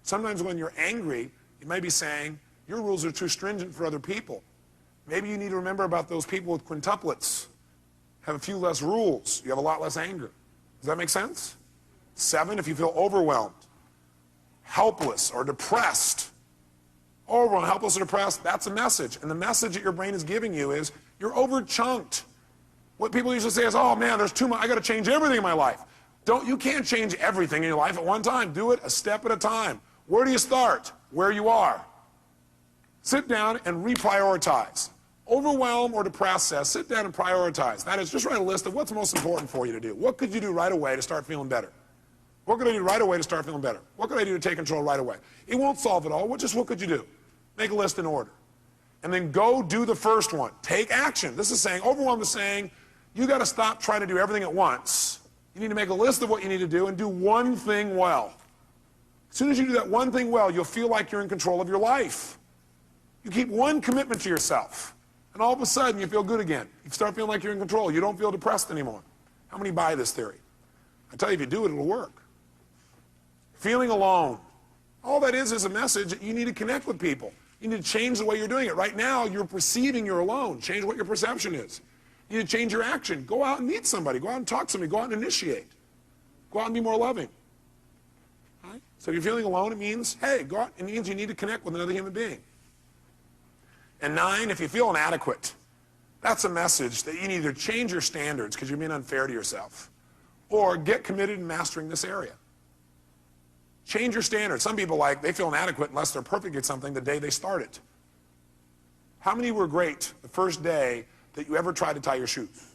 Sometimes when you're angry, you may be saying, your rules are too stringent for other people. Maybe you need to remember about those people with quintuplets. Have a few less rules. You have a lot less anger. Does that make sense? 7, if you feel overwhelmed, helpless, or depressed. Overwhelmed, helpless, or depressed, that's a message. And the message that your brain is giving you is, you're over-chunked. What people usually say is, oh man, there's too much, I got to change everything in my life. You can't change everything in your life at one time. Do it a step at a time. Where do you start? Where you are. Sit down and reprioritize. Overwhelm or depressed says, sit down and prioritize. That is, just write a list of what's most important for you to do. What could you do right away to start feeling better? What could I do right away to start feeling better? What could I do to take control right away? It won't solve it all. What could you do? Make a list in order. And then go do the first one. Take action. This is saying, overwhelm is saying, you got to stop trying to do everything at once. You need to make a list of what you need to do and do one thing well. As soon as you do that one thing well, you'll feel like you're in control of your life. You keep one commitment to yourself, and all of a sudden you feel good again. You start feeling like you're in control. You don't feel depressed anymore. How many buy this theory? I tell you, if you do it, it'll work. Feeling alone. All that is a message that you need to connect with people. You need to change the way you're doing it. Right now, you're perceiving you're alone. Change what your perception is. You need to change your action. Go out and meet somebody. Go out and talk to somebody. Go out and initiate. Go out and be more loving. Right? So if you're feeling alone, it means, hey, go out. It means you need to connect with another human being. And 9, if you feel inadequate, that's a message that you need to either change your standards because you're being unfair to yourself, or get committed in mastering this area. Change your standards. Some people they feel inadequate unless they're perfect at something the day they start it. How many were great the first day that you ever tried to tie your shoes?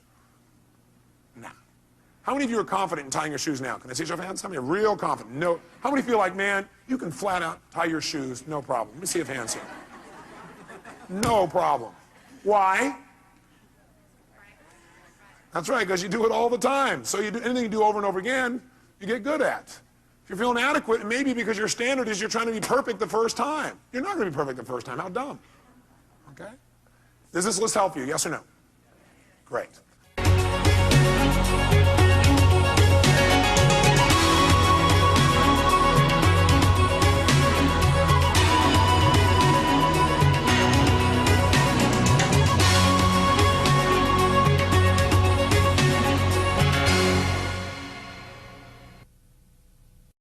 Nah. How many of you are confident in tying your shoes now? Can I see your hands? How many are real confident? No. How many feel like, man, you can flat out tie your shoes, no problem? Let me see if hands here. No problem. Why? That's right, because you do it all the time. So you do anything you do over and over again, you get good at. If you're feeling inadequate, it may be because your standard is you're trying to be perfect the first time. You're not going to be perfect the first time. How dumb. Okay? Does this list help you? Yes or no? Great.